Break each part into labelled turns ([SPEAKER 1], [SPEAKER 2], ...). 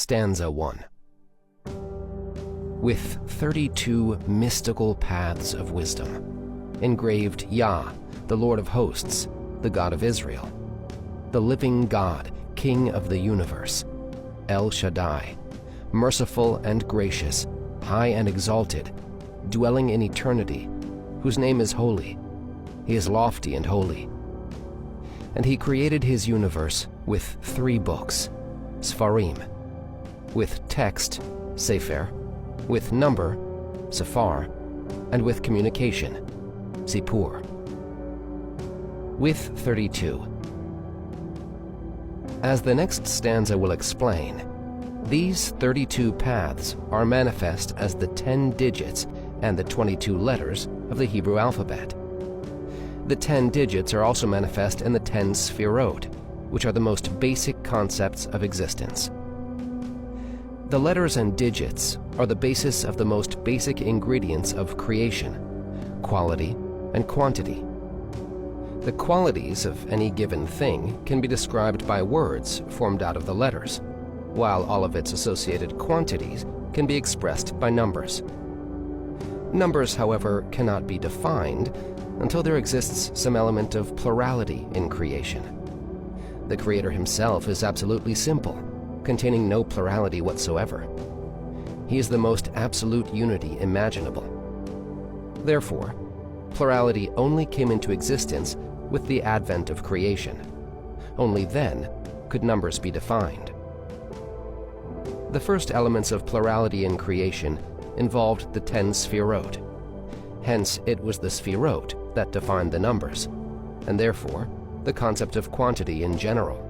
[SPEAKER 1] Stanza 1. With 32 mystical paths of wisdom, engraved Yah, the Lord of hosts, the God of Israel, the living God, King of the universe, El Shaddai, merciful and gracious, high and exalted, dwelling in eternity, whose name is holy. He is lofty and holy. And he created his universe with 3 books, Sfarim, with text, Sefer, with number, Sephar, and with communication, Sipur. With 32. As the next stanza will explain, these 32 paths are manifest as the 10 digits and the 22 letters of the Hebrew alphabet. The 10 digits are also manifest in the 10 Sefirot, which are the most basic concepts of existence. The letters and digits are the basis of the most basic ingredients of creation, quality and quantity. The qualities of any given thing can be described by words formed out of the letters, while all of its associated quantities can be expressed by numbers. Numbers, however, cannot be defined until there exists some element of plurality in creation. The Creator himself is absolutely simple, containing no plurality whatsoever. He is the most absolute unity imaginable. Therefore, plurality only came into existence with the advent of creation. Only then could numbers be defined. The first elements of plurality in creation involved the 10 Sefirot. Hence, it was the Sefirot that defined the numbers, and therefore the concept of quantity in general.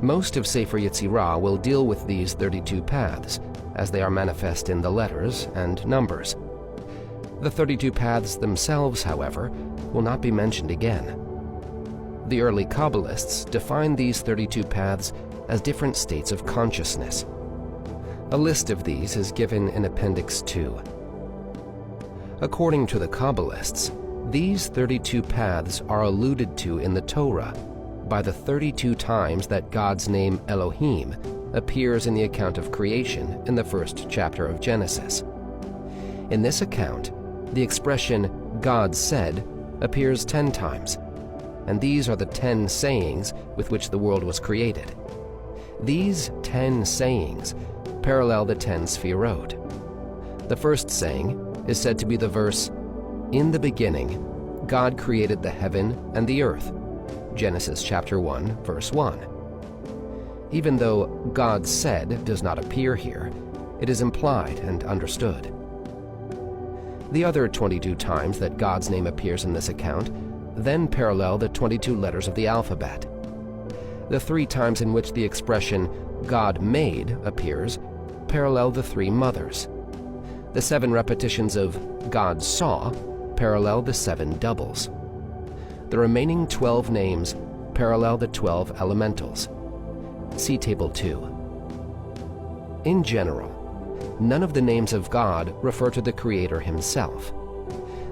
[SPEAKER 1] Most of Sefer Yetzirah will deal with these 32 paths, as they are manifest in the letters and numbers. The 32 paths themselves, however, will not be mentioned again. The early Kabbalists defined these 32 paths as different states of consciousness. A list of these is given in Appendix 2. According to the Kabbalists, these 32 paths are alluded to in the Torah by the 32 times that God's name Elohim appears in the account of creation in the first chapter of Genesis. In this account, the expression God said appears 10 times, and these are the 10 sayings with which the world was created. These 10 sayings parallel the 10 Sefirot. The first saying is said to be the verse, "In the beginning, God created the heaven and the earth," Genesis chapter 1, verse 1. Even though God said does not appear here, it is implied and understood. The other 22 times that God's name appears in this account then parallel the 22 letters of the alphabet. The 3 times in which the expression God made appears parallel the 3 mothers. The 7 repetitions of God saw parallel the 7 doubles. The remaining 12 names parallel the 12 elementals. See Table 2. In general, none of the names of God refer to the Creator himself.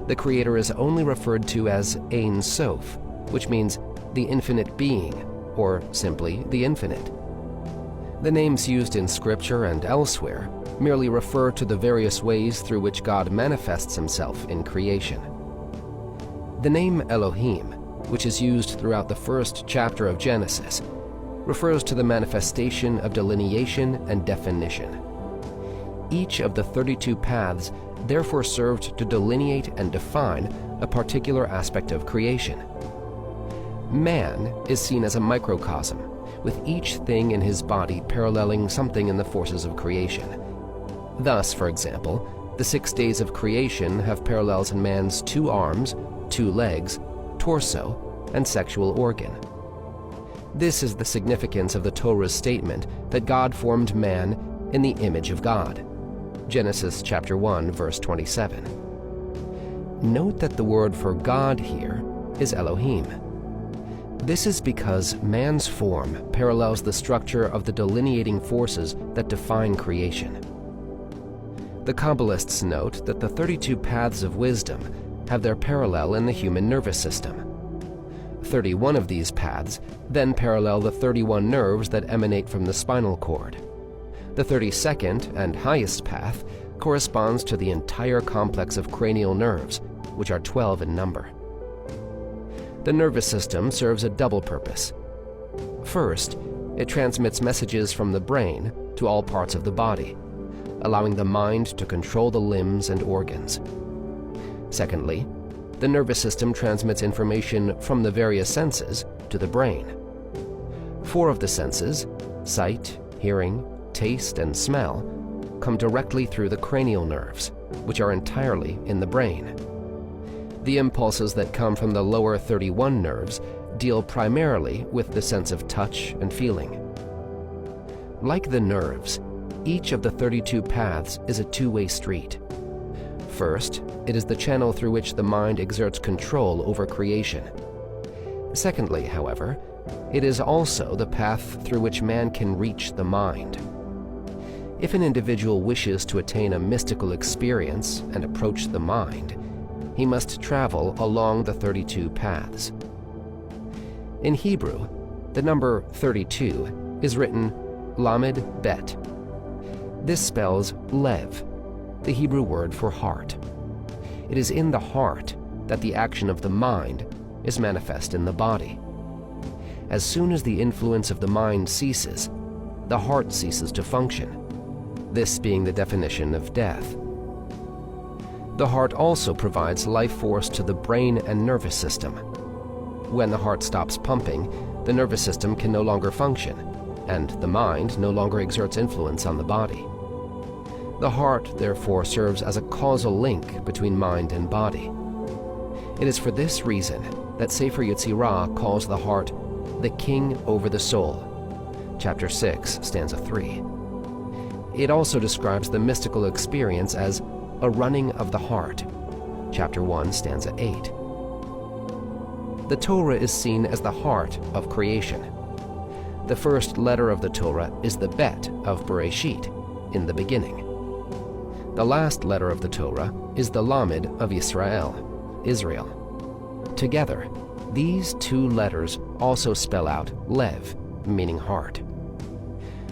[SPEAKER 1] The Creator is only referred to as Ein Sof, which means the infinite being, or simply the infinite. The names used in Scripture and elsewhere merely refer to the various ways through which God manifests himself in creation. The name Elohim, which is used throughout the first chapter of Genesis, refers to the manifestation of delineation and definition. Each of the 32 paths therefore served to delineate and define a particular aspect of creation. Man is seen as a microcosm, with each thing in his body paralleling something in the forces of creation. Thus, for example, the 6 days of creation have parallels in man's 2 arms, 2 legs, torso, and sexual organ. This is the significance of the Torah's statement that God formed man in the image of God. Genesis chapter 1, verse 27. Note that the word for God here is Elohim. This is because man's form parallels the structure of the delineating forces that define creation. The Kabbalists note that the 32 paths of wisdom have their parallel in the human nervous system. 31 of these paths then parallel the 31 nerves that emanate from the spinal cord. The 32nd and highest path corresponds to the entire complex of cranial nerves, which are 12 in number. The nervous system serves a double purpose. First, it transmits messages from the brain to all parts of the body, allowing the mind to control the limbs and organs. Secondly, the nervous system transmits information from the various senses to the brain. 4 of the senses, sight, hearing, taste, and smell, come directly through the cranial nerves, which are entirely in the brain. The impulses that come from the lower 31 nerves deal primarily with the sense of touch and feeling. Like the nerves, each of the 32 paths is a two-way street. First, it is the channel through which the mind exerts control over creation. Secondly, however, it is also the path through which man can reach the mind. If an individual wishes to attain a mystical experience and approach the mind, he must travel along the 32 paths. In Hebrew, the number 32 is written Lamed Bet. This spells Lev, the Hebrew word for heart. It is in the heart that the action of the mind is manifest in the body. As soon as the influence of the mind ceases, the heart ceases to function, this being the definition of death. The heart also provides life force to the brain and nervous system. When the heart stops pumping, the nervous system can no longer function, and the mind no longer exerts influence on the body. The heart, therefore, serves as a causal link between mind and body. It is for this reason that Sefer Yetzirah calls the heart the king over the soul, chapter 6, stanza 3. It also describes the mystical experience as a running of the heart, chapter 1, stanza 8. The Torah is seen as the heart of creation. The first letter of the Torah is the Bet of Bereshit, in the beginning. The last letter of the Torah is the Lamed of Israel, Israel. Together, these two letters also spell out Lev, meaning heart.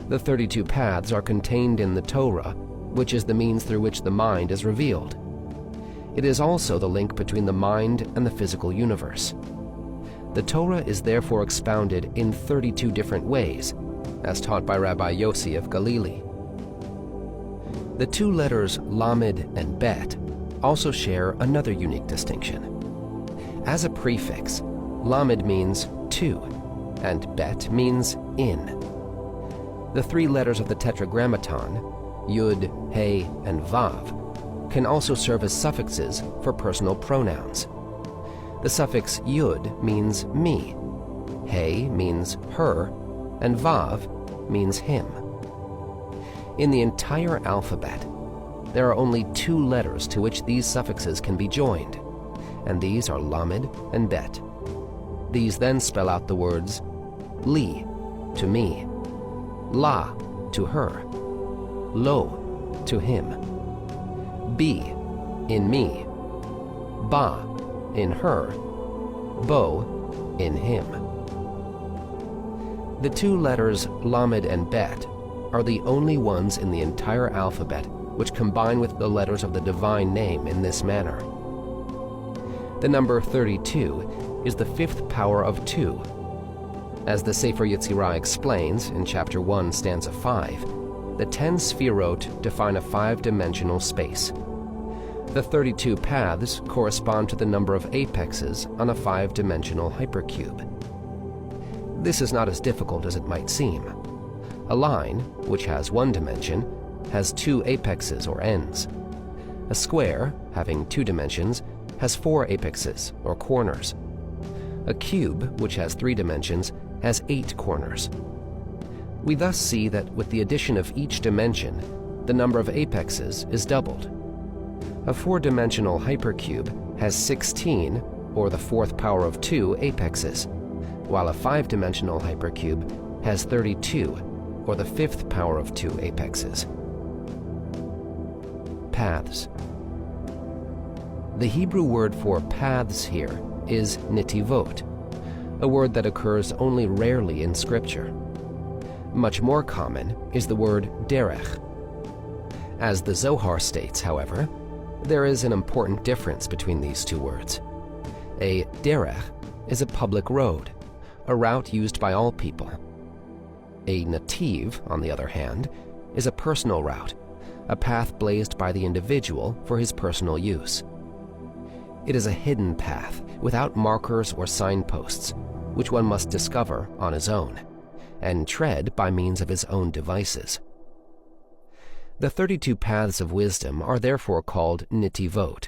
[SPEAKER 1] The 32 paths are contained in the Torah, which is the means through which the mind is revealed. It is also the link between the mind and the physical universe. The Torah is therefore expounded in 32 different ways, as taught by Rabbi Yossi of Galilee. The two letters Lamed and Bet also share another unique distinction. As a prefix, Lamed means to, and Bet means in. The 3 letters of the Tetragrammaton, Yud, He, and Vav, can also serve as suffixes for personal pronouns. The suffix Yud means me, He means her, and Vav means him. In the entire alphabet, there are only 2 letters to which these suffixes can be joined, and these are Lamed and Bet. These then spell out the words Li, to me, La, to her, Lo, to him, Bi, in me, Ba, in her, Bo, in him. The 2 letters Lamed and Bet are the only ones in the entire alphabet which combine with the letters of the divine name in this manner. The number 32 is the 5th power of 2. As the Sefer Yetzirah explains in chapter 1, stanza 5, the 10 Sefirot define a 5-dimensional space. The 32 paths correspond to the number of apexes on a 5-dimensional hypercube. This is not as difficult as it might seem. A line, which has 1 dimension, has 2 apexes or ends. A square, having 2 dimensions, has 4 apexes or corners. A cube, which has 3 dimensions, has 8 corners. We thus see that with the addition of each dimension, the number of apexes is doubled. A 4-dimensional hypercube has 16, or the 4th power of 2, apexes, while a 5-dimensional hypercube has 32, or the 5th power of 2 apexes. Paths. The Hebrew word for paths here is nitivot, a word that occurs only rarely in Scripture. Much more common is the word derech. As the Zohar states, however, there is an important difference between these two words. A derech is a public road, a route used by all people. A nativ, on the other hand, is a personal route, a path blazed by the individual for his personal use. It is a hidden path, without markers or signposts, which one must discover on his own, and tread by means of his own devices. The 32 paths of wisdom are therefore called nitivot.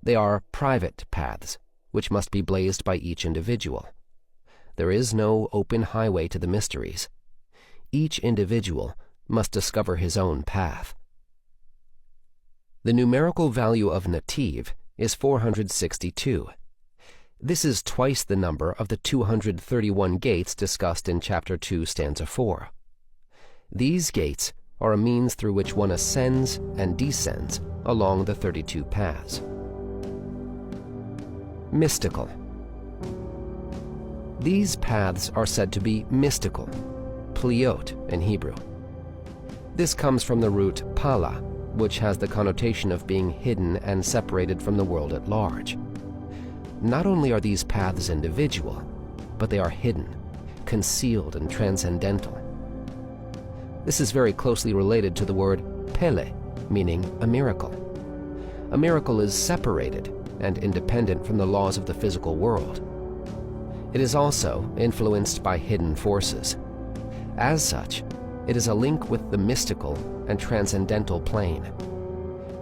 [SPEAKER 1] They are private paths, which must be blazed by each individual. There is no open highway to the mysteries. Each individual must discover his own path. The numerical value of nativ is 462. This is twice the number of the 231 gates discussed in Chapter 2, Stanza 4. These gates are a means through which one ascends and descends along the 32 paths. Mystical. These paths are said to be mystical, pliot in Hebrew. This comes from the root pala, which has the connotation of being hidden and separated from the world at large. Not only are these paths individual, but they are hidden, concealed, and transcendental. This is very closely related to the word pele, meaning a miracle. A miracle is separated and independent from the laws of the physical world. It is also influenced by hidden forces. As such, it is a link with the mystical and transcendental plane.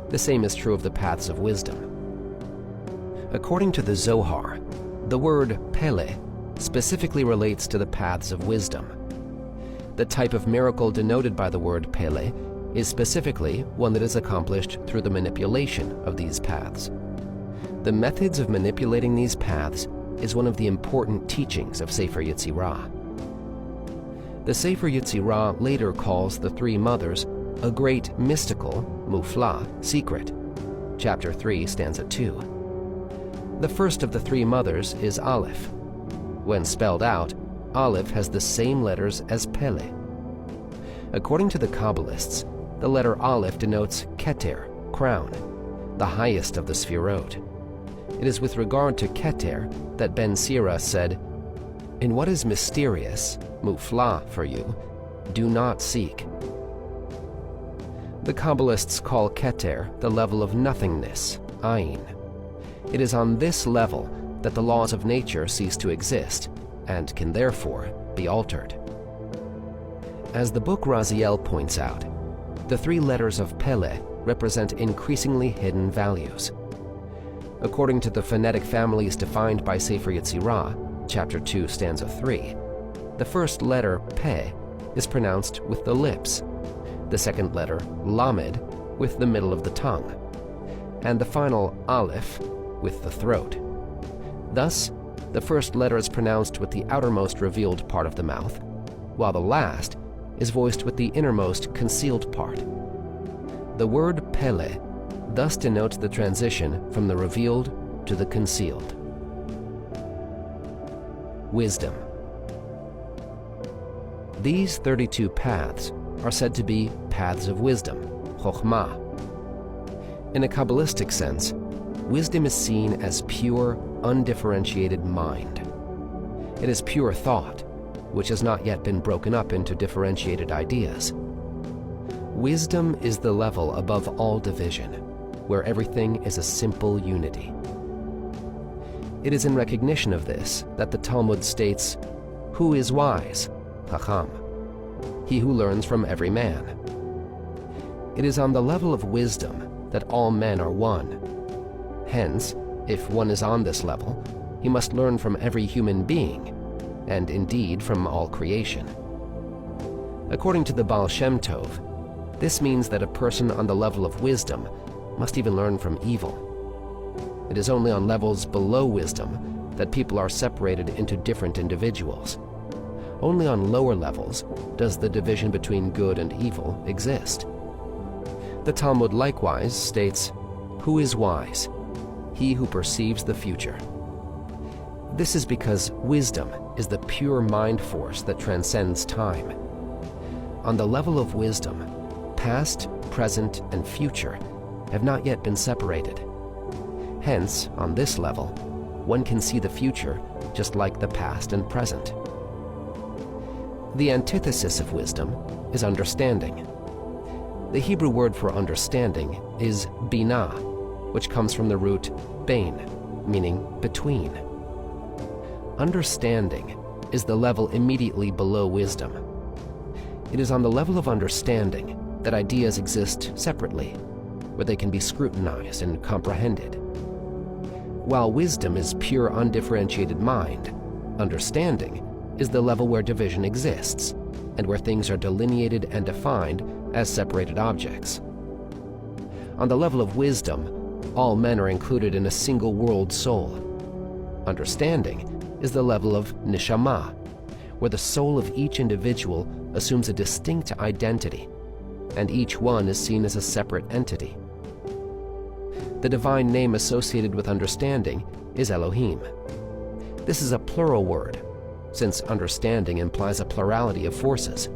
[SPEAKER 1] The same is true of the paths of wisdom. According to the Zohar, the word pele specifically relates to the paths of wisdom. The type of miracle denoted by the word pele is specifically one that is accomplished through the manipulation of these paths. The methods of manipulating these paths is one of the important teachings of Sefer Yetzirah. The Sefer Yetzirah later calls the three mothers a great mystical, mufla, secret. Chapter 3, Stanza 2. The first of the three mothers is Aleph. When spelled out, Aleph has the same letters as Pele. According to the Kabbalists, the letter Aleph denotes Keter, crown, the highest of the Sefirot. It is with regard to Keter that Ben Sira said, "In what is mysterious, mufla for you, do not seek." The Kabbalists call Keter the level of nothingness, ayin. It is on this level that the laws of nature cease to exist, and can therefore be altered. As the book Raziel points out, the three letters of Pele represent increasingly hidden values. According to the phonetic families defined by Sefer Yetzirah, Chapter 2, Stanza 3, the first letter, Pe, is pronounced with the lips, the second letter, Lamed, with the middle of the tongue, and the final, Aleph, with the throat. Thus, the first letter is pronounced with the outermost revealed part of the mouth, while the last is voiced with the innermost concealed part. The word Pele thus denotes the transition from the revealed to the concealed. Wisdom. These 32 paths are said to be paths of wisdom, chokhmah. In a Kabbalistic sense, wisdom is seen as pure, undifferentiated mind. It is pure thought, which has not yet been broken up into differentiated ideas. Wisdom is the level above all division, where everything is a simple unity. It is in recognition of this that the Talmud states, "Who is wise? Chacham. He who learns from every man." It is on the level of wisdom that all men are one. Hence, if one is on this level, he must learn from every human being, and indeed from all creation. According to the Baal Shem Tov, this means that a person on the level of wisdom must even learn from evil. It is only on levels below wisdom that people are separated into different individuals. Only on lower levels does the division between good and evil exist. The Talmud likewise states, "Who is wise? He who perceives the future." This is because wisdom is the pure mind force that transcends time. on the level of wisdom, past, present, and future have not yet been separated. Hence, on this level, one can see the future just like the past and present. The antithesis of wisdom is understanding. The Hebrew word for understanding is binah, which comes from the root bain, meaning between. Understanding is the level immediately below wisdom. It is on the level of understanding that ideas exist separately, where they can be scrutinized and comprehended. While wisdom is pure undifferentiated mind, understanding is the level where division exists, and where things are delineated and defined as separated objects. On the level of wisdom, all men are included in a single world soul. Understanding is the level of neshama, where the soul of each individual assumes a distinct identity, and each one is seen as a separate entity. The divine name associated with understanding is Elohim. This is a plural word, since understanding implies a plurality of forces.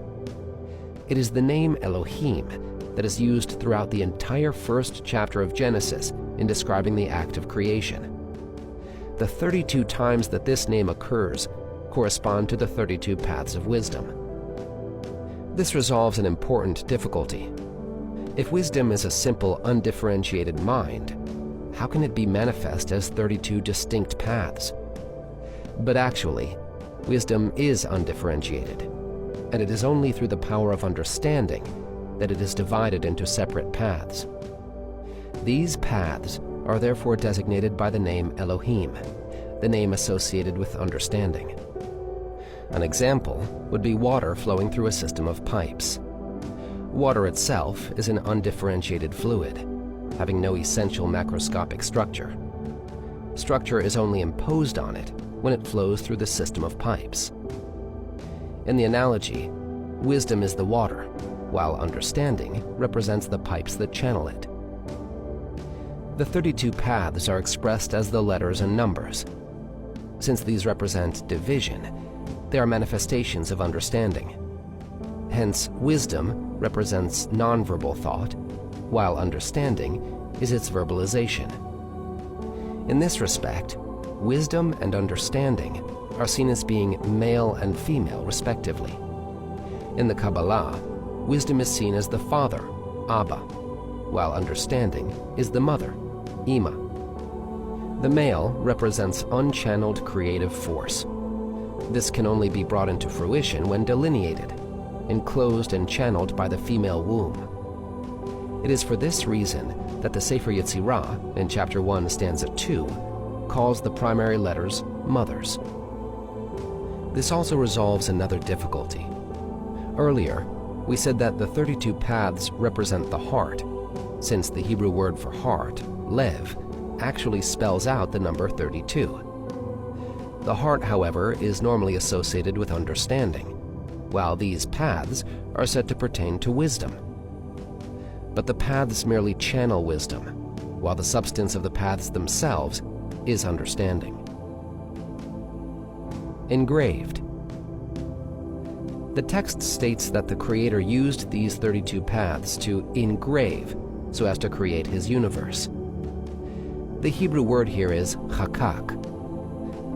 [SPEAKER 1] It is the name Elohim that is used throughout the entire first chapter of Genesis in describing the act of creation. The 32 times that this name occurs correspond to the 32 paths of wisdom. This resolves an important difficulty. If wisdom is a simple, undifferentiated mind, how can it be manifest as 32 distinct paths? But actually, wisdom is undifferentiated, and it is only through the power of understanding that it is divided into separate paths. These paths are therefore designated by the name Elohim, the name associated with understanding. An example would be water flowing through a system of pipes. Water itself is an undifferentiated fluid, having no essential macroscopic structure. Structure is only imposed on it when it flows through the system of pipes. In the analogy, wisdom is the water, while understanding represents the pipes that channel it. The 32 paths are expressed as the letters and numbers. Since these represent division, they are manifestations of understanding. Hence, wisdom represents nonverbal thought, while understanding is its verbalization. In this respect, wisdom and understanding are seen as being male and female, respectively. In the Kabbalah, wisdom is seen as the father, Abba, while understanding is the mother, Ima. The male represents unchanneled creative force. This can only be brought into fruition when delineated, enclosed and channeled by the female womb. It is for this reason that the Sefer Yetzirah, in chapter 1, stanza 2, calls the primary letters mothers. This also resolves another difficulty. Earlier, we said that the 32 paths represent the heart, since the Hebrew word for heart, lev, actually spells out the number 32. The heart, however, is normally associated with understanding, while these paths are said to pertain to wisdom. But the paths merely channel wisdom, while the substance of the paths themselves is understanding. Engraved. The text states that the Creator used these 32 paths to engrave so as to create his universe. The Hebrew word here is chakak.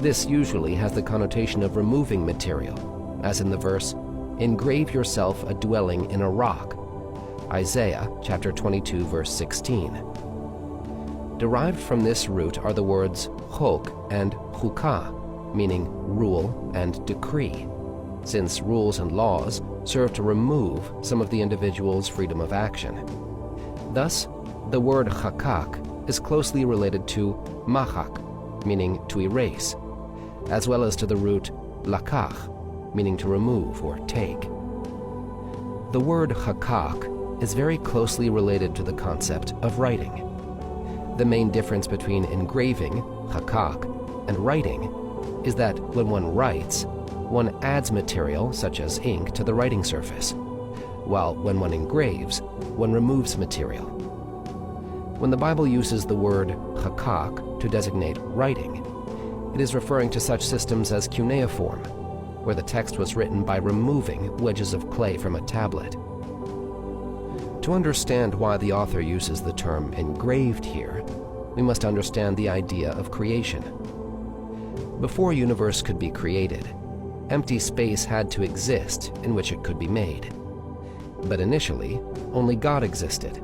[SPEAKER 1] This usually has the connotation of removing material, as in the verse, "Engrave yourself a dwelling in a rock," Isaiah chapter 22, verse 16. Derived from this root are the words chok and chukah, meaning rule and decree, since rules and laws serve to remove some of the individual's freedom of action. Thus, the word chakak is closely related to machak, meaning to erase, as well as to the root lakach, meaning to remove or take. The word chakak is very closely related to the concept of writing. The main difference between engraving, chakak, and writing is that when one writes, one adds material such as ink to the writing surface, while when one engraves, one removes material. When the Bible uses the word chakak to designate writing, it is referring to such systems as cuneiform, where the text was written by removing wedges of clay from a tablet. To understand why the author uses the term engraved here, we must understand the idea of creation. Before a universe could be created, empty space had to exist in which it could be made. But initially, only God existed,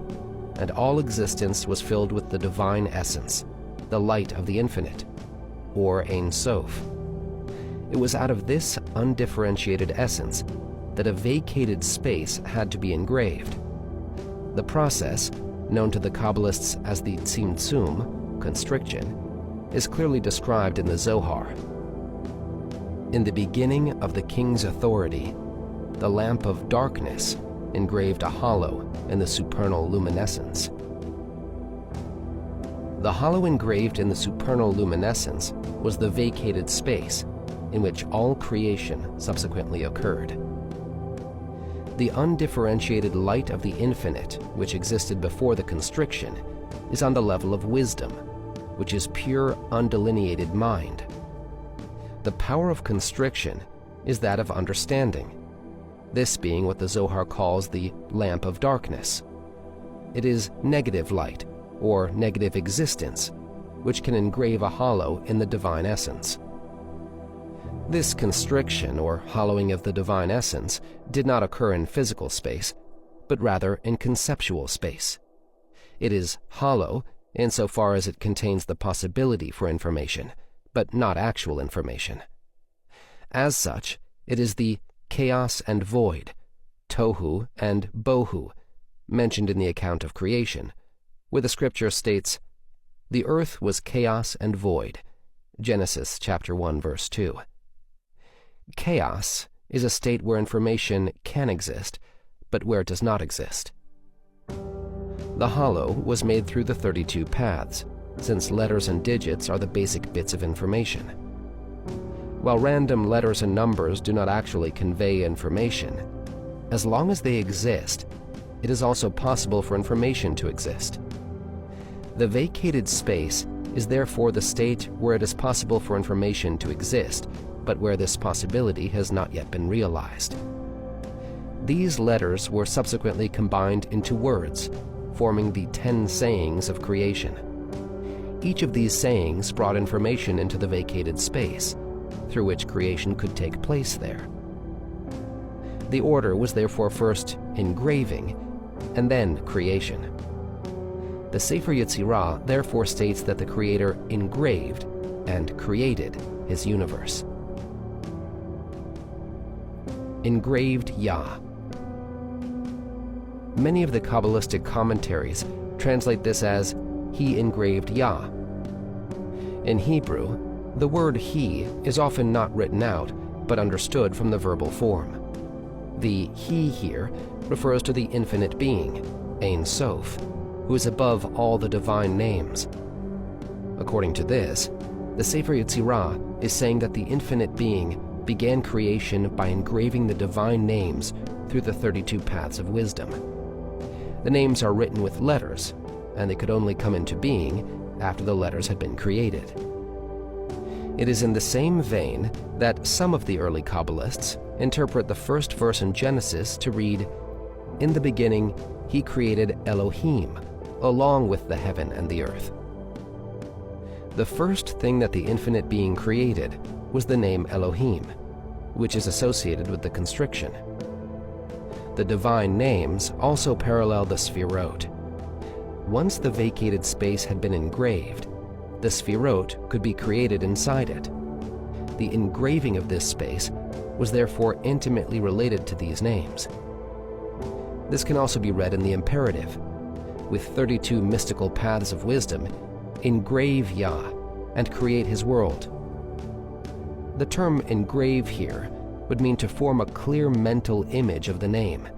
[SPEAKER 1] and all existence was filled with the divine essence, the light of the infinite, or Ein Sof. It was out of this undifferentiated essence that a vacated space had to be engraved. The process, known to the Kabbalists as the Tzimtzum, constriction, is clearly described in the Zohar. In the beginning of the king's authority, the lamp of darkness engraved a hollow in the supernal luminescence. The hollow engraved in the supernal luminescence was the vacated space in which all creation subsequently occurred. The undifferentiated light of the infinite, which existed before the constriction, is on the level of wisdom, which is pure undelineated mind. The power of constriction is that of understanding, this being what the Zohar calls the lamp of darkness. It is negative light, or negative existence, which can engrave a hollow in the divine essence. This constriction, or hollowing of the divine essence, did not occur in physical space, but rather in conceptual space. It is hollow insofar as it contains the possibility for information, but not actual information. As such, it is the chaos and void, tohu and bohu, mentioned in the account of creation, where the scripture states, "The earth was chaos and void," Genesis chapter 1, verse 2. Chaos is a state where information can exist, but where it does not exist. The hollow was made through the 32 paths, since letters and digits are the basic bits of information. While random letters and numbers do not actually convey information, as long as they exist, it is also possible for information to exist. The vacated space is therefore the state where it is possible for information to exist, but where this possibility has not yet been realized. These letters were subsequently combined into words, forming the 10 sayings of creation. Each of these sayings brought information into the vacated space, through which creation could take place there. The order was therefore first engraving, and then creation. The Sefer Yetzirah therefore states that the Creator engraved and created his universe. Engraved Yah. Many of the Kabbalistic commentaries translate this as "He engraved Yah." In Hebrew, the word "he" is often not written out, but understood from the verbal form. The "he" here refers to the infinite being, Ein Sof, who is above all the divine names. According to this, the Sefer Yetzirah is saying that the infinite being began creation by engraving the divine names through the 32 paths of wisdom. The names are written with letters, and they could only come into being after the letters had been created. It is in the same vein that some of the early Kabbalists interpret the first verse in Genesis to read, "In the beginning, he created Elohim, along with the heaven and the earth." The first thing that the infinite being created was the name Elohim, which is associated with the constriction. The divine names also parallel the Sefirot. Once the vacated space had been engraved, the Sefirot could be created inside it. The engraving of this space was therefore intimately related to these names. This can also be read in the imperative. With 32 mystical paths of wisdom, engrave Yah and create his world. The term engrave here would mean to form a clear mental image of the name,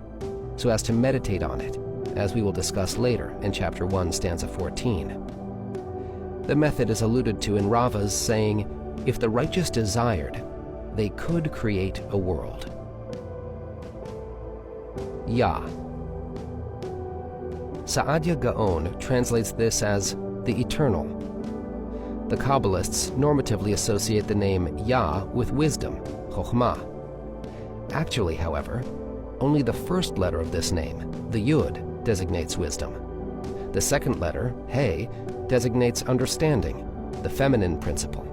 [SPEAKER 1] so as to meditate on it, as we will discuss later in chapter 1, stanza 14. The method is alluded to in Rava's saying, "If the righteous desired, they could create a world." Yah. Saadia Gaon translates this as the eternal. The Kabbalists normatively associate the name Yah with wisdom, Chokhmah, Actually, however, only the first letter of this name, the Yud, designates wisdom. The second letter, He, designates understanding, the feminine principle.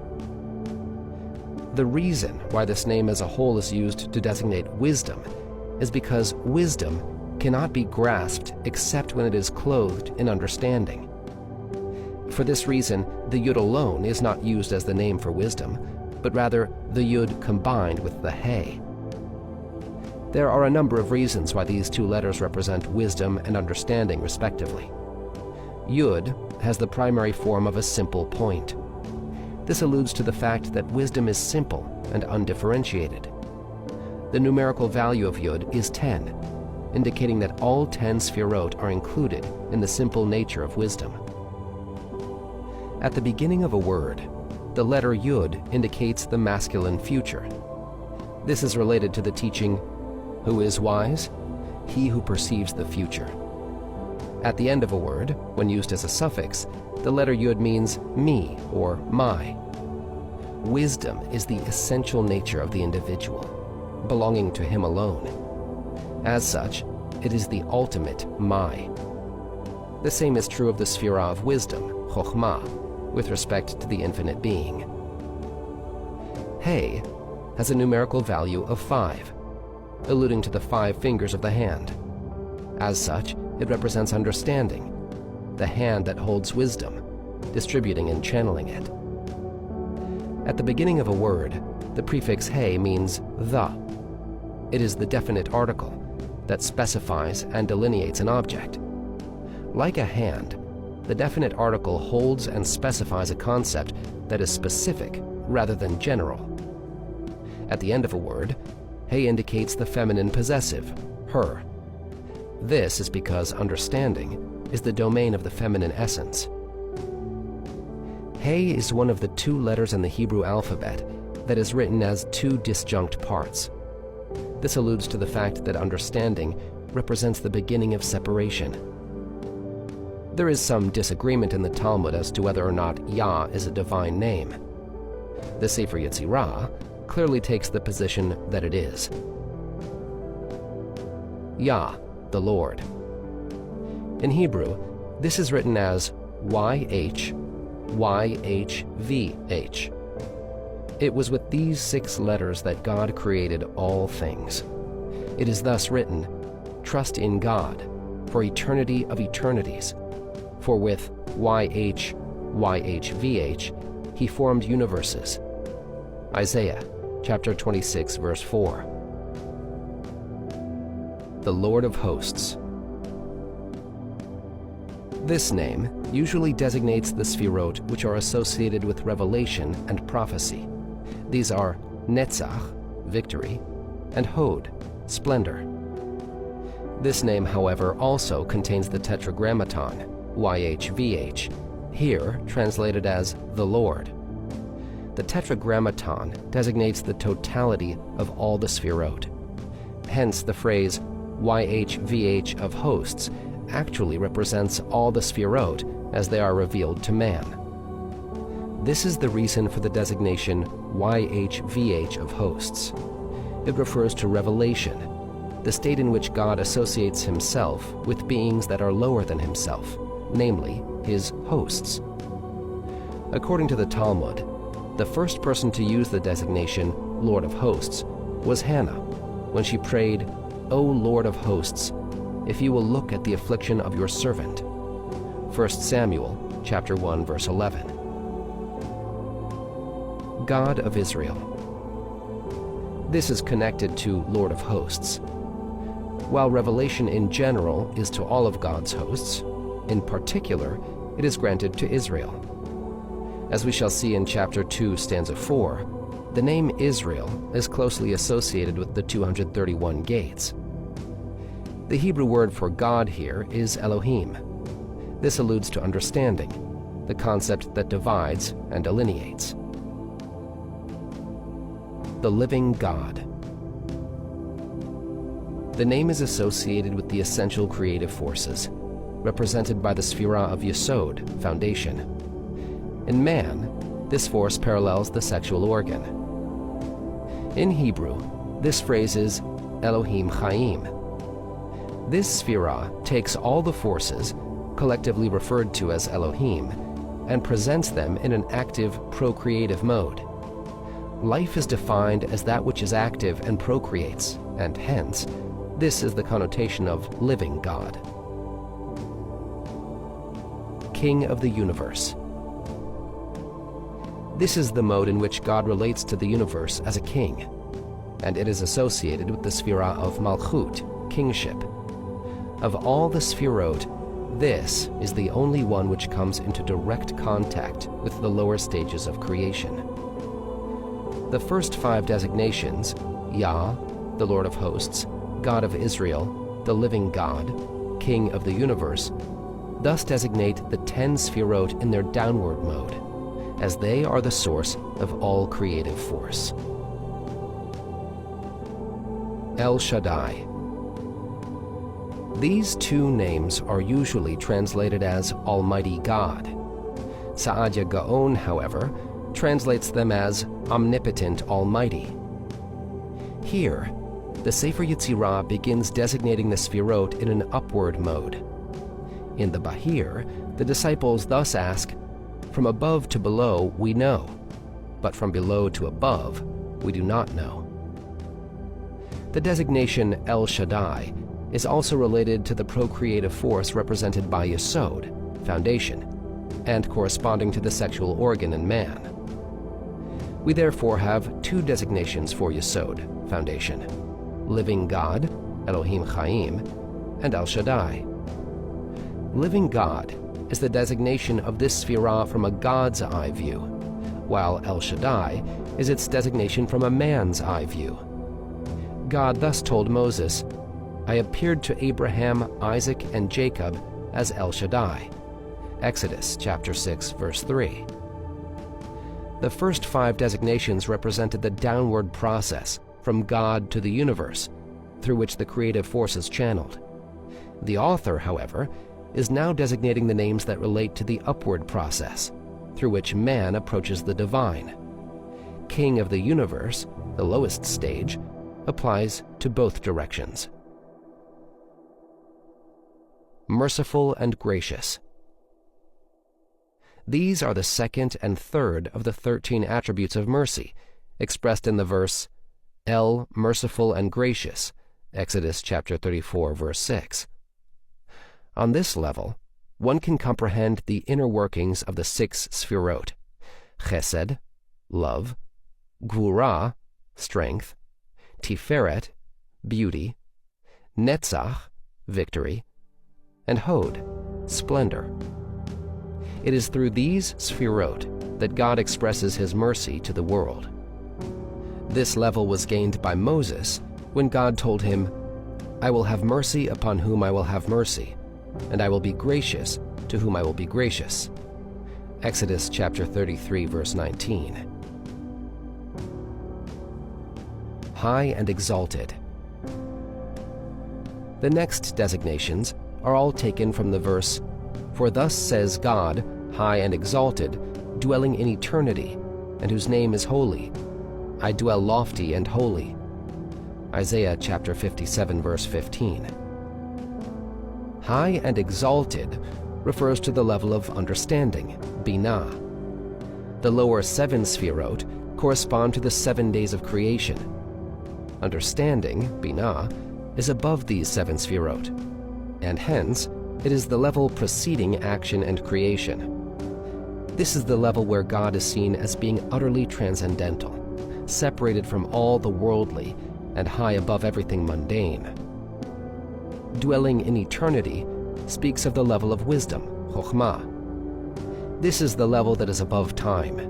[SPEAKER 1] The reason why this name as a whole is used to designate wisdom is because wisdom cannot be grasped except when it is clothed in understanding. For this reason, the Yud alone is not used as the name for wisdom, but rather the Yud combined with the He. There are a number of reasons why these two letters represent wisdom and understanding respectively. Yud has the primary form of a simple point. This alludes to the fact that wisdom is simple and undifferentiated. The numerical value of Yud is 10, indicating that all 10 Sefirot are included in the simple nature of wisdom. At the beginning of a word, the letter Yud indicates the masculine future. This is related to the teaching, "Who is wise? He who perceives the future." At the end of a word, when used as a suffix, the letter Yud means me or my. Wisdom is the essential nature of the individual, belonging to him alone. As such, it is the ultimate my. The same is true of the Sefirah of wisdom, Chokhmah, with respect to the infinite being. He has a numerical value of 5, alluding to the 5 fingers of the hand. As such, it represents understanding, the hand that holds wisdom, distributing and channeling it. At the beginning of a word, the prefix He means the. It is the definite article that specifies and delineates an object. Like a hand, the definite article holds and specifies a concept that is specific rather than general. At the end of a word, He indicates the feminine possessive, her. This is because understanding is the domain of the feminine essence. He is one of the 2 letters in the Hebrew alphabet that is written as 2 disjunct parts. This alludes to the fact that understanding represents the beginning of separation. There is some disagreement in the Talmud as to whether or not Yah is a divine name. The Sefer Yetzirah clearly takes the position that it is. Yah, the Lord. In Hebrew, this is written as YH, YHVH. It was with these 6 letters that God created all things. It is thus written, "Trust in God, for eternity of eternities. For with YH, YHVH, He formed universes." Isaiah chapter 26, verse 4. The Lord of Hosts. This name usually designates the Sefirot which are associated with revelation and prophecy. These are Netzach, victory, and Hod, splendor. This name, however, also contains the tetragrammaton, YHVH, here translated as the Lord. The tetragrammaton designates the totality of all the Sefirot. Hence the phrase YHVH of hosts actually represents all the Sefirot as they are revealed to man. This is the reason for the designation YHVH of hosts. It refers to revelation, the state in which God associates himself with beings that are lower than himself, namely his hosts. According to the Talmud, the first person to use the designation Lord of Hosts was Hannah, when she prayed, "O Lord of Hosts, if you will look at the affliction of your servant." 1 Samuel chapter 1, verse 11. God of Israel. This is connected to Lord of Hosts. While revelation in general is to all of God's hosts, in particular, it is granted to Israel. As we shall see in chapter 2, stanza 4, the name Israel is closely associated with the 231 gates. The Hebrew word for God here is Elohim. This alludes to understanding, the concept that divides and delineates. The living God. The name is associated with the essential creative forces, represented by the Sefirah of Yesod, foundation. In man, this force parallels the sexual organ. In Hebrew, this phrase is Elohim Chaim. This Sefirah takes all the forces, collectively referred to as Elohim, and presents them in an active, procreative mode. Life is defined as that which is active and procreates, and hence, this is the connotation of living God. King of the universe. This is the mode in which God relates to the universe as a king, and it is associated with the Sefirah of Malchut, kingship. Of all the Sefirot, this is the only one which comes into direct contact with the lower stages of creation. The first 5 designations, Yah, the Lord of hosts, God of Israel, the living God, King of the universe, thus designate the 10 Sefirot in their downward mode, as they are the source of all creative force. El Shaddai. These 2 names are usually translated as Almighty God. Saadia Gaon, however, translates them as Omnipotent Almighty. Here, the Sefer Yetzirah begins designating the Sefirot in an upward mode. In the Bahir, the disciples thus ask, "From above to below we know, but from below to above we do not know." The designation El Shaddai is also related to the procreative force represented by Yesod, foundation, and corresponding to the sexual organ in man. We therefore have 2 designations for Yesod, foundation: living God, Elohim Chaim, and El Shaddai. Living God is the designation of this Sefirah from a God's eye view, while El Shaddai is its designation from a man's eye view. God thus told Moses, "I appeared to Abraham, Isaac, and Jacob as El Shaddai." Exodus chapter 6, verse 3. The first 5 designations represented the downward process from God to the universe, through which the creative force is channeled. The author, however, is now designating the names that relate to the upward process, through which man approaches the divine. King of the universe, the lowest stage, applies to both directions. Merciful and gracious. These are the second and third of the 13 attributes of mercy, expressed in the verse, El merciful and gracious, Exodus chapter 34, verse 6. On this level, one can comprehend the inner workings of the 6 Sefirot: Chesed, love; Gvura, strength; Tiferet, beauty; Netzach, victory; and Hod, splendor. It is through these Sefirot that God expresses his mercy to the world. This level was gained by Moses when God told him, "I will have mercy upon whom I will have mercy, and I will be gracious to whom I will be gracious." Exodus chapter 33, verse 19. High and exalted. The next designations are all taken from the verse, "For thus says God, high and exalted, dwelling in eternity, and whose name is holy. I dwell lofty and holy." Isaiah chapter 57, verse 15. High and exalted refers to the level of understanding, binah. The lower 7 Sefirot correspond to the 7 days of creation. Understanding, binah, is above these 7 Sefirot, and hence it is the level preceding action and creation. This is the level where God is seen as being utterly transcendental, separated from all the worldly and high above everything mundane. Dwelling in eternity speaks of the level of wisdom, chokhmah. This is the level that is above time.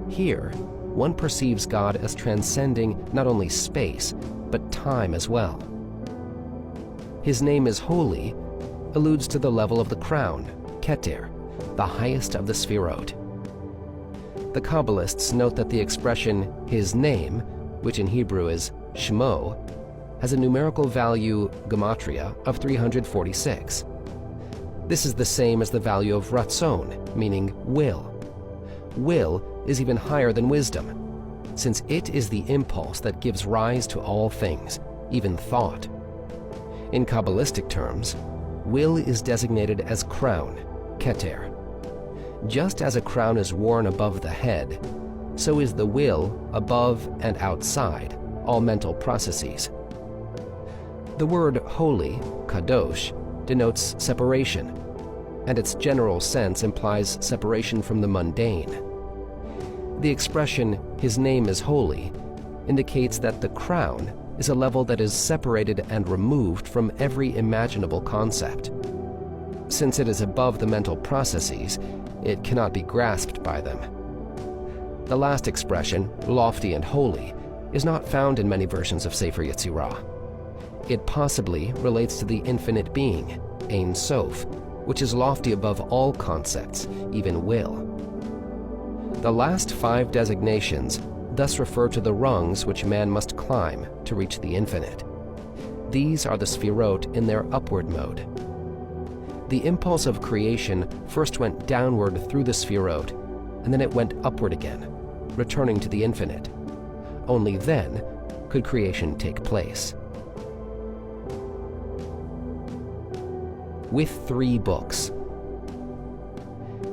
[SPEAKER 1] Here, one perceives God as transcending not only space, but time as well. His name is holy alludes to the level of the crown, Keter, the highest of the Sefirot. The Kabbalists note that the expression, his name, which in Hebrew is Shmo, has a numerical value, gematria, of 346. This is the same as the value of Ratzon, meaning will. Will is even higher than wisdom, since it is the impulse that gives rise to all things, even thought. In Kabbalistic terms, will is designated as crown, keter. Just as a crown is worn above the head, so is the will above and outside all mental processes. The word holy, kadosh, denotes separation, and its general sense implies separation from the mundane. The expression, "his name is holy," indicates that the crown is a level that is separated and removed from every imaginable concept. Since it is above the mental processes, it cannot be grasped by them. The last expression, lofty and holy, is not found in many versions of Sefer Yetzirah. It possibly relates to the infinite being, Ein Sof, which is lofty above all concepts, even will. The last 5 designations thus refer to the rungs which man must climb to reach the infinite. These are the Sefirot in their upward mode. The impulse of creation first went downward through the Sefirot, and then it went upward again, returning to the infinite. Only then could creation take place. With 3 books.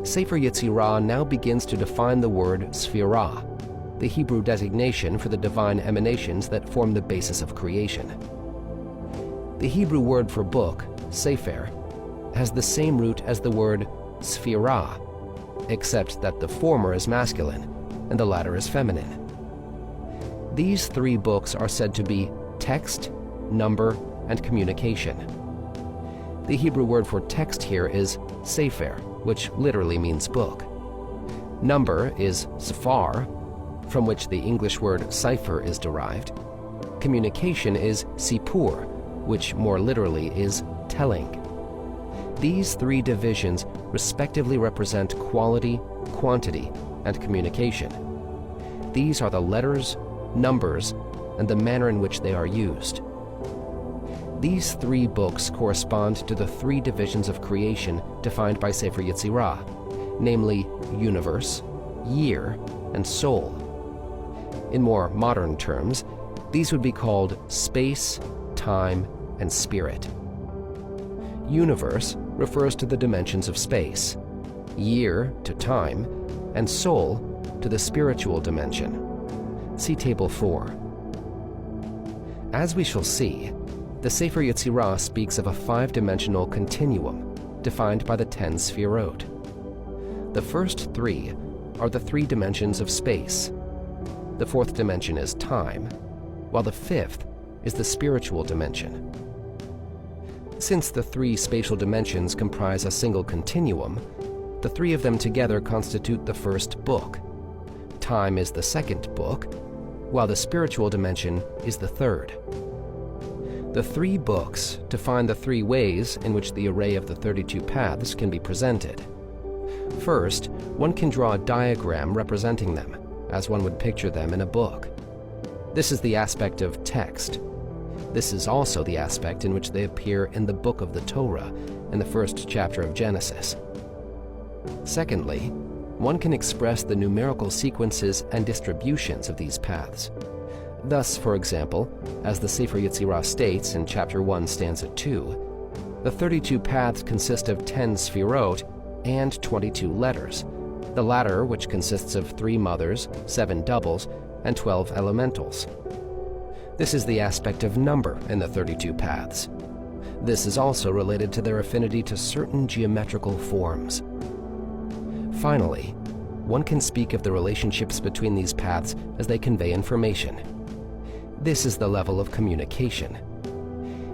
[SPEAKER 1] Sefer Yetzirah now begins to define the word Sefirah, the Hebrew designation for the divine emanations that form the basis of creation. The Hebrew word for book, sefer, has the same root as the word Sefirah, except that the former is masculine and the latter is feminine. These 3 books are said to be text, number, and communication. The Hebrew word for text here is sefer, which literally means book. Number is sephar, from which the English word cipher is derived. Communication is sipur, which more literally is telling. These 3 divisions respectively represent quality, quantity, and communication. These are the letters, numbers, and the manner in which they are used. These 3 books correspond to the 3 divisions of creation defined by Sefer Yetzirah, namely universe, year, and soul. In more modern terms, these would be called space, time, and spirit. Universe refers to the dimensions of space, year to time, and soul to the spiritual dimension. See Table 4. As we shall see, the Sefer Yetzirah speaks of a 5-dimensional continuum defined by the 10 Sefirot. The first 3 are the 3 dimensions of space. The 4th dimension is time, while the 5th is the spiritual dimension. Since the 3 spatial dimensions comprise a single continuum, the 3 of them together constitute the first book. Time is the 2nd book, while the spiritual dimension is the 3rd. The 3 books define the 3 ways in which the array of the 32 paths can be presented. First, one can draw a diagram representing them, as one would picture them in a book. This is the aspect of text. This is also the aspect in which they appear in the book of the Torah, in the 1st chapter of Genesis. Secondly, one can express the numerical sequences and distributions of these paths. Thus, for example, as the Sefer Yetzirah states in chapter 1, stanza 2, the 32 paths consist of 10 Sefirot and 22 letters, the latter which consists of 3 mothers, 7 doubles, and 12 elementals. This is the aspect of number in the 32 paths. This is also related to their affinity to certain geometrical forms. Finally, one can speak of the relationships between these paths as they convey information. This is the level of communication.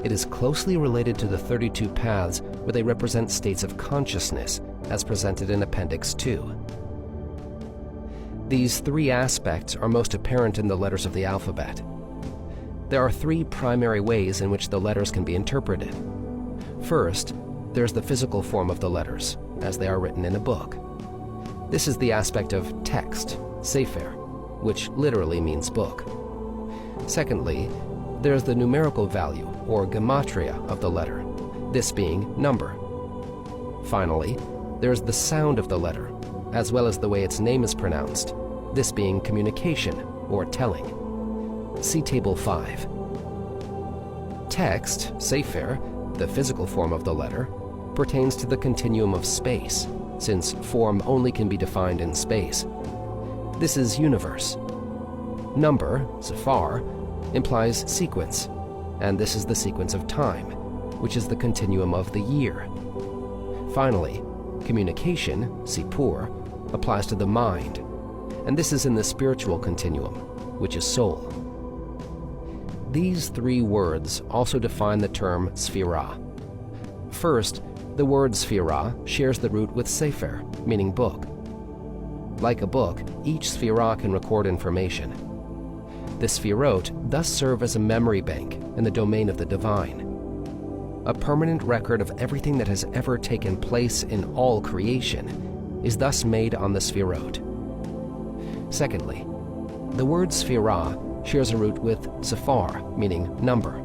[SPEAKER 1] It is closely related to the 32 paths where they represent states of consciousness, as presented in Appendix 2. These 3 aspects are most apparent in the letters of the alphabet. There are 3 primary ways in which the letters can be interpreted. First, there's the physical form of the letters, as they are written in a book. This is the aspect of text, sefer, which literally means book. Secondly, there's the numerical value, or gematria, of the letter, this being number. Finally, there's the sound of the letter, as well as the way its name is pronounced, this being communication, or telling. See Table 5. Text, Sefer, the physical form of the letter, pertains to the continuum of space, since form only can be defined in space. This is universe. Number, Sephar, implies sequence, and this is the sequence of time, which is the continuum of the year. Finally, communication, Sipur, applies to the mind, and this is in the spiritual continuum, which is soul. These three words also define the term Sefirah. First, the word Sefirah shares the root with Sefer, meaning book. Like a book, each Sefirah can record information. The Sefirot thus serve as a memory bank in the domain of the divine, a permanent record of everything that has ever taken place in all creation is thus made on the Sefirot. Secondly, the word Sefirah shares a root with Sephar, meaning number.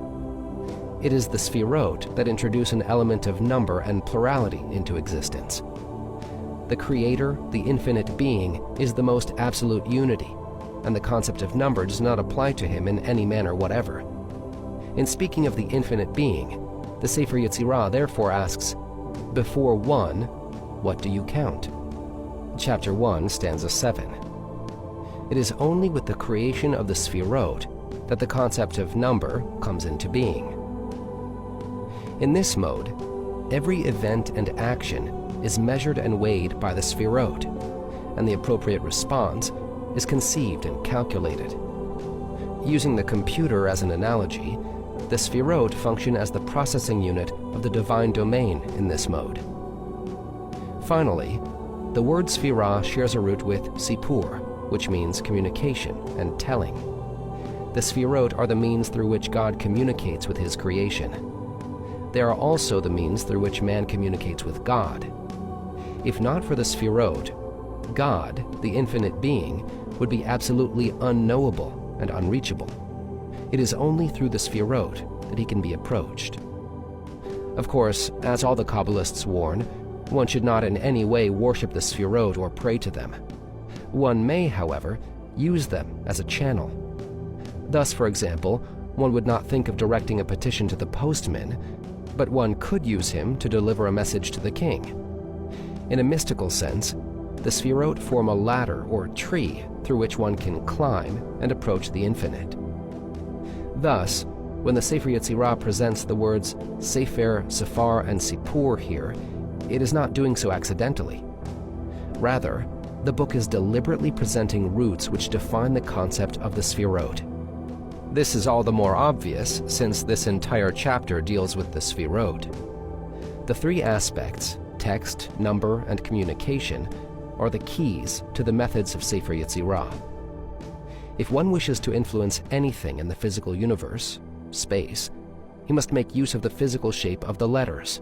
[SPEAKER 1] It is the Sefirot that introduce an element of number and plurality into existence. The Creator, the infinite being, is the most absolute unity, and the concept of number does not apply to him in any manner whatever. In speaking of the infinite being, the Sefer Yetzirah therefore asks, before 1, what do you count? Chapter 1, stanza 7. It is only with the creation of the Sefirot that the concept of number comes into being. In this mode, every event and action is measured and weighed by the Sefirot, and the appropriate response is conceived and calculated. Using the computer as an analogy, the Sefirot function as the processing unit of the divine domain in this mode. Finally, the word Sefirah shares a root with Sipur, which means communication and telling. The Sefirot are the means through which God communicates with his creation. They are also the means through which man communicates with God. If not for the Sefirot, God, the infinite being, would be absolutely unknowable and unreachable. It is only through the Sefirot that he can be approached. Of course, as all the Kabbalists warn, one should not in any way worship the Sefirot or pray to them. One may, however, use them as a channel. Thus, for example, one would not think of directing a petition to the postman, but one could use him to deliver a message to the king. In a mystical sense, the Sefirot form a ladder or tree through which one can climb and approach the infinite. Thus, when the Sefer Yetzirah presents the words Sefer, Sephar, and Sipur here, it is not doing so accidentally. Rather, the book is deliberately presenting roots which define the concept of the Sefirot. This is all the more obvious since this entire chapter deals with the Sefirot. The three aspects, text, number, and communication, are the keys to the methods of Sefer Yetzirah. If one wishes to influence anything in the physical universe, space, he must make use of the physical shape of the letters.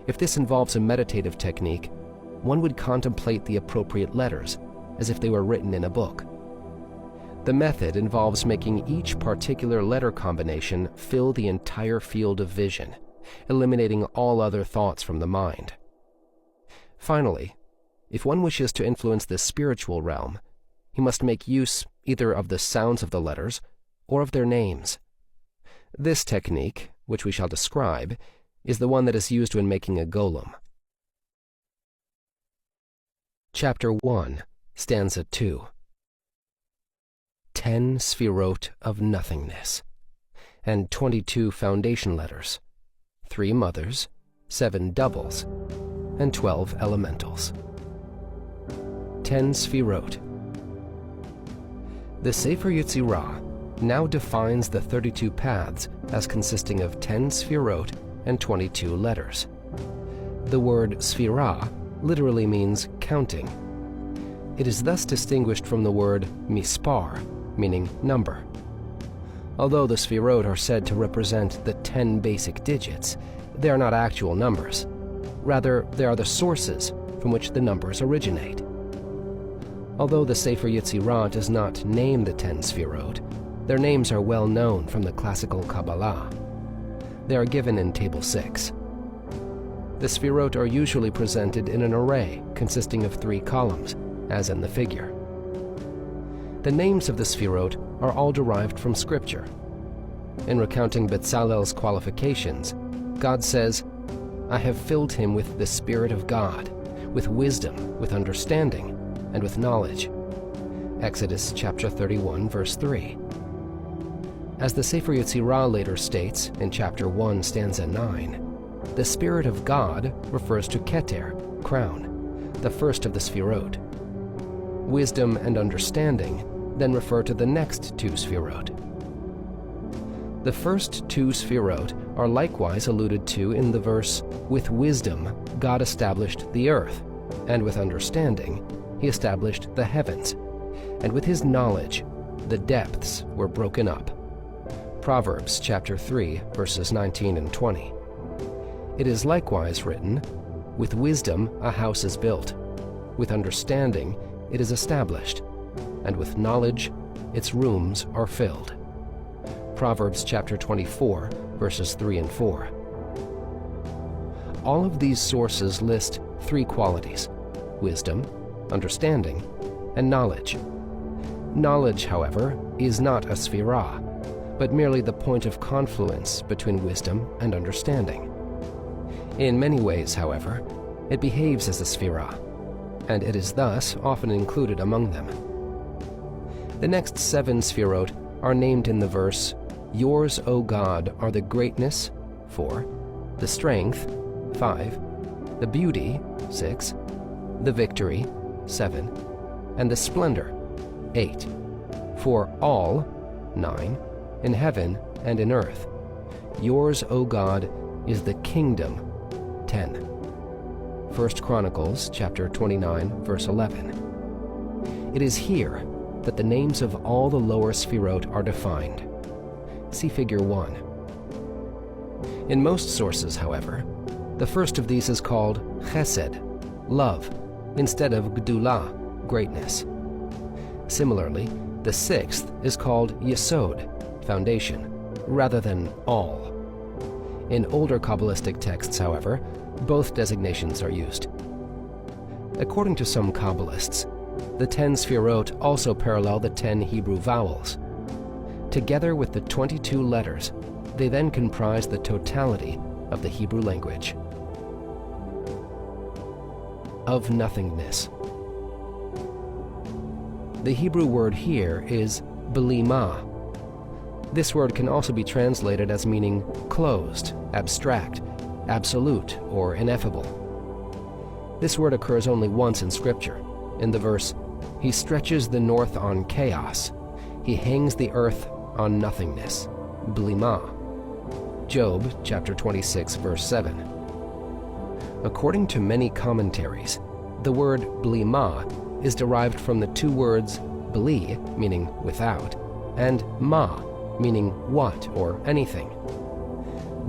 [SPEAKER 1] If this involves a meditative technique, one would contemplate the appropriate letters as if they were written in a book. The method involves making each particular letter combination fill the entire field of vision, eliminating all other thoughts from the mind. Finally, if one wishes to influence the spiritual realm, he must make use either of the sounds of the letters or of their names. This technique, which we shall describe, is the one that is used when making a golem. Chapter 1, stanza 2. 10 Sefirot of nothingness, and 22 foundation letters, 3 mothers, 7 doubles, and 12 elementals. 10 Sefirot. The Sefer Yetzirah now defines the 32 paths as consisting of 10 Sefirot and 22 letters. The word Sefirah literally means counting. It is thus distinguished from the word mispar, meaning number. Although the Sefirot are said to represent the 10 basic digits, they are not actual numbers. Rather, they are the sources from which the numbers originate. Although the Sefer Yetzirah does not name the 10 Sefirot, their names are well known from the classical Kabbalah. They are given in Table 6. The Sefirot are usually presented in an array consisting of 3 columns, as in the figure. The names of the Sefirot are all derived from Scripture. in recounting Bezalel's qualifications, God says, "I have filled him with the Spirit of God, with wisdom, with understanding, and with knowledge." Exodus chapter 31, verse 3. As the Sefer Yetzirah later states in chapter 1, stanza 9, the Spirit of God refers to Keter, crown, the first of the Sefirot. Wisdom and understanding then refer to the next two Sefirot. The first two Sefirot are likewise alluded to in the verse, "With wisdom God established the earth, and with understanding he established the heavens, and with his knowledge the depths were broken up." Proverbs chapter 3, verses 19 and 20. It is likewise written, "With wisdom a house is built, with understanding it is established, and with knowledge its rooms are filled." Proverbs chapter 24, verses 3 and 4. All of these sources list three qualities: wisdom, understanding, and knowledge. Knowledge, however, is not a sefirah, but merely the point of confluence between wisdom and understanding. In many ways, however, it behaves as a sefirah, and it is thus often included among them. The next 7 Sefirot are named in the verse, "Yours, O God, are the greatness," 4, the strength, 5, the beauty, 6, the victory, 7, and the splendor, 8, for all, 9, in heaven and in earth. Yours, O God, is the kingdom, 10. 1 Chronicles chapter 29, verse 11. It is here that the names of all the lower Sefirot are defined. See Figure 1. In most sources, however, the first of these is called chesed, love, instead of gdulah, greatness. Similarly, the sixth is called yesod, foundation, rather than all. In older Kabbalistic texts, however, both designations are used. According to some Kabbalists, the 10 Sefirot also parallel the 10 Hebrew vowels. Together with the 22 letters, they then comprise the totality of the Hebrew language. Of nothingness. The Hebrew word here is belima. This word can also be translated as meaning closed, abstract, absolute, or ineffable. This word occurs only once in Scripture, in the verse, "He stretches the north on chaos, he hangs the earth on nothingness," blima. Job chapter 26, verse 7. According to many commentaries, the word blima is derived from the two words bli, meaning without, and ma, meaning what or anything.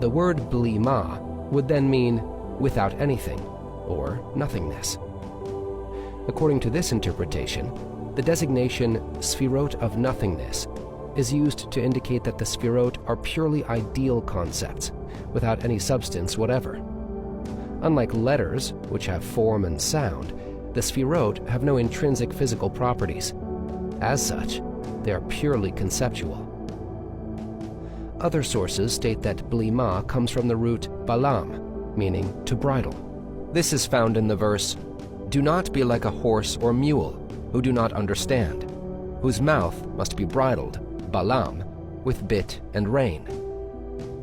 [SPEAKER 1] The word blima would then mean without anything, or nothingness. According to this interpretation, the designation Sefirot of nothingness is used to indicate that the Sefirot are purely ideal concepts, without any substance whatever. Unlike letters, which have form and sound, the Sefirot have no intrinsic physical properties. As such, they are purely conceptual. Other sources state that blima comes from the root balam, meaning to bridle. This is found in the verse, "Do not be like a horse or mule, who do not understand, whose mouth must be bridled, balam, with bit and rein."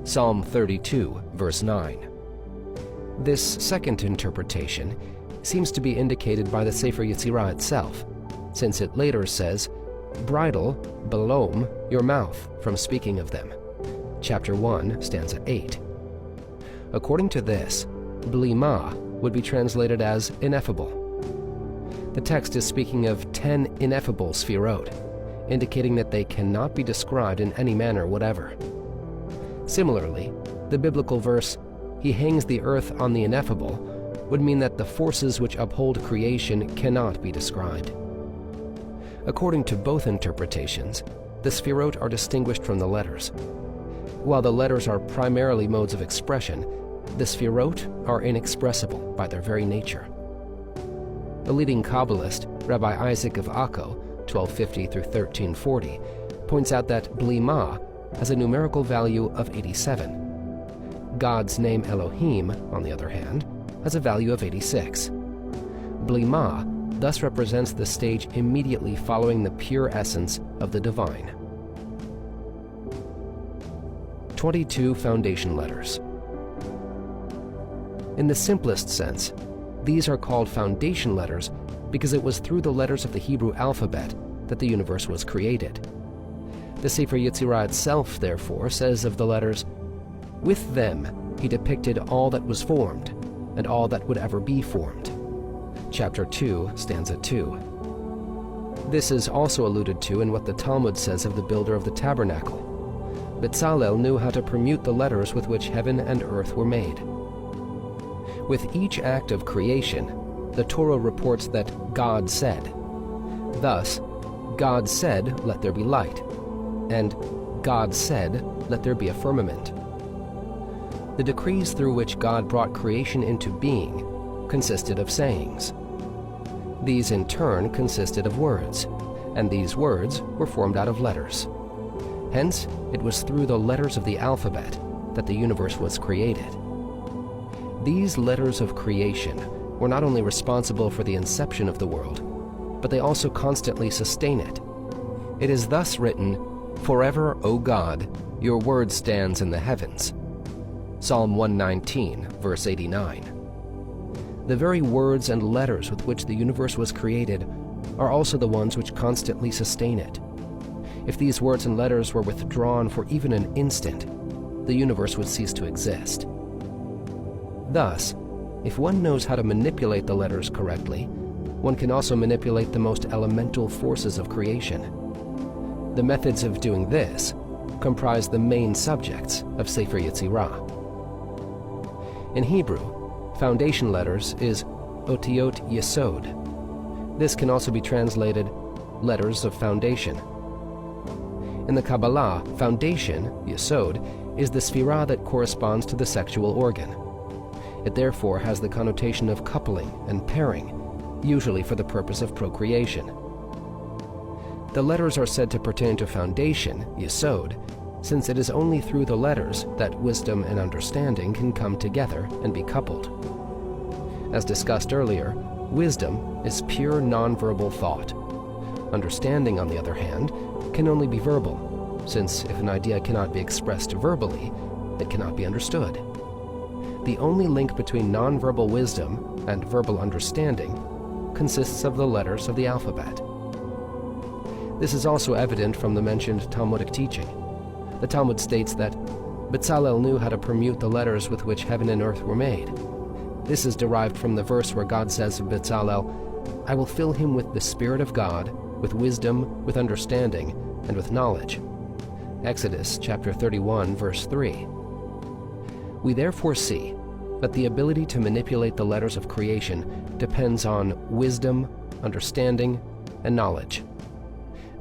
[SPEAKER 1] Psalm 32, verse 9. This second interpretation seems to be indicated by the Sefer Yetzirah itself, since it later says, "Bridle, balom, your mouth from speaking of them." Chapter 1, stanza 8. According to this, blima would be translated as ineffable. The text is speaking of 10 ineffable Sefirot, indicating that they cannot be described in any manner whatever. Similarly, the biblical verse, "He hangs the earth on the ineffable," would mean that the forces which uphold creation cannot be described. According to both interpretations, the Sefirot are distinguished from the letters. While the letters are primarily modes of expression, the Sefirot are inexpressible by their very nature. The leading Kabbalist, Rabbi Isaac of Akko, 1250 through 1340, points out that blima has a numerical value of 87. God's name Elohim, on the other hand, has a value of 86. Blima thus represents the stage immediately following the pure essence of the divine. 22 foundation letters. In the simplest sense, these are called foundation letters because it was through the letters of the Hebrew alphabet that the universe was created. The Sefer Yetzirah itself, therefore, says of the letters, "With them he depicted all that was formed, and all that would ever be formed." Chapter 2, stanza 2. This is also alluded to in what the Talmud says of the builder of the tabernacle. Bezalel knew how to permute the letters with which heaven and earth were made. With each act of creation, the Torah reports that God said. Thus, God said, "Let there be light," and God said, "Let there be a firmament." The decrees through which God brought creation into being consisted of sayings. These in turn consisted of words, and these words were formed out of letters. Hence, it was through the letters of the alphabet that the universe was created. These letters of creation were not only responsible for the inception of the world, but they also constantly sustain it. It is thus written, "Forever, O God, your word stands in the heavens." Psalm 119, verse 89. The very words and letters with which the universe was created are also the ones which constantly sustain it. If these words and letters were withdrawn for even an instant, the universe would cease to exist. Thus, if one knows how to manipulate the letters correctly, one can also manipulate the most elemental forces of creation. The methods of doing this comprise the main subjects of Sefer Yetzirah. In Hebrew, foundation letters is otiot yesod. This can also be translated letters of foundation. In the Kabbalah, foundation, yesod, is the Sefirah that corresponds to the sexual organ. It therefore has the connotation of coupling and pairing, usually for the purpose of procreation. The letters are said to pertain to foundation, yesod, since it is only through the letters that wisdom and understanding can come together and be coupled. As discussed earlier, wisdom is pure nonverbal thought. Understanding, on the other hand, can only be verbal, since if an idea cannot be expressed verbally, it cannot be understood. The only link between nonverbal wisdom and verbal understanding consists of the letters of the alphabet. This is also evident from the mentioned Talmudic teaching. The Talmud states that Bezalel knew how to permute the letters with which heaven and earth were made. This is derived from the verse where God says of Bezalel, "I will fill him with the Spirit of God, with wisdom, with understanding, and with knowledge." Exodus chapter 31, verse 3. We therefore see that the ability to manipulate the letters of creation depends on wisdom, understanding, and knowledge.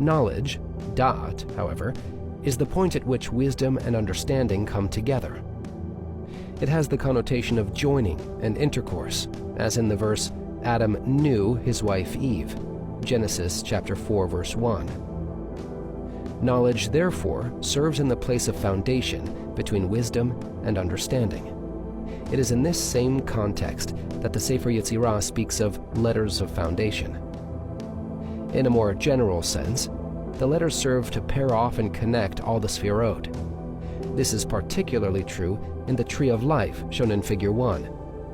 [SPEAKER 1] Knowledge, da'at, however, is the point at which wisdom and understanding come together. It has the connotation of joining and intercourse, as in the verse, "Adam knew his wife Eve," Genesis chapter 4, verse 1. Knowledge, therefore, serves in the place of foundation between wisdom and understanding. It is in this same context that the Sefer Yetzirah speaks of letters of foundation. In a more general sense, the letters serve to pair off and connect all the Sefirot. This is particularly true in the Tree of Life shown in Figure 1,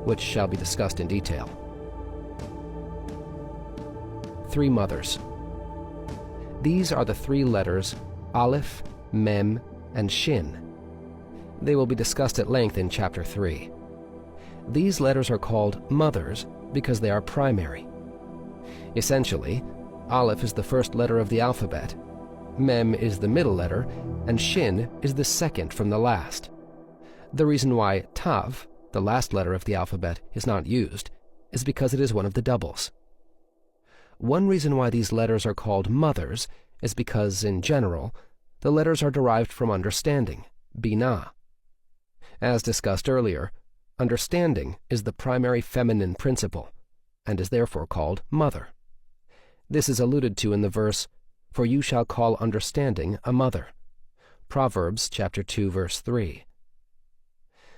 [SPEAKER 1] which shall be discussed in detail. 3 mothers. These are the 3 letters Aleph, Mem, and Shin. They will be discussed at length in Chapter 3. These letters are called mothers because they are primary. Essentially, Aleph is the first letter of the alphabet, Mem is the middle letter, and Shin is the second from the last. The reason why Tav, the last letter of the alphabet, is not used is because it is one of the doubles. One reason why these letters are called mothers is because, in general, the letters are derived from understanding, binah. As discussed earlier, understanding is the primary feminine principle, and is therefore called mother. This is alluded to in the verse, "For you shall call understanding a mother," Proverbs chapter 2, verse 3.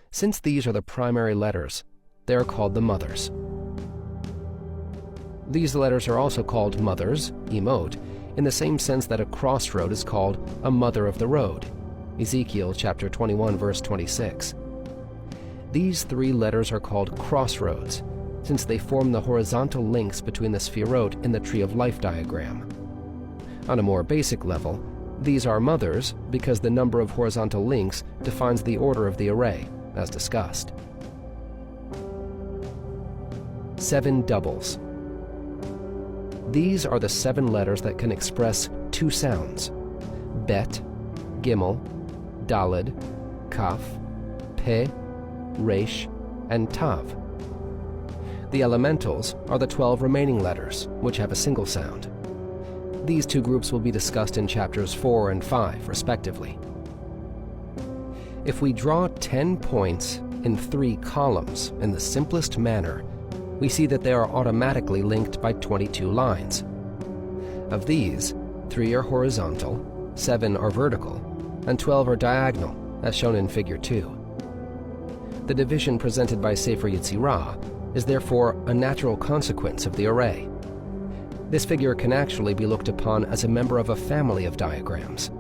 [SPEAKER 1] Since these are the primary letters, they are called the mothers. These letters are also called mothers, emot, in the same sense that a crossroad is called a mother of the road, Ezekiel chapter 21, verse 26. These three letters are called crossroads, since they form the horizontal links between the Sefirot in the Tree of Life diagram. On a more basic level, these are mothers because the number of horizontal links defines the order of the array, as discussed. 7 doubles. These are the 7 letters that can express 2 sounds: Bet, Gimel, Daled, Kaf, Pe, Resh, and Tav. The elementals are the 12 remaining letters, which have a single sound. These 2 groups will be discussed in chapters 4 and 5, respectively. If we draw 10 points in 3 columns in the simplest manner, we see that they are automatically linked by 22 lines. Of these, 3 are horizontal, 7 are vertical, and 12 are diagonal, as shown in Figure 2. The division presented by Sefer Yetzirah is therefore a natural consequence of the array. This figure can actually be looked upon as a member of a family of diagrams.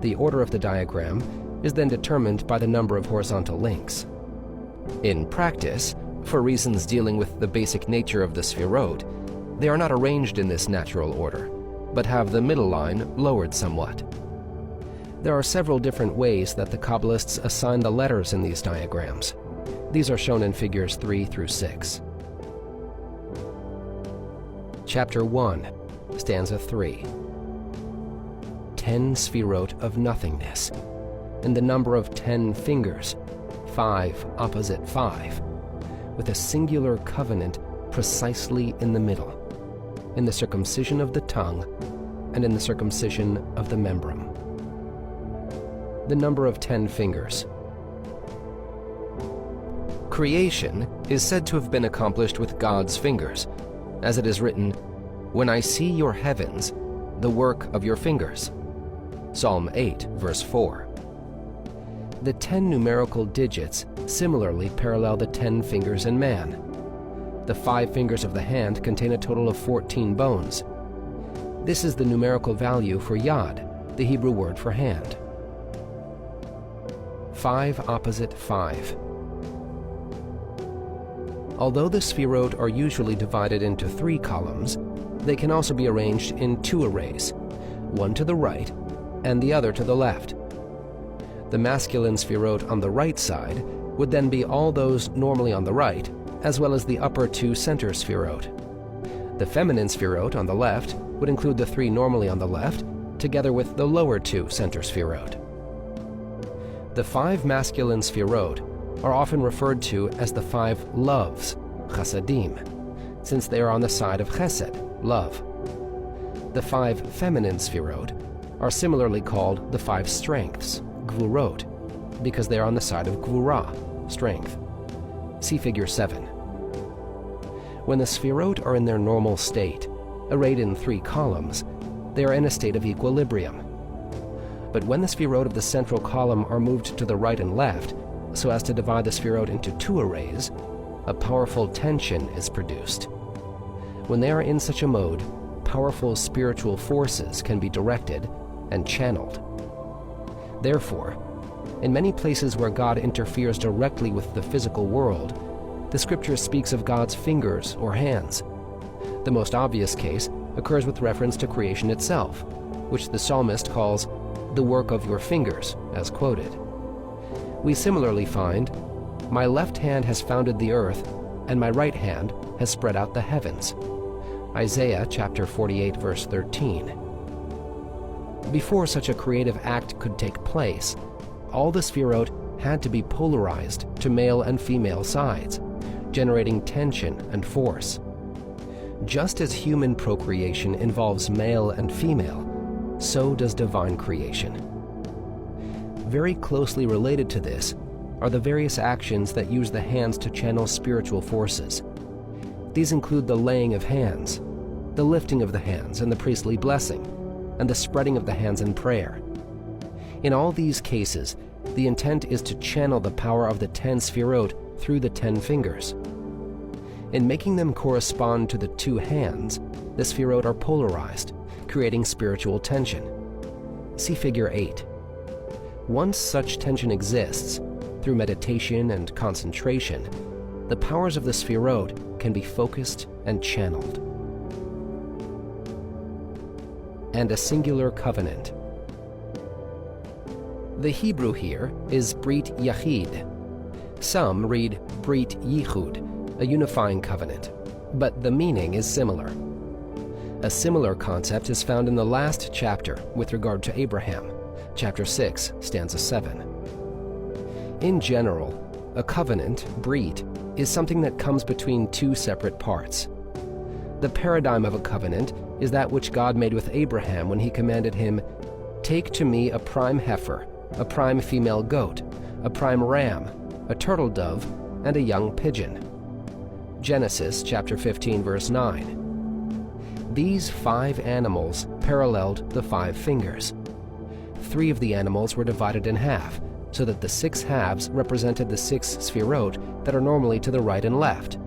[SPEAKER 1] The order of the diagram is then determined by the number of horizontal links. In practice, for reasons dealing with the basic nature of the Sefirot, they are not arranged in this natural order, but have the middle line lowered somewhat. There are several different ways that the Kabbalists assign the letters in these diagrams. These are shown in figures 3 through 6. Chapter 1, stanza 3. 10 Sefirot of nothingness, and the number of 10 fingers, 5 opposite 5, with a singular covenant precisely in the middle, in the circumcision of the tongue and in the circumcision of the membrum. The number of 10 fingers. Creation is said to have been accomplished with God's fingers, as it is written, "When I see your heavens, the work of your fingers." Psalm 8, verse 4. The 10 numerical digits similarly parallel the 10 fingers in man. The 5 fingers of the hand contain a total of 14 bones. This is the numerical value for yad, the Hebrew word for hand. 5 opposite 5. Although the Sefirot are usually divided into 3 columns, they can also be arranged in 2 arrays, one to the right and the other to the left. The masculine Sefirot on the right side would then be all those normally on the right, as well as the upper 2 center Sefirot. The feminine Sefirot on the left would include the 3 normally on the left, together with the lower 2 center Sefirot. The 5 masculine Sefirot are often referred to as the 5 loves, chasadim, since they are on the side of chesed, love. The 5 feminine Sefirot are similarly called the 5 strengths, gvurot, because they are on the side of gvura, strength. See Figure 7. When the Sefirot are in their normal state, arrayed in 3 columns, they are in a state of equilibrium. But when the Sefirot of the central column are moved to the right and left, so as to divide the Sefirot into 2 arrays, a powerful tension is produced. When they are in such a mode, powerful spiritual forces can be directed and channeled. Therefore, in many places where God interferes directly with the physical world, the Scripture speaks of God's fingers or hands. The most obvious case occurs with reference to creation itself, which the psalmist calls the work of your fingers, as quoted. We similarly find, "My left hand has founded the earth, and my right hand has spread out the heavens." Isaiah chapter 48, verse 13. Before such a creative act could take place, all the Sefirot had to be polarized to male and female sides, generating tension and force. Just as human procreation involves male and female, so does divine creation. Very closely related to this are the various actions that use the hands to channel spiritual forces. These include the laying of hands, the lifting of the hands and the priestly blessing, and the spreading of the hands in prayer. In all these cases, the intent is to channel the power of the 10 Sefirot through the 10 fingers. In making them correspond to the 2 hands, the Sefirot are polarized, creating spiritual tension. See Figure 8. Once such tension exists, through meditation and concentration, the powers of the Sefirot can be focused and channeled. And a singular covenant. The Hebrew here is Brit Yachid. Some read Brit Yichud, a unifying covenant, but the meaning is similar. A similar concept is found in the last chapter with regard to Abraham, chapter 6, stanza 7. In general, a covenant, Brit, is something that comes between 2 separate parts. The paradigm of a covenant is that which God made with Abraham when he commanded him, "Take to me a prime heifer, a prime female goat, a prime ram, a turtle dove, and a young pigeon." Genesis chapter 15, verse 9. These 5 animals paralleled the 5 fingers. 3 of the animals were divided in half, so that the 6 halves represented the 6 Sefirot that are normally to the right and left.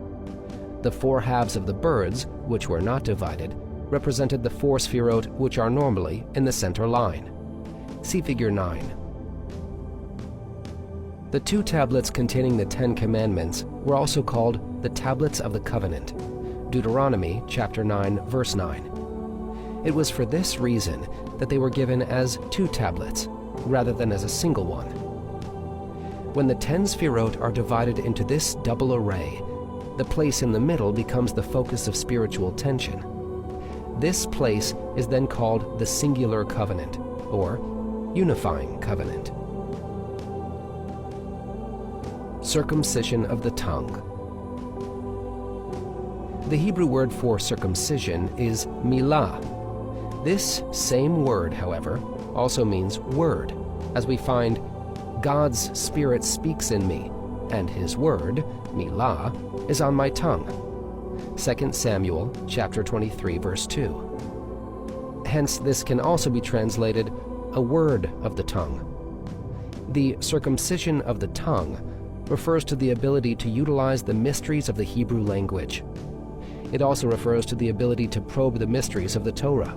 [SPEAKER 1] The 4 halves of the birds, which were not divided, represented the 4 Sefirot which are normally in the center line. See Figure 9. The 2 tablets containing the 10 Commandments were also called the Tablets of the Covenant, Deuteronomy chapter 9, verse 9. It was for this reason that they were given as 2 tablets, rather than as a single one. When the 10 Sefirot are divided into this double array, the place in the middle becomes the focus of spiritual tension. This place is then called the singular covenant, or unifying covenant. Circumcision of the tongue. The Hebrew word for circumcision is milah. This same word, however, also means word, as we find God's Spirit speaks in me, and his word, milah, is on my tongue. 2 Samuel chapter 23, verse 2. Hence, this can also be translated a word of the tongue. The circumcision of the tongue refers to the ability to utilize the mysteries of the Hebrew language. It also refers to the ability to probe the mysteries of the Torah.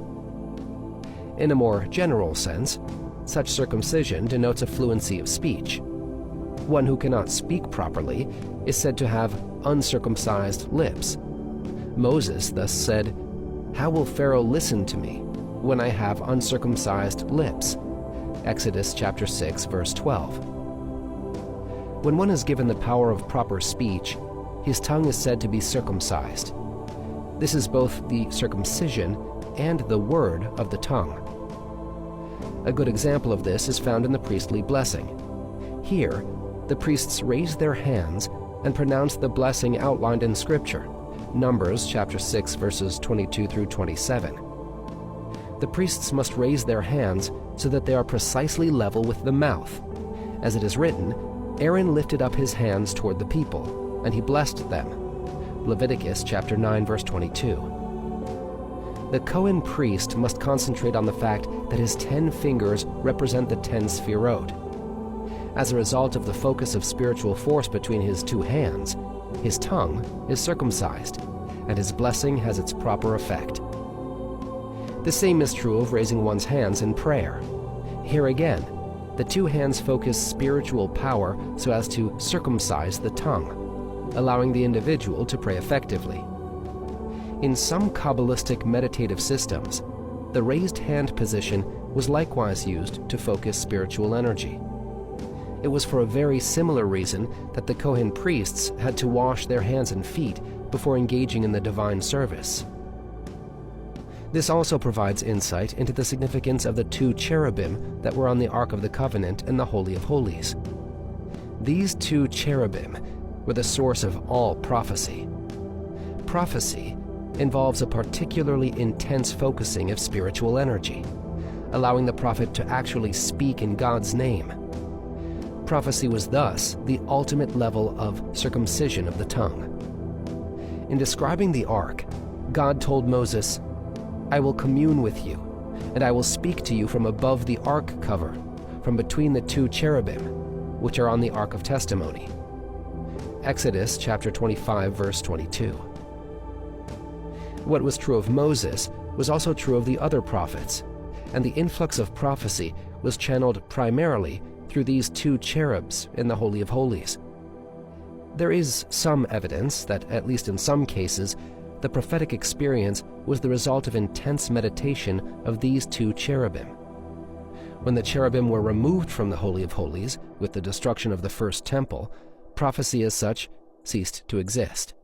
[SPEAKER 1] In a more general sense, such circumcision denotes a fluency of speech. One who cannot speak properly is said to have uncircumcised lips. Moses thus said, "How will Pharaoh listen to me when I have uncircumcised lips?" Exodus chapter 6, verse 12. When one is given the power of proper speech, his tongue is said to be circumcised. This is both the circumcision and the word of the tongue. A good example of this is found in the priestly blessing. Here, the priests raise their hands and pronounce the blessing outlined in Scripture, Numbers chapter 6, verses 22 through 27. The priests must raise their hands so that they are precisely level with the mouth. As it is written, Aaron lifted up his hands toward the people, and he blessed them. Leviticus chapter 9, verse 22. The Cohen priest must concentrate on the fact that his 10 fingers represent the 10 Sefirot. As a result of the focus of spiritual force between his 2 hands, his tongue is circumcised, and his blessing has its proper effect. The same is true of raising one's hands in prayer. Here again, the 2 hands focus spiritual power so as to circumcise the tongue, allowing the individual to pray effectively. In some Kabbalistic meditative systems, the raised hand position was likewise used to focus spiritual energy. It was for a very similar reason that the Kohen priests had to wash their hands and feet before engaging in the divine service. This also provides insight into the significance of the 2 cherubim that were on the Ark of the Covenant in the Holy of Holies. These 2 cherubim were the source of all prophecy. Prophecy involves a particularly intense focusing of spiritual energy, allowing the prophet to actually speak in God's name. Prophecy was thus the ultimate level of circumcision of the tongue. In describing the ark, God told Moses, "I will commune with you, and I will speak to you from above the ark cover, from between the two cherubim, which are on the Ark of Testimony. Exodus chapter 25, verse 22. What was true of Moses was also true of the other prophets, and the influx of prophecy was channeled primarily through these two cherubs in the Holy of Holies. There is some evidence that, at least in some cases, the prophetic experience was the result of intense meditation of these two cherubim. When the cherubim were removed from the Holy of Holies with the destruction of the first temple, prophecy as such ceased to exist.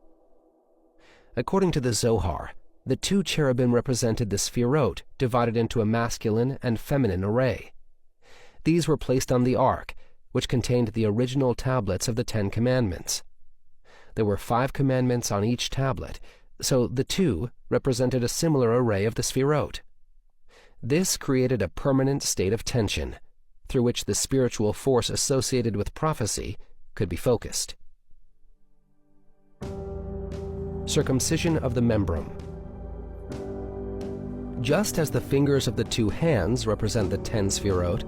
[SPEAKER 1] According to the Zohar, the two cherubim represented the Sefirot divided into a masculine and feminine array. These were placed on the Ark, which contained the original tablets of the 10 Commandments. There were 5 commandments on each tablet, so the two represented a similar array of the Sefirot. This created a permanent state of tension, through which the spiritual force associated with prophecy could be focused. Circumcision of the membrum. Just as the fingers of the 2 hands represent the 10 Sefirot,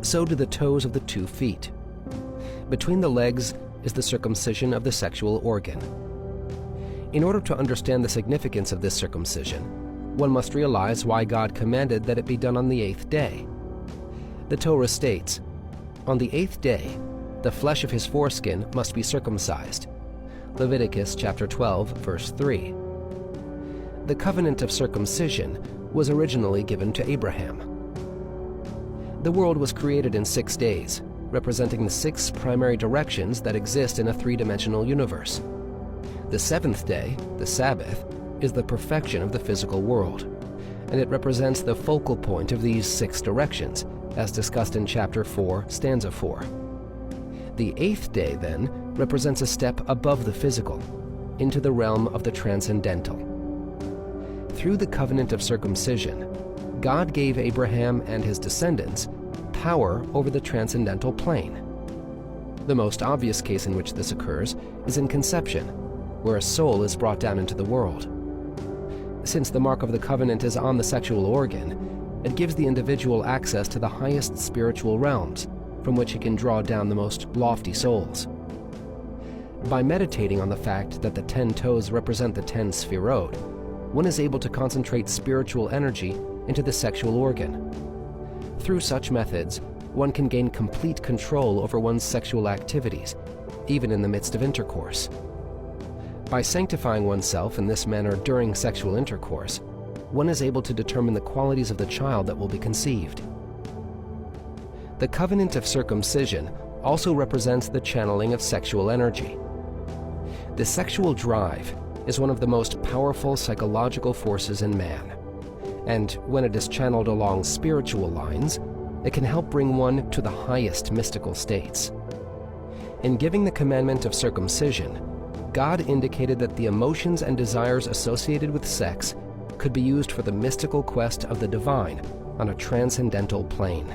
[SPEAKER 1] so do the toes of the 2 feet. Between the legs is the circumcision of the sexual organ. In order to understand the significance of this circumcision, one must realize why God commanded that it be done on the 8th day. The Torah states, "On the 8th day, the flesh of his foreskin must be circumcised." Leviticus chapter 12, verse 3. The covenant of circumcision was originally given to Abraham. The world was created in 6 days, representing the 6 primary directions that exist in a 3-dimensional universe. The 7th day, the Sabbath, is the perfection of the physical world, and it represents the focal point of these 6 directions, as discussed in chapter 4, stanza 4. The 8th day, then, represents a step above the physical, into the realm of the transcendental. Through the covenant of circumcision, God gave Abraham and his descendants power over the transcendental plane. The most obvious case in which this occurs is in conception, where a soul is brought down into the world. Since the mark of the covenant is on the sexual organ, it gives the individual access to the highest spiritual realms, from which he can draw down the most lofty souls. By meditating on the fact that the 10 toes represent the 10 Sefirot, one is able to concentrate spiritual energy into the sexual organ. Through such methods, one can gain complete control over one's sexual activities, even in the midst of intercourse. By sanctifying oneself in this manner during sexual intercourse, one is able to determine the qualities of the child that will be conceived. The covenant of circumcision also represents the channeling of sexual energy. The sexual drive is one of the most powerful psychological forces in man, and when it is channeled along spiritual lines, it can help bring one to the highest mystical states. In giving the commandment of circumcision, God indicated that the emotions and desires associated with sex could be used for the mystical quest of the divine on a transcendental plane.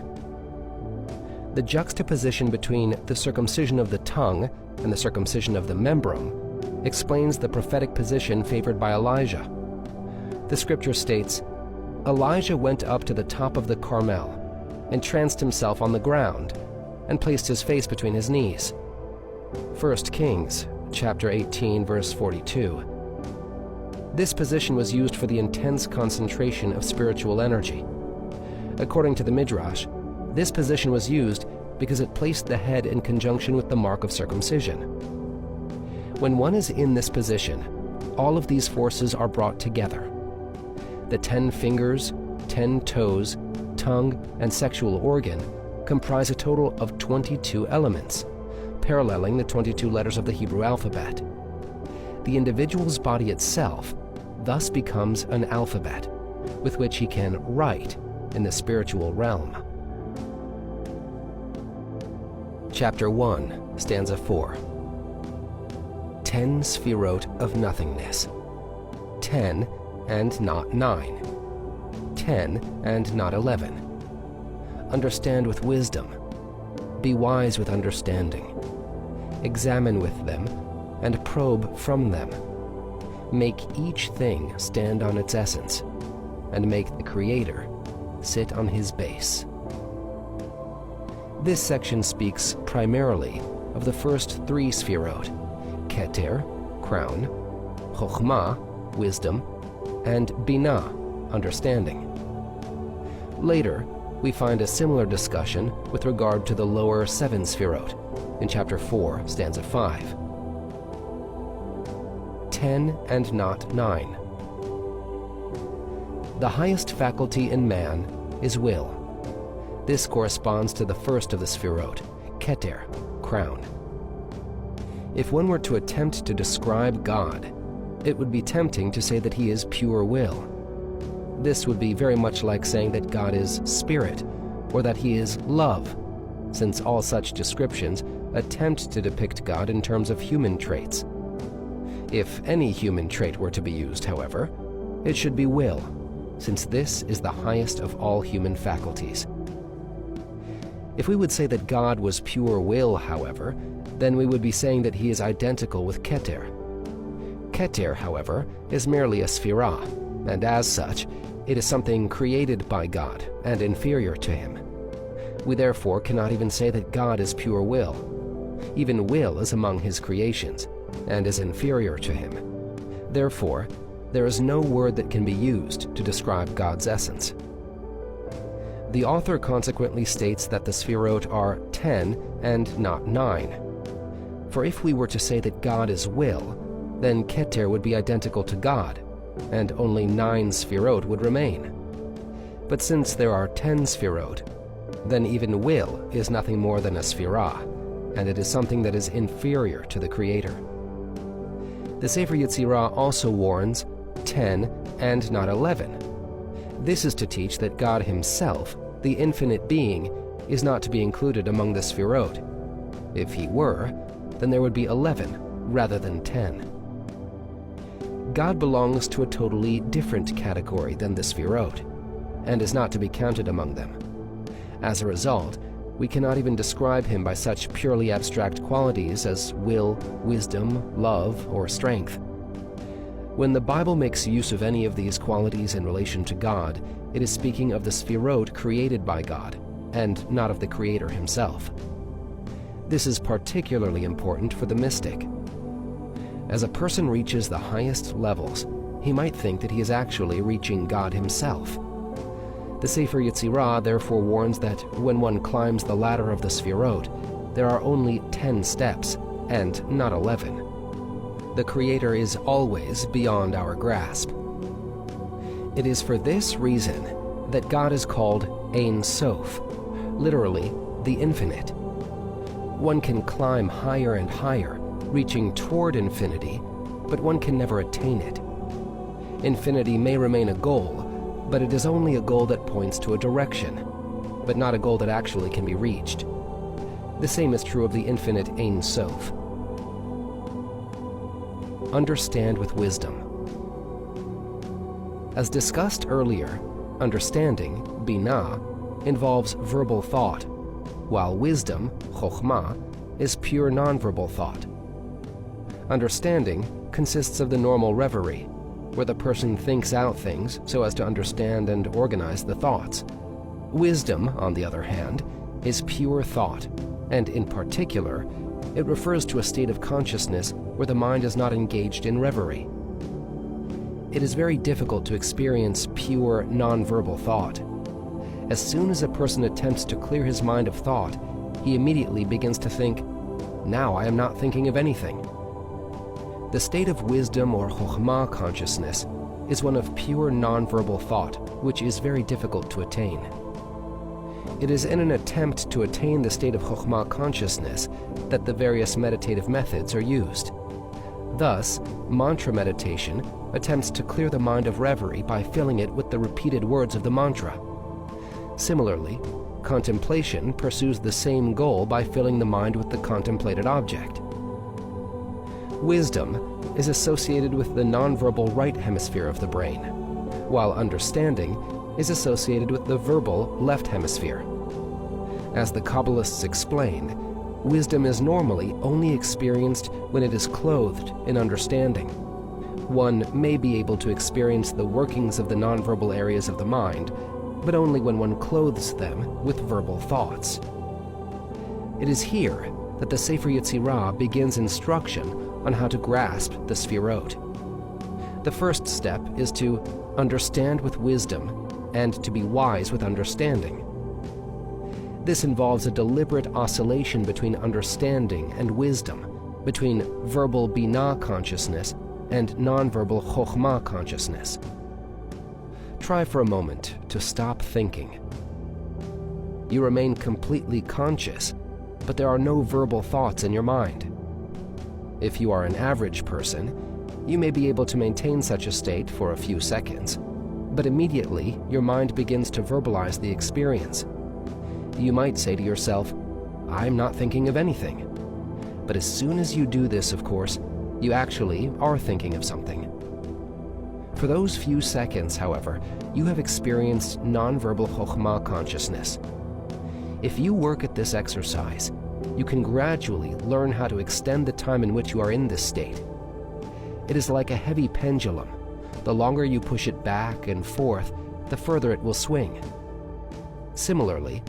[SPEAKER 1] The juxtaposition between the circumcision of the tongue and the circumcision of the membrum explains the prophetic position favored by Elijah. The scripture states, "Elijah went up to the top of the Carmel, entranced himself on the ground, and placed his face between his knees." 1 Kings chapter 18, verse 42. This position was used for the intense concentration of spiritual energy. According to the Midrash, this position was used because it placed the head in conjunction with the mark of circumcision. When one is in this position, all of these forces are brought together. The 10 fingers, 10 toes, tongue, and sexual organ comprise a total of 22 elements, paralleling the 22 letters of the Hebrew alphabet. The individual's body itself thus becomes an alphabet, with which he can write in the spiritual realm. Chapter 1, stanza 4. 10 Sefirot of nothingness. 10 and not 9. 10 and not 11. Understand with wisdom. Be wise with understanding. Examine with them and probe from them. Make each thing stand on its essence, and make the Creator sit on his base. This section speaks primarily of the first three Sefirot: Keter, crown; Chokhmah, wisdom; and Binah, understanding. Later, we find a similar discussion with regard to the lower seven Sefirot in chapter 4, stanza 5. 10 and not 9. The highest faculty in man is will. This corresponds to the first of the Sefirot, Keter, crown. If one were to attempt to describe God, it would be tempting to say that he is pure will. This would be very much like saying that God is spirit, or that he is love, since all such descriptions attempt to depict God in terms of human traits. If any human trait were to be used, however, it should be will, since this is the highest of all human faculties. If we would say that God was pure will, however, then we would be saying that he is identical with Keter. Keter, however, is merely a Sefirah, and as such, it is something created by God and inferior to him. We therefore cannot even say that God is pure will. Even will is among his creations, and is inferior to him. Therefore, there is no word that can be used to describe God's essence. The author consequently states that the Sefirot are 10 and not 9. For if we were to say that God is will, then Keter would be identical to God, and only 9 Sefirot would remain. But since there are 10 Sefirot, then even will is nothing more than a Sefirah, and it is something that is inferior to the Creator. The Sefer Yetzirah also warns 10 and not 11. This is to teach that God himself, the infinite being, is not to be included among the Sefirot. If he were, then there would be 11 rather than 10. God belongs to a totally different category than the Sefirot, and is not to be counted among them. As a result, we cannot even describe him by such purely abstract qualities as will, wisdom, love, or strength. When the Bible makes use of any of these qualities in relation to God, it is speaking of the Sefirot created by God, and not of the Creator himself. This is particularly important for the mystic. As a person reaches the highest levels, he might think that he is actually reaching God himself. The Sefer Yetzirah therefore warns that when one climbs the ladder of the Sefirot, there are only 10 steps, and not 11. The Creator is always beyond our grasp. It is for this reason that God is called Ein Sof, literally the infinite. One can climb higher and higher, reaching toward infinity, but one can never attain it. Infinity may remain a goal, but it is only a goal that points to a direction, but not a goal that actually can be reached. The same is true of the infinite Ein Sof. Understand with wisdom. As discussed earlier, understanding, Binah, involves verbal thought, while wisdom, Chokhmah, is pure nonverbal thought. Understanding consists of the normal reverie, where the person thinks out things so as to understand and organize the thoughts. Wisdom, on the other hand, is pure thought, and in particular, it refers to a state of consciousness where the mind is not engaged in reverie. It is very difficult to experience pure, nonverbal thought. As soon as a person attempts to clear his mind of thought, he immediately begins to think, "Now I am not thinking of anything." The state of wisdom or Chokhmah consciousness is one of pure nonverbal thought, which is very difficult to attain. It is in an attempt to attain the state of Chokhmah consciousness that the various meditative methods are used. Thus, mantra meditation attempts to clear the mind of reverie by filling it with the repeated words of the mantra. Similarly, contemplation pursues the same goal by filling the mind with the contemplated object. Wisdom is associated with the nonverbal right hemisphere of the brain, while understanding is associated with the verbal left hemisphere. As the Kabbalists explain, wisdom is normally only experienced when it is clothed in understanding. One may be able to experience the workings of the nonverbal areas of the mind, but only when one clothes them with verbal thoughts. It is here that the Sefer Yetzirah begins instruction on how to grasp the Sefirot. The first step is to understand with wisdom and to be wise with understanding. This involves a deliberate oscillation between understanding and wisdom, between verbal Binah consciousness and nonverbal Chokhmah consciousness. Try for a moment to stop thinking. You remain completely conscious, but there are no verbal thoughts in your mind. If you are an average person, you may be able to maintain such a state for a few seconds, but immediately your mind begins to verbalize the experience. You might say to yourself, "I'm not thinking of anything." But as soon as you do this, of course, you actually are thinking of something. For those few seconds, however, you have experienced nonverbal Chokhmah consciousness. If you work at this exercise, you can gradually learn how to extend the time in which you are in this state. It is like a heavy pendulum. The longer you push it back and forth, the further it will swing. Similarly,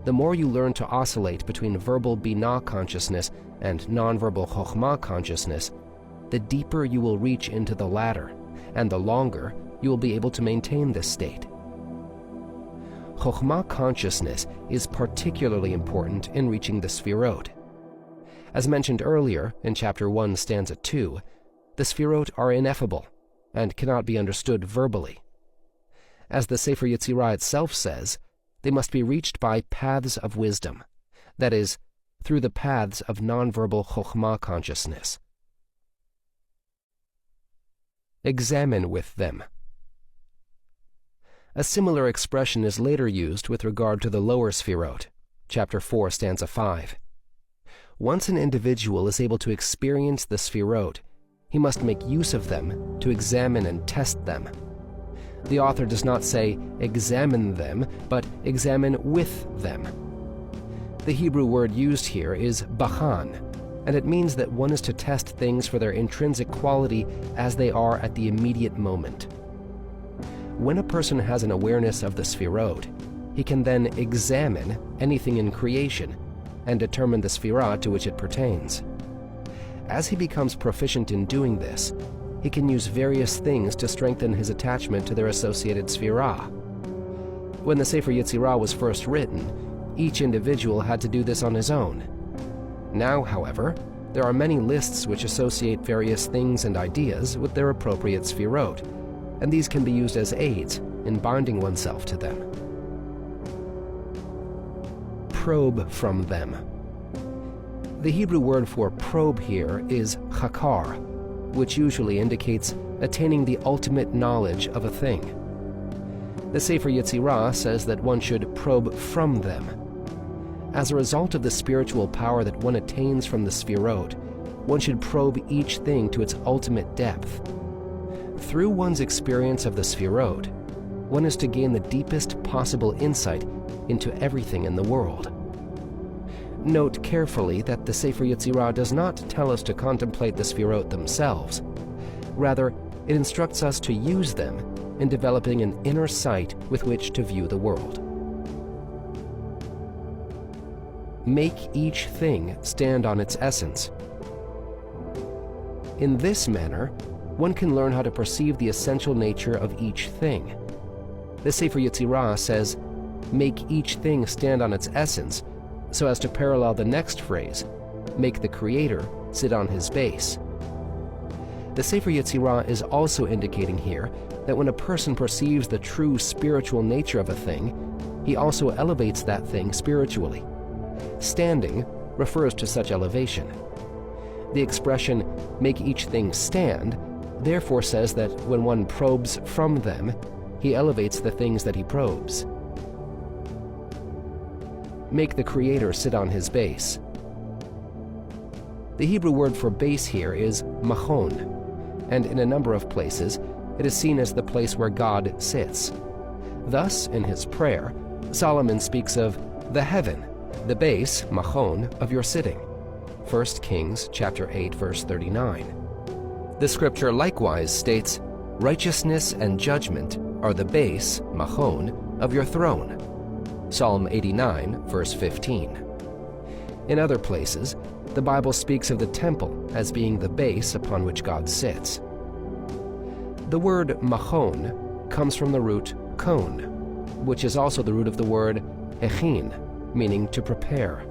[SPEAKER 1] the more you learn to oscillate between verbal Binah consciousness and nonverbal Chokhmah consciousness, the deeper you will reach into the latter, and the longer you will be able to maintain this state. Chokhmah consciousness is particularly important in reaching the Sefirot. As mentioned earlier in Chapter 1, Stanza 2, the Sefirot are ineffable and cannot be understood verbally. As the Sefer Yetzirah itself says, they must be reached by paths of wisdom, that is, through the paths of nonverbal Chokhmah consciousness. Examine with them. A similar expression is later used with regard to the lower Sefirot, Chapter 4, Stanza 5. Once an individual is able to experience the Sefirot, he must make use of them to examine and test them. The author does not say examine them, but examine with them. The Hebrew word used here is bachan, and it means that one is to test things for their intrinsic quality as they are at the immediate moment. When a person has an awareness of the Sefirot, he can then examine anything in creation and determine the Sefirah to which it pertains. As he becomes proficient in doing this, he can use various things to strengthen his attachment to their associated Sefirah. When the Sefer Yetzirah was first written, each individual had to do this on his own. Now, however, there are many lists which associate various things and ideas with their appropriate Sefirot, and these can be used as aids in binding oneself to them. Probe from them. The Hebrew word for probe here is chakar, which usually indicates attaining the ultimate knowledge of a thing. The Sefer Yetzirah says that one should probe from them. As a result of the spiritual power that one attains from the Sefirot, one should probe each thing to its ultimate depth. Through one's experience of the Sefirot, one is to gain the deepest possible insight into everything in the world. Note carefully that the Sefer Yetzirah does not tell us to contemplate the Sefirot themselves. Rather, it instructs us to use them in developing an inner sight with which to view the world. Make each thing stand on its essence. In this manner, one can learn how to perceive the essential nature of each thing. The Sefer Yetzirah says, "Make each thing stand on its essence," so as to parallel the next phrase, "Make the Creator sit on his base." The Sefer Yetzirah is also indicating here that when a person perceives the true spiritual nature of a thing, he also elevates that thing spiritually. Standing refers to such elevation. The expression, "make each thing stand," therefore says that when one probes from them, he elevates the things that he probes. Make the Creator sit on his base. The Hebrew word for base here is machon, and in a number of places, it is seen as the place where God sits. Thus, in his prayer, Solomon speaks of the heaven, the base, machon, of your sitting. 1 Kings chapter 8, verse 39. The scripture likewise states, "Righteousness and judgment are the base, machon, of your throne." Psalm 89, verse 15. In other places, the Bible speaks of the temple as being the base upon which God sits. The word machon comes from the root kon, which is also the root of the word echin, meaning to prepare.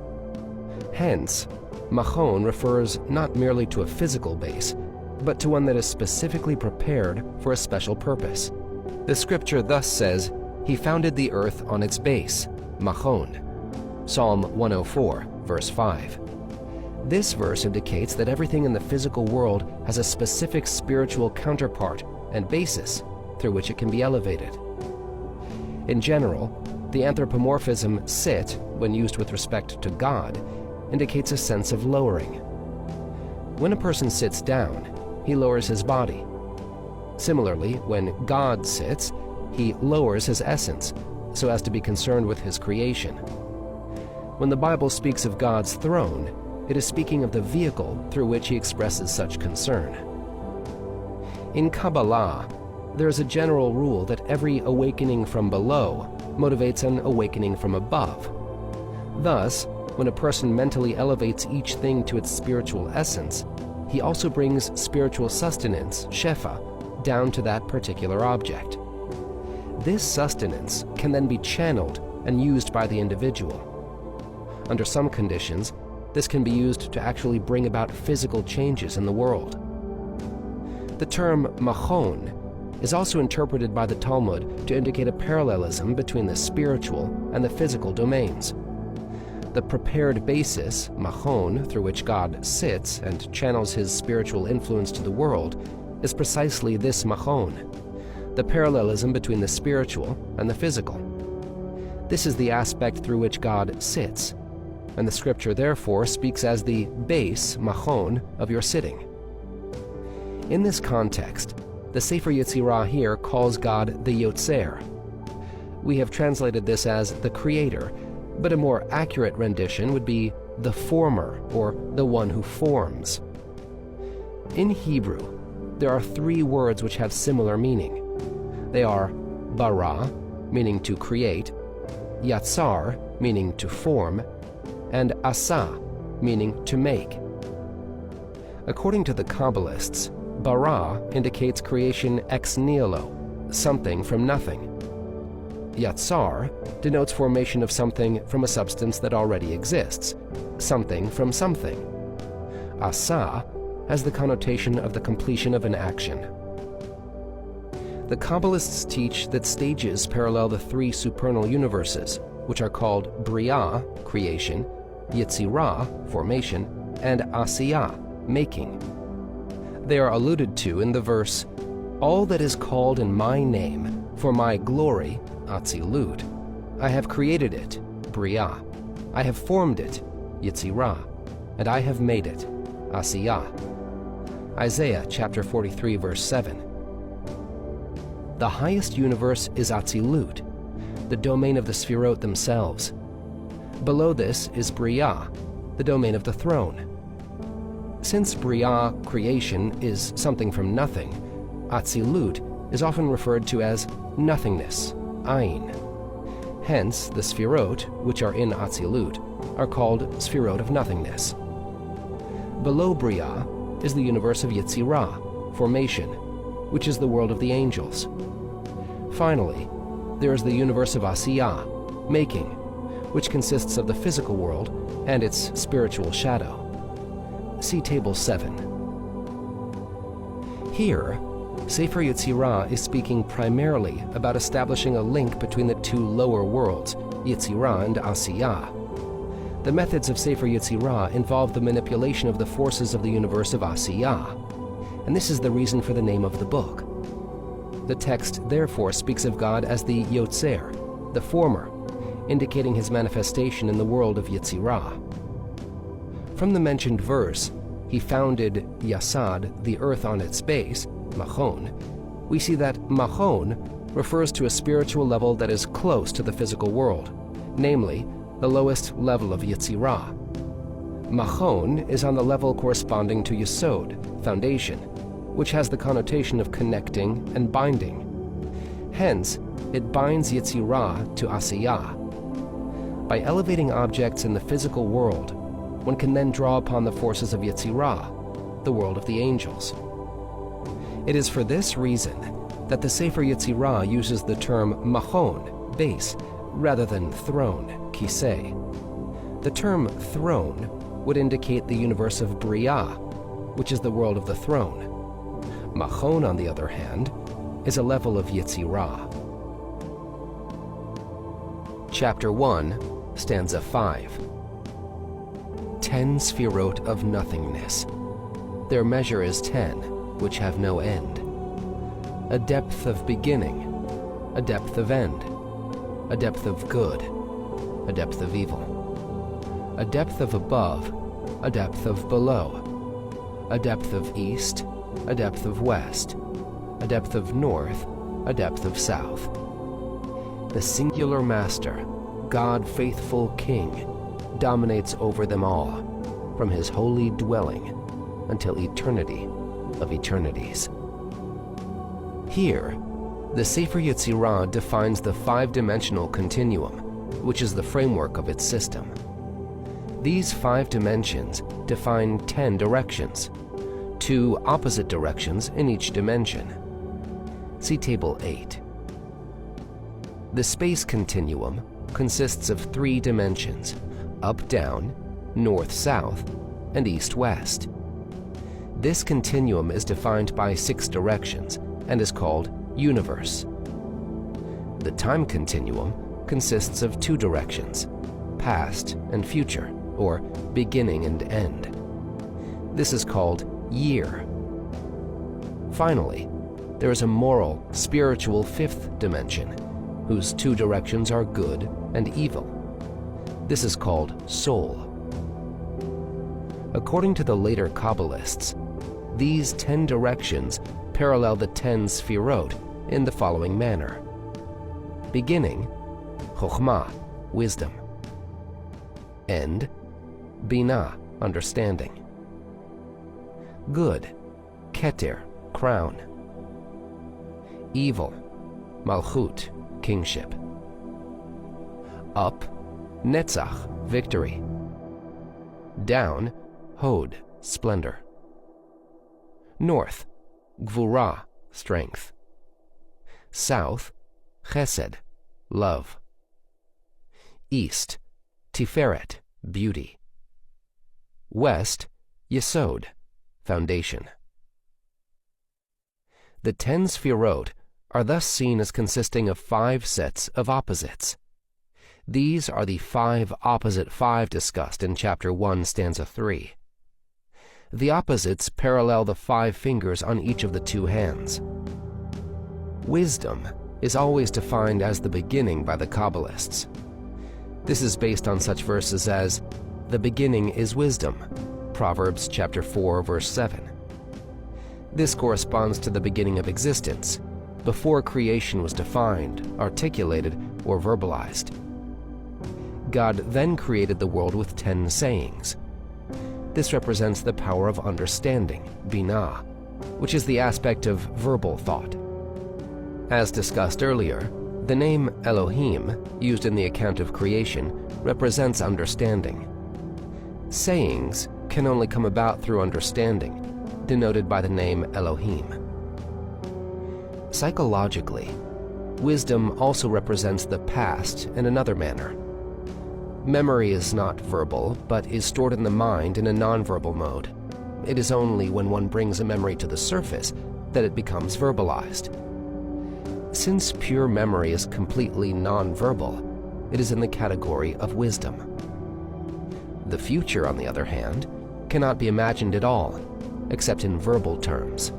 [SPEAKER 1] Hence, machon refers not merely to a physical base, but to one that is specifically prepared for a special purpose. The scripture thus says, "He founded the earth on its base," machon. Psalm 104, verse 5. This verse indicates that everything in the physical world has a specific spiritual counterpart and basis through which it can be elevated. In general, the anthropomorphism sit, when used with respect to God, indicates a sense of lowering. When a person sits down, he lowers his body. Similarly, when God sits, he lowers his essence so as to be concerned with his creation. When the Bible speaks of God's throne, it is speaking of the vehicle through which he expresses such concern. In Kabbalah, there is a general rule that every awakening from below motivates an awakening from above. Thus, when a person mentally elevates each thing to its spiritual essence, he also brings spiritual sustenance, shefa, down to that particular object. This sustenance can then be channeled and used by the individual. Under some conditions, this can be used to actually bring about physical changes in the world. The term machon is also interpreted by the Talmud to indicate a parallelism between the spiritual and the physical domains. The prepared basis, machon, through which God sits and channels his spiritual influence to the world, is precisely this machon, the parallelism between the spiritual and the physical. This is the aspect through which God sits, and the scripture therefore speaks as the base, machon, of your sitting. In this context, the Sefer Yetzirah here calls God the Yotzer. We have translated this as the Creator, but a more accurate rendition would be the Former, or the one who forms. In Hebrew, there are three words which have similar meaning. They are bara, meaning to create, yatzar, meaning to form, and asa, meaning to make. According to the Kabbalists, bara indicates creation ex nihilo, something from nothing. Yatzar denotes formation of something from a substance that already exists, something from something. Asa has the connotation of the completion of an action. The Kabbalists teach that stages parallel the three supernal universes, which are called Bria, creation, Yetzirah, formation, and Asiyah, making. They are alluded to in the verse, "All that is called in my name, for my glory, Atzilut, I have created it, Bria. I have formed it, Yetzirah, and I have made it, Asiyah." Isaiah chapter 43, verse 7. The highest universe is Atzilut, the domain of the Sefirot themselves. Below this is Bria, the domain of the throne. Since Bria, creation, is something from nothing, Atzilut is often referred to as nothingness, Ayin. Hence, the Sefirot, which are in Atzilut, are called Sefirot of nothingness. Below Bria is the universe of Yetzirah, formation, which is the world of the angels. Finally, there is the universe of Asiyah, making, which consists of the physical world and its spiritual shadow. See Table 7. Here, Sefer Yetzirah is speaking primarily about establishing a link between the two lower worlds, Yetzirah and Asiyah. The methods of Sefer Yetzirah involve the manipulation of the forces of the universe of Asiyah, and this is the reason for the name of the book. The text therefore speaks of God as the Yotzer, the former, indicating his manifestation in the world of Yetzirah. From the mentioned verse, he founded Yasad, the earth on its base, Machon, we see that Machon refers to a spiritual level that is close to the physical world, namely, the lowest level of Yetzirah. Machon is on the level corresponding to Yesod, foundation, which has the connotation of connecting and binding. Hence, it binds Yetzirah to Asiyah. By elevating objects in the physical world, one can then draw upon the forces of Yetzirah, the world of the angels. It is for this reason that the Sefer Yetzirah uses the term machon, base, rather than throne, kiseh. The term throne would indicate the universe of Bria, which is the world of the throne. Machon, on the other hand, is a level of Yetzirah. Chapter 1, stanza 5. 10 Sefirot of nothingness. Their measure is 10, which have no end. A depth of beginning, a depth of end, a depth of good, a depth of evil, a depth of above, a depth of below, a depth of east, a depth of west, a depth of north, a depth of south. The singular master, God faithful King, dominates over them all, from his holy dwelling until eternity of eternities. Here, the Sefer Yetzirah defines the five-dimensional continuum, which is the framework of its system. These 5 dimensions define 10 directions, 2 opposite directions in each dimension. See Table 8. The space continuum consists of 3 dimensions: up-down, north-south, and east-west. This continuum is defined by 6 directions and is called universe. The time continuum consists of 2 directions, past and future, or beginning and end. This is called year. Finally, there is a moral, spiritual 5th dimension, whose 2 directions are good and evil. This is called soul. According to the later Kabbalists, these 10 directions parallel the 10 Sefirot in the following manner. Beginning, Chokhmah, wisdom. End, Binah, understanding. Good, Keter, crown. Evil, Malchut, kingship. Up, Netzach, victory. Down, Hod, splendor. North, Gvurah, strength. South, Chesed, love. East, Tiferet, beauty. West, Yesod, foundation. The 10 Sefirot are thus seen as consisting of 5 sets of opposites. These are the 5 opposite 5 discussed in Chapter 1, stanza 3. The opposites parallel the 5 fingers on each of the 2 hands. Wisdom is always defined as the beginning by the Kabbalists. This is based on such verses as, "The beginning is wisdom," Proverbs chapter 4, verse 7. This corresponds to the beginning of existence, before creation was defined, articulated, or verbalized. God then created the world with 10 sayings. This represents the power of understanding, binah, which is the aspect of verbal thought. As discussed earlier, the name Elohim, used in the account of creation, represents understanding. Sayings can only come about through understanding, denoted by the name Elohim. Psychologically, wisdom also represents the past in another manner. Memory is not verbal, but is stored in the mind in a nonverbal mode. It is only when one brings a memory to the surface that it becomes verbalized. Since pure memory is completely nonverbal, it is in the category of wisdom. The future, on the other hand, cannot be imagined at all, except in verbal terms.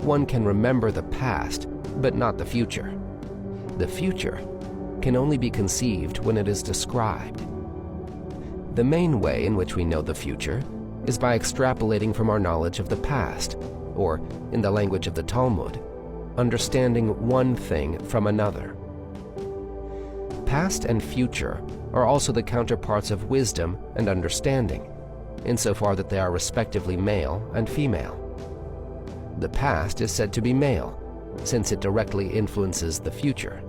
[SPEAKER 1] One can remember the past, but not the future. The future can only be conceived when it is described. The main way in which we know the future is by extrapolating from our knowledge of the past, or, in the language of the Talmud, understanding one thing from another. Past and future are also the counterparts of wisdom and understanding, insofar that they are respectively male and female. The past is said to be male, since it directly influences the future.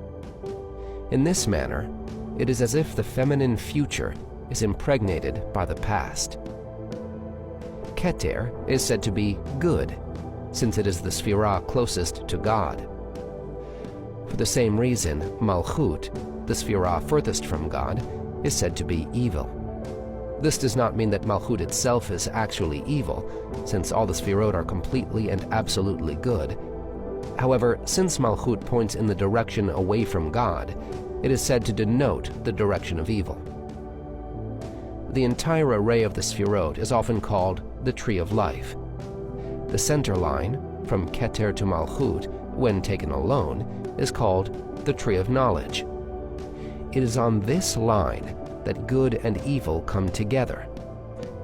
[SPEAKER 1] In this manner, it is as if the feminine future is impregnated by the past. Keter is said to be good, since it is the Sefirah closest to God. For the same reason, Malchut, the Sefirah furthest from God, is said to be evil. This does not mean that Malchut itself is actually evil, since all the Sefirot are completely and absolutely good. However, since Malchut points in the direction away from God, it is said to denote the direction of evil. The entire array of the Sefirot is often called the Tree of Life. The center line, from Keter to Malchut, when taken alone, is called the Tree of Knowledge. It is on this line that good and evil come together,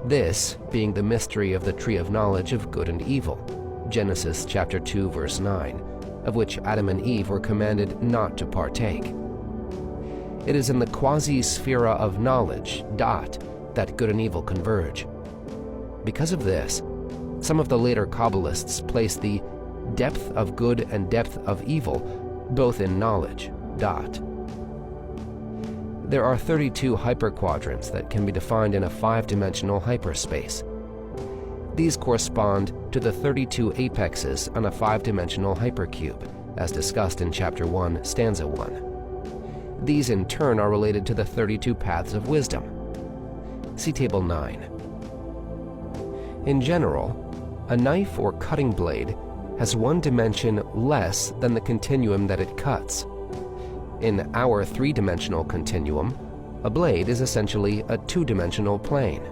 [SPEAKER 1] this being the mystery of the Tree of Knowledge of good and evil, Genesis chapter 2, verse 9, of which Adam and Eve were commanded not to partake. It is in the quasi-sphera of knowledge, dot, that good and evil converge. Because of this, some of the later Kabbalists place the depth of good and depth of evil both in knowledge, dot. There are 32 hyperquadrants that can be defined in a 5-dimensional hyperspace. These correspond to the 32 apexes on a 5-dimensional hypercube, as discussed in Chapter 1, Stanza 1. These in turn are related to the 32 paths of wisdom. See Table 9. In general, a knife or cutting blade has one dimension less than the continuum that it cuts. In our 3-dimensional continuum, a blade is essentially a 2-dimensional plane.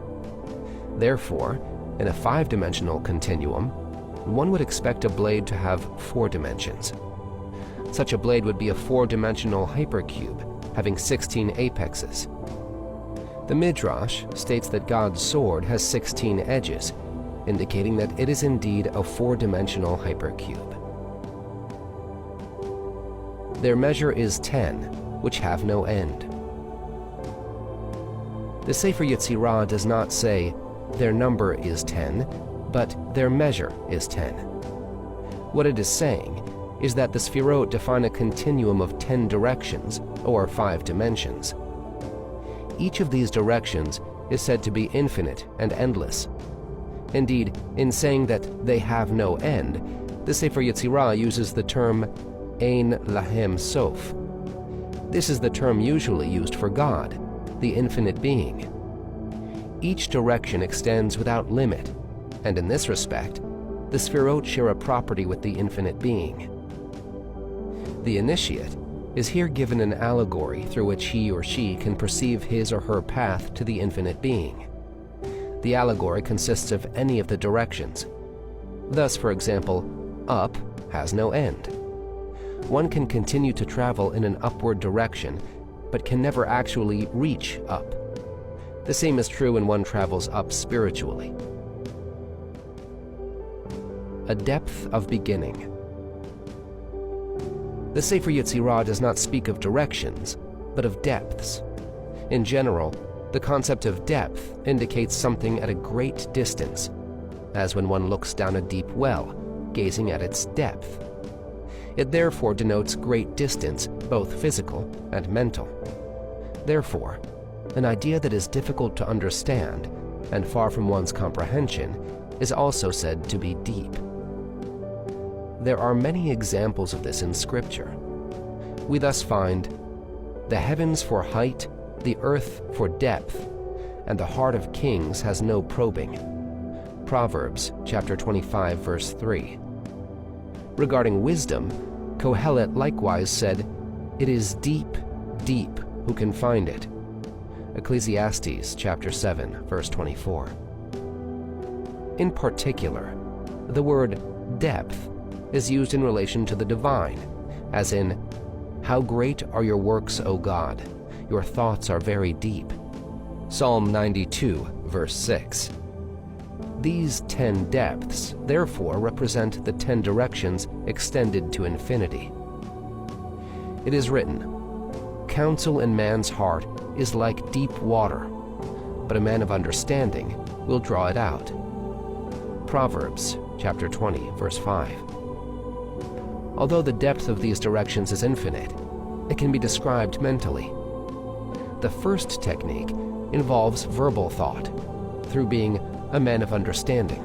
[SPEAKER 1] Therefore, in a 5-dimensional continuum, one would expect a blade to have 4 dimensions. Such a blade would be a 4-dimensional hypercube, having 16 apexes. The Midrash states that God's sword has 16 edges, indicating that it is indeed a 4-dimensional hypercube. Their measure is 10, which have no end. The Sefer Yetzirah does not say, their number is 10, but their measure is 10. What it is saying is that the Sefirot define a continuum of 10 directions, or 5 dimensions. Each of these directions is said to be infinite and endless. Indeed, in saying that they have no end, the Sefer Yetzirah uses the term Ein Lahem Sof. This is the term usually used for God, the infinite being. Each direction extends without limit, and in this respect, the Sefirot share a property with the infinite being. The initiate is here given an allegory through which he or she can perceive his or her path to the infinite being. The allegory consists of any of the directions. Thus, for example, up has no end. One can continue to travel in an upward direction, but can never actually reach up. The same is true when one travels up spiritually. A depth of beginning. The Sefer Yetzirah does not speak of directions, but of depths. In general, the concept of depth indicates something at a great distance, as when one looks down a deep well, gazing at its depth. It therefore denotes great distance, both physical and mental. Therefore, an idea that is difficult to understand and far from one's comprehension is also said to be deep. There are many examples of this in Scripture. We thus find the heavens for height, the earth for depth, and the heart of kings has no probing. Proverbs chapter 25, verse 3. Regarding wisdom, Kohelet likewise said, "It is deep, deep, who can find it?" Ecclesiastes chapter 7, verse 24. In particular, the word depth is used in relation to the divine, as in, "How great are your works, O God! Your thoughts are very deep." Psalm 92, verse 6. These 10 depths, therefore, represent the 10 directions extended to infinity. It is written, "Counsel in man's heart is like deep water, but a man of understanding will draw it out." Proverbs chapter 20, verse 5. Although the depth of these directions is infinite, it can be described mentally. The first technique involves verbal thought, through being a man of understanding.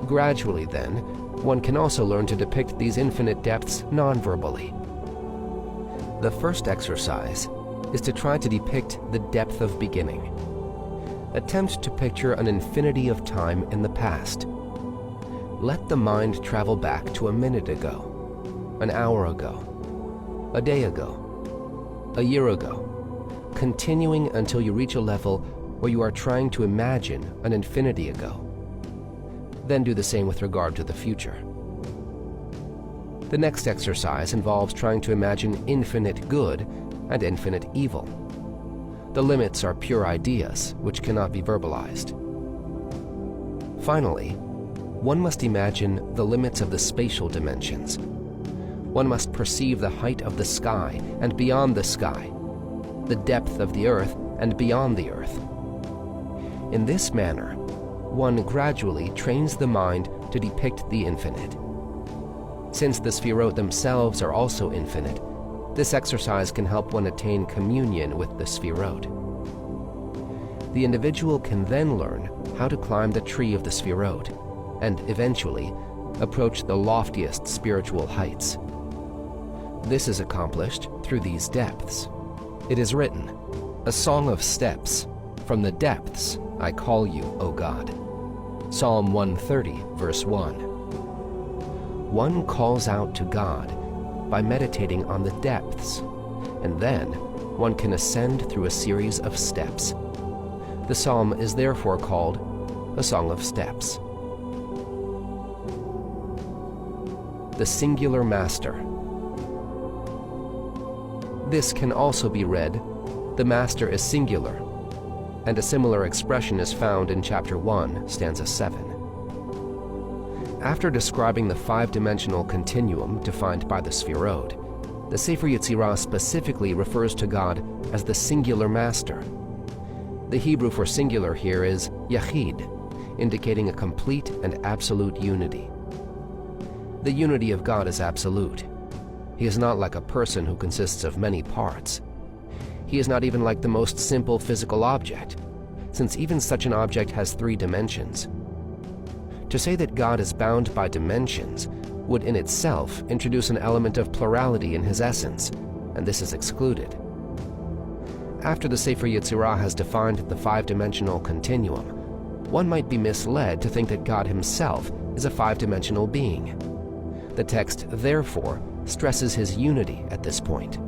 [SPEAKER 1] Gradually, then, one can also learn to depict these infinite depths non-verbally. The first exercise is to try to depict the depth of beginning. Attempt to picture an infinity of time in the past. Let the mind travel back to a minute ago, an hour ago, a day ago, a year ago, continuing until you reach a level where you are trying to imagine an infinity ago. Then do the same with regard to the future. The next exercise involves trying to imagine infinite good and infinite evil. The limits are pure ideas, which cannot be verbalized. Finally, one must imagine the limits of the spatial dimensions. One must perceive the height of the sky and beyond the sky, the depth of the earth and beyond the earth. In this manner, one gradually trains the mind to depict the infinite. Since the Sefirot themselves are also infinite, this exercise can help one attain communion with the Sefirot. The individual can then learn how to climb the tree of the Sefirot, and eventually approach the loftiest spiritual heights. This is accomplished through these depths. It is written, "A song of steps, from the depths I call you, O God." Psalm 130, verse 1. One calls out to God by meditating on the depths, and then one can ascend through a series of steps. The psalm is therefore called a song of steps. The singular master. This can also be read, "The master is singular," and a similar expression is found in chapter 1, stanza 7. After describing the five-dimensional continuum defined by the Sefirot, the Sefer Yetzirah specifically refers to God as the singular master. The Hebrew for singular here is yachid, indicating a complete and absolute unity. The unity of God is absolute. He is not like a person who consists of many parts. He is not even like the most simple physical object, since even such an object has 3 dimensions. To say that God is bound by dimensions would in itself introduce an element of plurality in his essence, and this is excluded. After the Sefer Yetzirah has defined the 5-dimensional continuum, one might be misled to think that God himself is a 5-dimensional being. The text, therefore, stresses his unity at this point.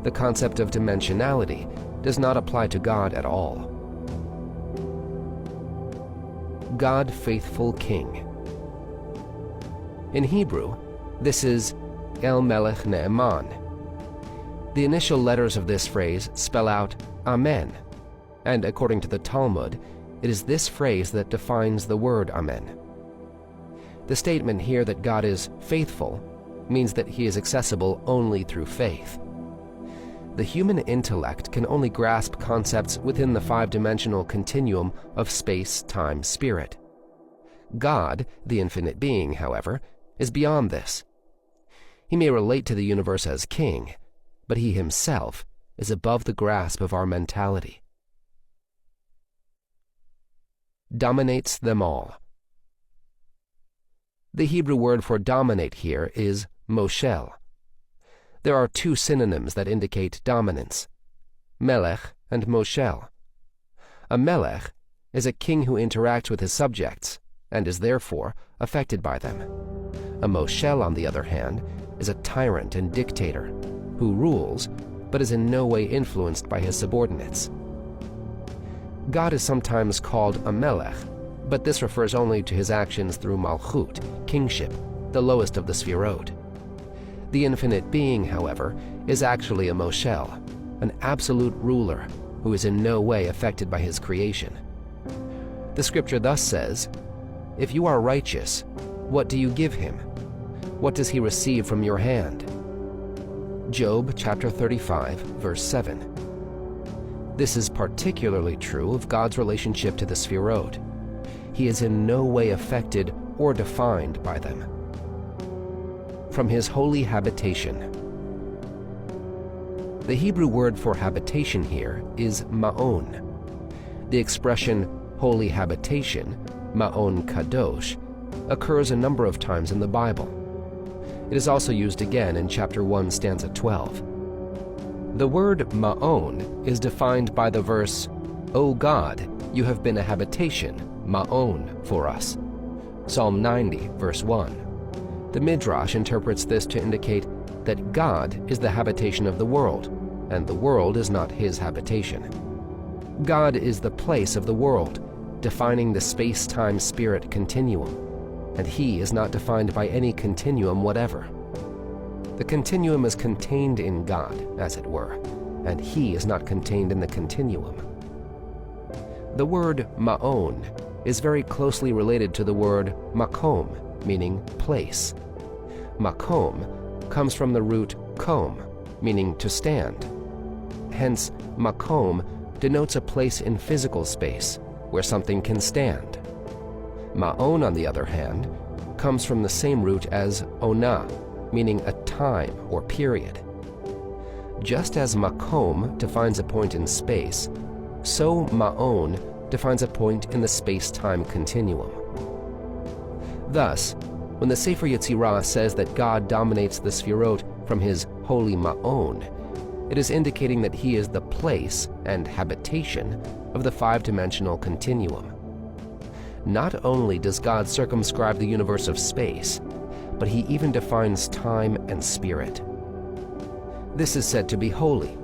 [SPEAKER 1] The concept of dimensionality does not apply to God at all. God Faithful King. In Hebrew, this is El Melech Ne'eman. The initial letters of this phrase spell out Amen, and according to the Talmud, it is this phrase that defines the word Amen. The statement here that God is faithful means that he is accessible only through faith. The human intellect can only grasp concepts within the 5-dimensional continuum of space, time, spirit. God, the infinite being, however, is beyond this. He may relate to the universe as king, but he himself is above the grasp of our mentality. Dominates them all. The Hebrew word for dominate here is moshel. There are 2 synonyms that indicate dominance, melech and moshel. A melech is a king who interacts with his subjects and is therefore affected by them. A moshel, on the other hand, is a tyrant and dictator who rules but is in no way influenced by his subordinates. God is sometimes called a melech, but this refers only to his actions through malchut, kingship, the lowest of the Sefirot. The infinite being, however, is actually a moshel, an absolute ruler who is in no way affected by his creation. The scripture thus says, "If you are righteous, what do you give him? What does he receive from your hand?" Job chapter 35, verse 7. This is particularly true of God's relationship to the Sefirot. He is in no way affected or defined by them. From his holy habitation. The Hebrew word for habitation here is ma'on. The expression holy habitation, ma'on kadosh, occurs a number of times in the Bible. It is also used again in chapter 1, stanza 12. The word ma'on is defined by the verse, "O God, you have been a habitation, ma'on, for us." Psalm 90, verse 1. The Midrash interprets this to indicate that God is the habitation of the world, and the world is not his habitation. God is the place of the world, defining the space-time spirit continuum, and he is not defined by any continuum whatever. The continuum is contained in God, as it were, and he is not contained in the continuum. The word ma'on is very closely related to the word makom, meaning place. Makom comes from the root kom, meaning to stand. Hence, makom denotes a place in physical space where something can stand. Ma'on, on the other hand, comes from the same root as ona, meaning a time or period. Just as makom defines a point in space, so ma'on defines a point in the space-time continuum. Thus, when the Sefer Yetzirah says that God dominates the Sefirot from his holy ma'on, it is indicating that he is the place and habitation of the five-dimensional continuum. Not only does God circumscribe the universe of space, but he even defines time and spirit. This is said to be holy,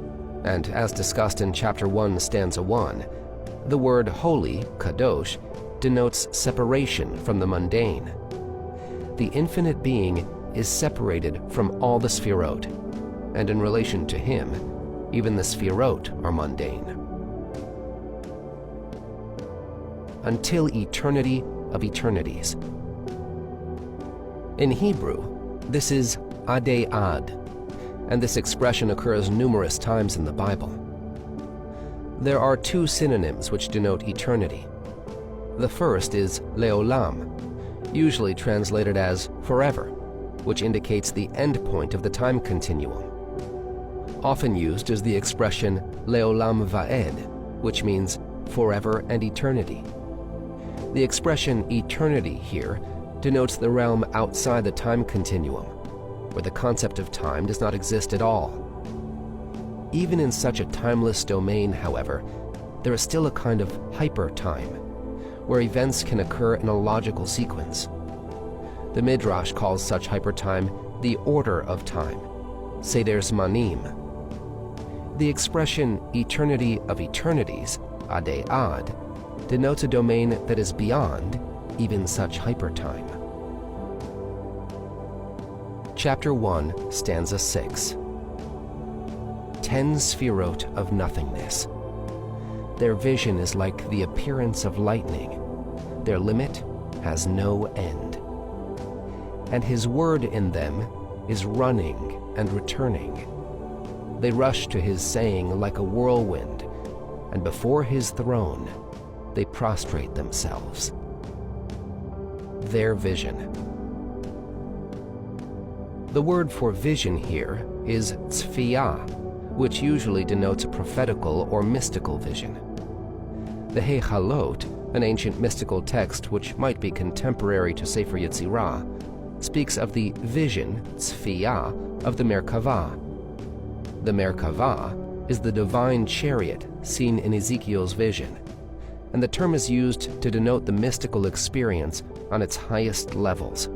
[SPEAKER 1] and as discussed in chapter 1, stanza 1, the word holy, kadosh, denotes separation from the mundane. The infinite being is separated from all the Sefirot, and in relation to him, even the Sefirot are mundane. Until eternity of eternities. In Hebrew, this is adei ad, and this expression occurs numerous times in the Bible. There are two synonyms which denote eternity. The first is leolam, usually translated as forever, which indicates the end point of the time continuum. Often used is the expression leolam va'ed, which means forever and eternity. The expression eternity here denotes the realm outside the time continuum, where the concept of time does not exist at all. Even in such a timeless domain, however, there is still a kind of hyper-time, where events can occur in a logical sequence. The Midrash calls such hyper-time the order of time, seder zmanim. The expression eternity of eternities, adei ad, denotes a domain that is beyond even such hyper-time. Chapter 1, stanza 6. 10 Sefirot of nothingness. Their vision is like the appearance of lightning. Their limit has no end. And his word in them is running and returning. They rush to his saying like a whirlwind, and before his throne they prostrate themselves. Their vision. The word for vision here is tzfiyah, which usually denotes a prophetical or mystical vision. The Hechalot, an ancient mystical text which might be contemporary to Sefer Yetzirah, speaks of the vision, tzfiyah, of the Merkavah. The Merkavah is the divine chariot seen in Ezekiel's vision, and the term is used to denote the mystical experience on its highest levels.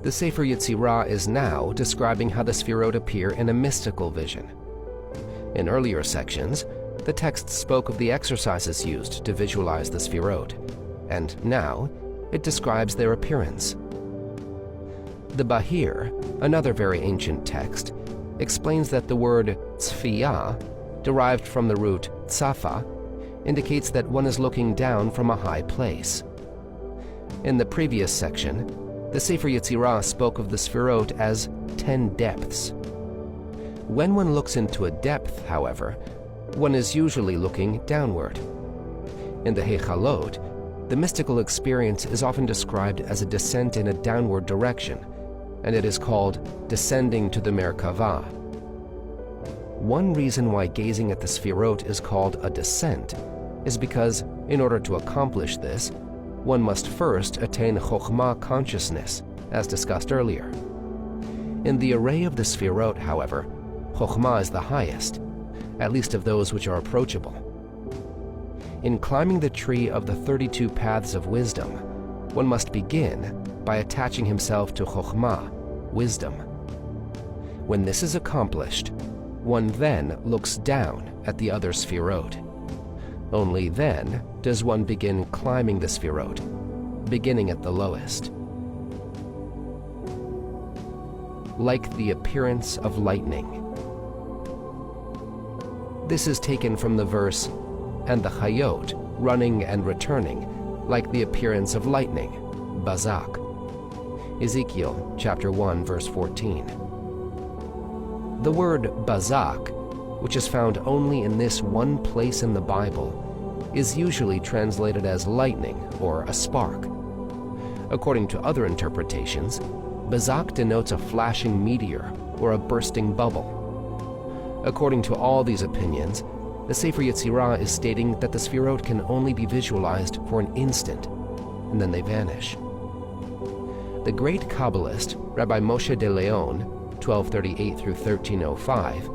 [SPEAKER 1] The Sefer Yetzirah is now describing how the Sefirot appear in a mystical vision. In earlier sections, the text spoke of the exercises used to visualize the Sefirot, and now it describes their appearance. The Bahir, another very ancient text, explains that the word tzfiyah, derived from the root tsafa, indicates that one is looking down from a high place. In the previous section, the Sefer Yetzirah spoke of the Sefirot as 10 depths. When one looks into a depth, however, one is usually looking downward. In the Hechalot, the mystical experience is often described as a descent in a downward direction, and it is called descending to the Merkavah. One reason why gazing at the Sefirot is called a descent is because, in order to accomplish this, one must first attain Chokhmah consciousness, as discussed earlier. In the array of the Sefirot, however, Chokhmah is the highest, at least of those which are approachable. In climbing the tree of the 32 paths of wisdom, one must begin by attaching himself to Chokhmah, wisdom. When this is accomplished, one then looks down at the other Sefirot. Only then does one begin climbing the Sefirot, beginning at the lowest. Like the appearance of lightning. This is taken from the verse, "And the Chayot, running and returning, like the appearance of lightning," Bazak. Ezekiel chapter 1, verse 14. The word Bazak, which is found only in this one place in the Bible, is usually translated as lightning or a spark. According to other interpretations, Bazak denotes a flashing meteor or a bursting bubble. According to all these opinions, the Sefer Yetzirah is stating that the Sefirot can only be visualized for an instant, and then they vanish. The great Kabbalist, Rabbi Moshe de Leon, 1238 through 1305,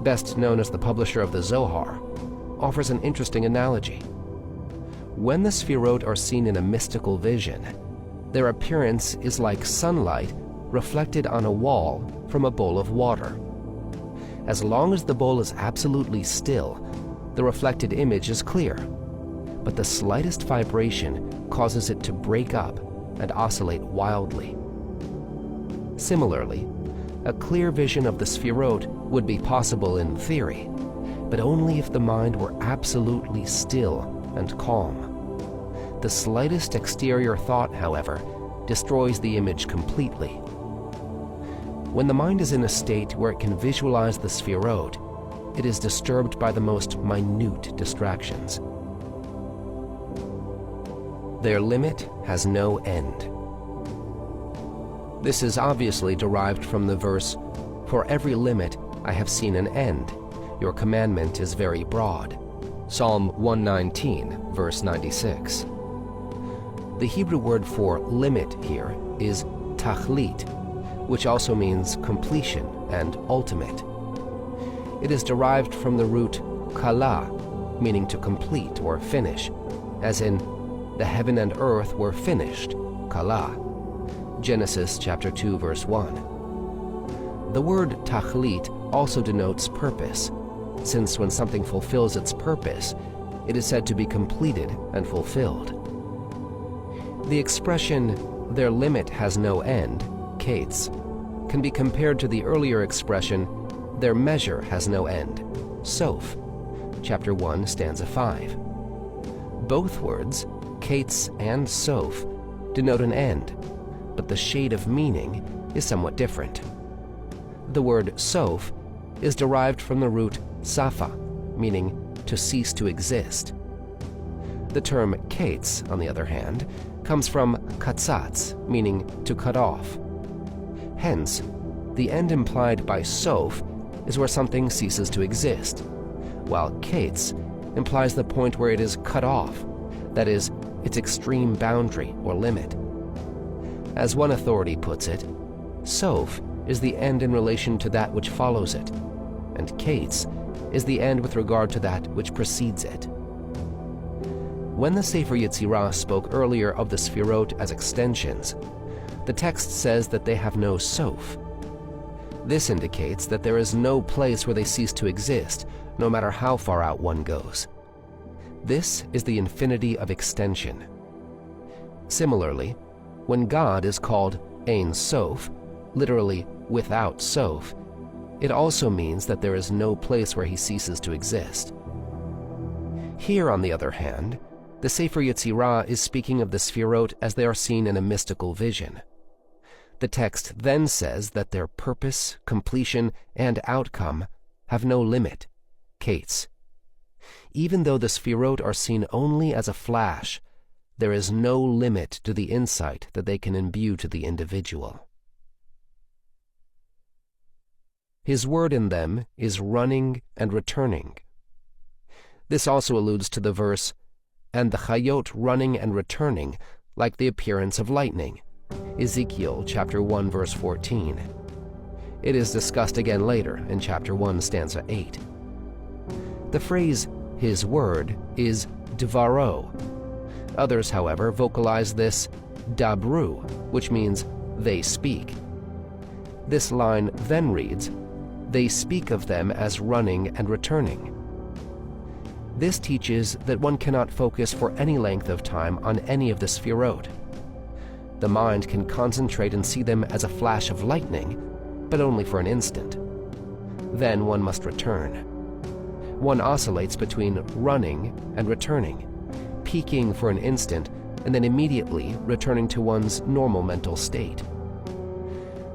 [SPEAKER 1] best known as the publisher of the Zohar, offers an interesting analogy. When the Sefirot are seen in a mystical vision, their appearance is like sunlight reflected on a wall from a bowl of water. As long as the bowl is absolutely still, the reflected image is clear, but the slightest vibration causes it to break up and oscillate wildly. Similarly, a clear vision of the Sefirot would be possible in theory, but only if the mind were absolutely still and calm. The slightest exterior thought, however, destroys the image completely. When the mind is in a state where it can visualize the Sefirot, it is disturbed by the most minute distractions. Their limit has no end. This is obviously derived from the verse, "For every limit I have seen an end. Your commandment is very broad." Psalm 119, verse 96. The Hebrew word for limit here is tachlit, which also means completion and ultimate. It is derived from the root kala, meaning to complete or finish, as in, "The heaven and earth were finished," kala. Genesis chapter 2, verse 1. The word tachlit also denotes purpose, since when something fulfills its purpose, it is said to be completed and fulfilled. The expression, "their limit has no end," Kates, can be compared to the earlier expression, "their measure has no end," Soph, chapter 1, stanza 5. Both words, Kates and Soph, denote an end, but the shade of meaning is somewhat different. The word Soph is derived from the root safa, meaning to cease to exist. The term Kates, on the other hand, comes from katzatz, meaning to cut off. Hence, the end implied by Soph is where something ceases to exist, while Kates implies the point where it is cut off, that is, its extreme boundary or limit. As one authority puts it, Soph is the end in relation to that which follows it, and Kates is the end with regard to that which precedes it. When the Sefer Yetzirah spoke earlier of the Sefirot as extensions, the text says that they have no Soph. This indicates that there is no place where they cease to exist, no matter how far out one goes. This is the infinity of extension. Similarly, when God is called Ein Soph, literally without Soph, it also means that there is no place where he ceases to exist. Here, on the other hand, the Sefer Yetzirah is speaking of the Sefirot as they are seen in a mystical vision. The text then says that their purpose, completion, and outcome have no limit, Kates. Even though the Sefirot are seen only as a flash, there is no limit to the insight that they can imbue to the individual. His word in them is running and returning. This also alludes to the verse, "And the chayot running and returning like the appearance of lightning," Ezekiel chapter 1 verse 14. It is discussed again later in chapter 1 stanza 8. The phrase, "his word," is devaro. Others, however, vocalize this dabru, which means they speak. This line then reads, "They speak of them as running and returning." This teaches that one cannot focus for any length of time on any of the Sefirot. The mind can concentrate and see them as a flash of lightning, but only for an instant. Then one must return. One oscillates between running and returning, peaking for an instant and then immediately returning to one's normal mental state.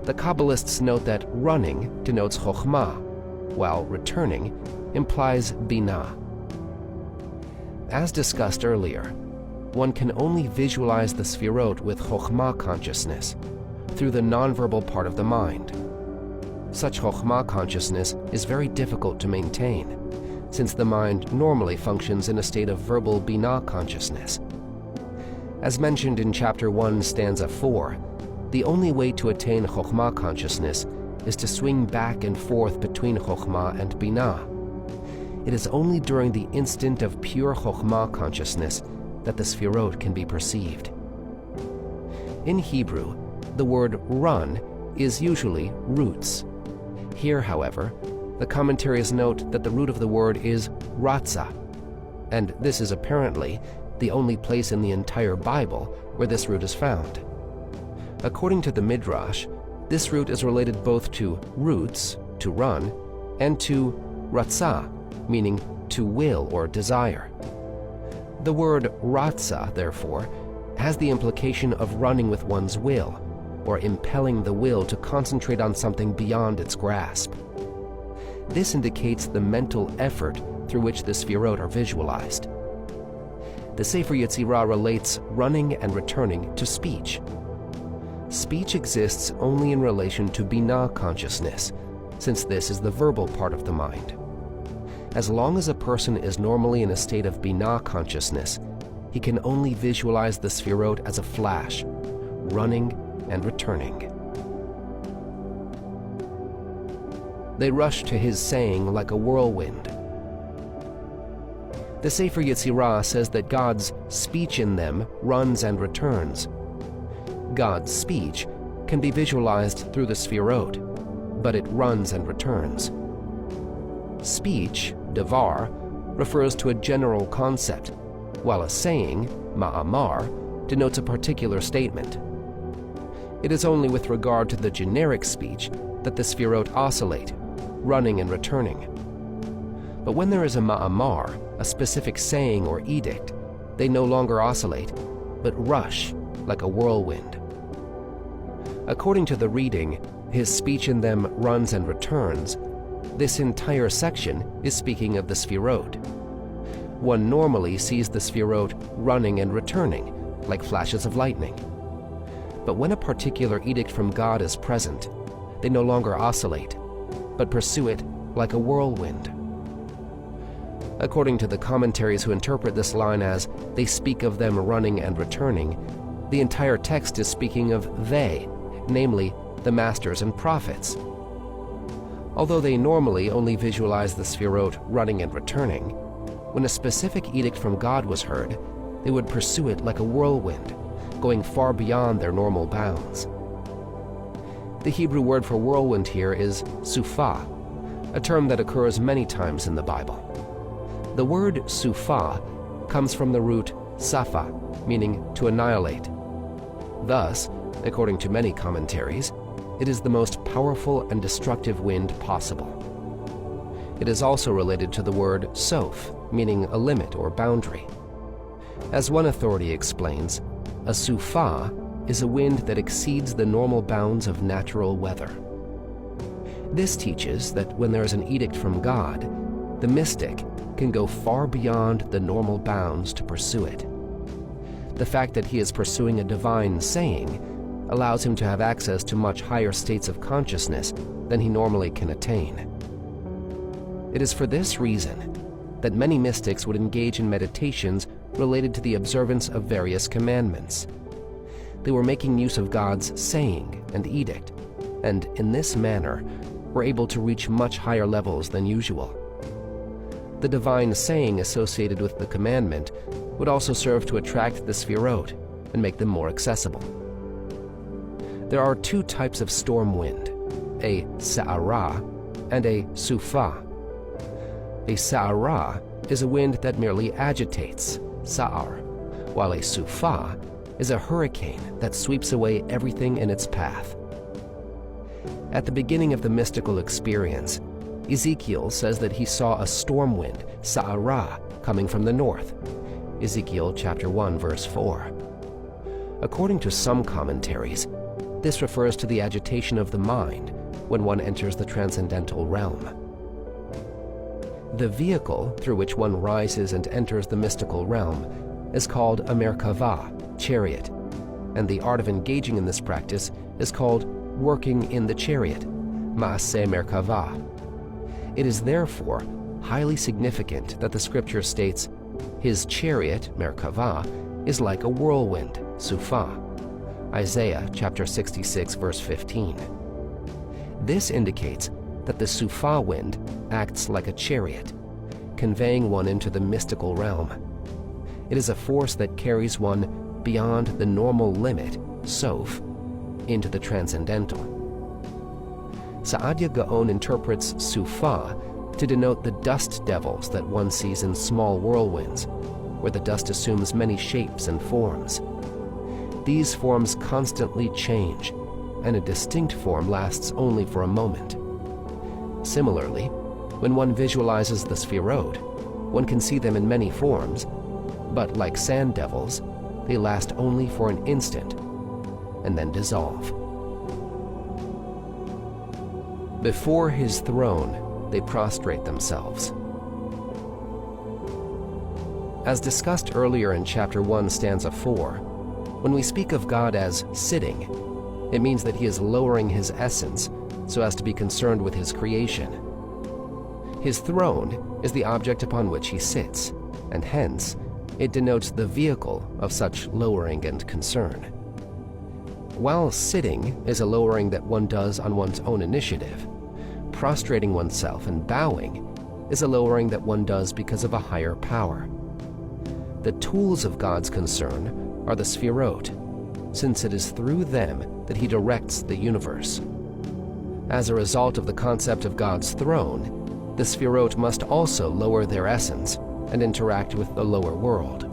[SPEAKER 1] The Kabbalists note that running denotes chokhmah, while returning implies binah. As discussed earlier, one can only visualize the Sefirot with chokhmah consciousness through the nonverbal part of the mind. Such chokhmah consciousness is very difficult to maintain, since the mind normally functions in a state of verbal binah consciousness. As mentioned in chapter 1 stanza 4, the only way to attain chokhmah consciousness is to swing back and forth between chokhmah and binah. It is only during the instant of pure chokhmah consciousness that the Sefirot can be perceived. In Hebrew, the word run is usually roots. Here, however, the commentaries note that the root of the word is ratza, and this is apparently the only place in the entire Bible where this root is found. According to the Midrash, this root is related both to roots, to run, and to ratzah, meaning to will or desire. The word ratzah, therefore, has the implication of running with one's will, or impelling the will to concentrate on something beyond its grasp. This indicates the mental effort through which the Sefirot are visualized. The Sefer Yetzirah relates running and returning to speech. Speech exists only in relation to binah consciousness, since this is the verbal part of the mind. As long as a person is normally in a state of binah consciousness, he can only visualize the Sefirot as a flash, running and returning. They rush to his saying like a whirlwind. The Sefer Yetzirah says that God's speech in them runs and returns. God's speech can be visualized through the Sefirot, but it runs and returns. Speech, devar, refers to a general concept, while a saying, ma'amar, denotes a particular statement. It is only with regard to the generic speech that the Sefirot oscillate, running and returning. But when there is a ma'amar, a specific saying or edict, they no longer oscillate, but rush like a whirlwind. According to the reading, his speech in them runs and returns, this entire section is speaking of the Sefirot. One normally sees the Sefirot running and returning, like flashes of lightning. But when a particular edict from God is present, they no longer oscillate, but pursue it like a whirlwind. According to the commentaries who interpret this line as, "They speak of them running and returning," the entire text is speaking of they, namely the masters and prophets. Although they normally only visualize the Sefirot running and returning, when a specific edict from God was heard, they would pursue it like a whirlwind, going far beyond their normal bounds. The Hebrew word for whirlwind here is sufah, a term that occurs many times in the Bible. The word sufah comes from the root safa, meaning to annihilate. Thus, according to many commentaries, it is the most powerful and destructive wind possible. It is also related to the word sof, meaning a limit or boundary. As one authority explains, a sufah is a wind that exceeds the normal bounds of natural weather. This teaches that when there is an edict from God, the mystic can go far beyond the normal bounds to pursue it. The fact that he is pursuing a divine saying allows him to have access to much higher states of consciousness than he normally can attain. It is for this reason that many mystics would engage in meditations related to the observance of various commandments. They were making use of God's saying and edict, and in this manner were able to reach much higher levels than usual. The divine saying associated with the commandment would also serve to attract the Sefirot and make them more accessible. There are two types of storm wind, a sa'ara and a sufa. A sa'ara is a wind that merely agitates, sa'ar, while a sufa is a hurricane that sweeps away everything in its path. At the beginning of the mystical experience, Ezekiel says that he saw a storm wind, sa'ara, coming from the north. Ezekiel chapter 1, verse 4. According to some commentaries, this refers to the agitation of the mind when one enters the transcendental realm. The vehicle through which one rises and enters the mystical realm is called a merkava, chariot, and the art of engaging in this practice is called working in the chariot, ma'aseh merkava. It is therefore highly significant that the scripture states, his chariot, merkava, is like a whirlwind, sufa. Isaiah chapter 66, verse 15. This indicates that the sufa wind acts like a chariot, conveying one into the mystical realm. It is a force that carries one beyond the normal limit, sof, into the transcendental. Saadia Gaon interprets sufa to denote the dust devils that one sees in small whirlwinds, where the dust assumes many shapes and forms. These forms constantly change, and a distinct form lasts only for a moment. Similarly, when one visualizes the Sefirot, one can see them in many forms, but like sand devils, they last only for an instant and then dissolve. Before his throne, they prostrate themselves. As discussed earlier in chapter 1, stanza 4, when we speak of God as sitting, it means that he is lowering his essence so as to be concerned with his creation. His throne is the object upon which he sits, and hence it denotes the vehicle of such lowering and concern. While sitting is a lowering that one does on one's own initiative, prostrating oneself and bowing is a lowering that one does because of a higher power. The tools of God's concern are the Sefirot, since it is through them that he directs the universe. As a result of the concept of God's throne, the Sefirot must also lower their essence and interact with the lower world.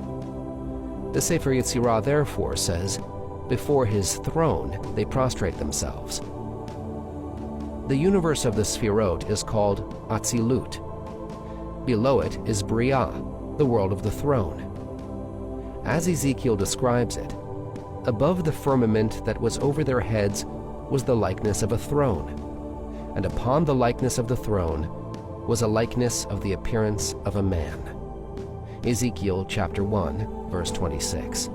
[SPEAKER 1] The Sefer Yetzirah therefore says, before his throne they prostrate themselves. The universe of the Sefirot is called Atzilut. Below it is Briah, the world of the throne. As Ezekiel describes it, above the firmament that was over their heads was the likeness of a throne, and upon the likeness of the throne was a likeness of the appearance of a man. Ezekiel chapter 1, verse 26.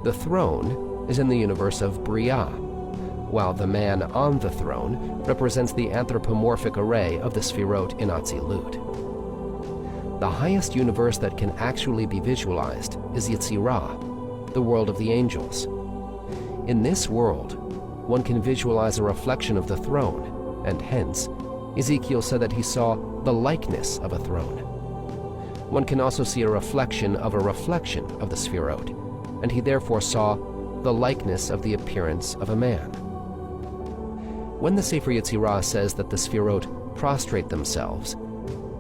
[SPEAKER 1] The throne is in the universe of Briah, while the man on the throne represents the anthropomorphic array of the Sefirot in Atzilut. The highest universe that can actually be visualized is Yetzirah, the world of the angels. In this world, one can visualize a reflection of the throne, and hence, Ezekiel said that he saw the likeness of a throne. One can also see a reflection of the Sefirot, and he therefore saw the likeness of the appearance of a man. When the Sefer Yetzirah says that the Sefirot prostrate themselves,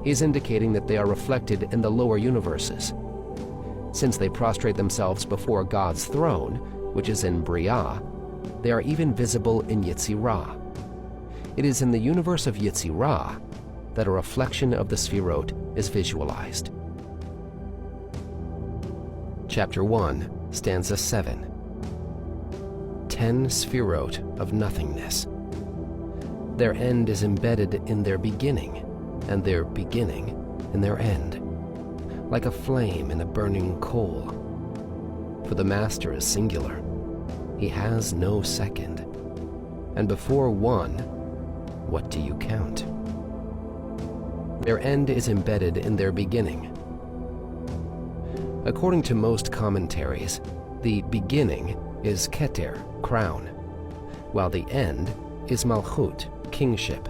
[SPEAKER 1] he is indicating that they are reflected in the lower universes. Since they prostrate themselves before God's throne, which is in Briah, they are even visible in Yetzirah. It is in the universe of Yetzirah that a reflection of the Sefirot is visualized. Chapter 1, stanza 7. 10 Sefirot of nothingness. Their end is embedded in their beginning, and their beginning in their end, like a flame in a burning coal. For the Master is singular, he has no second. And before one, what do you count? Their end is embedded in their beginning. According to most commentaries, the beginning is Keter, crown, while the end is Malchut, kingship.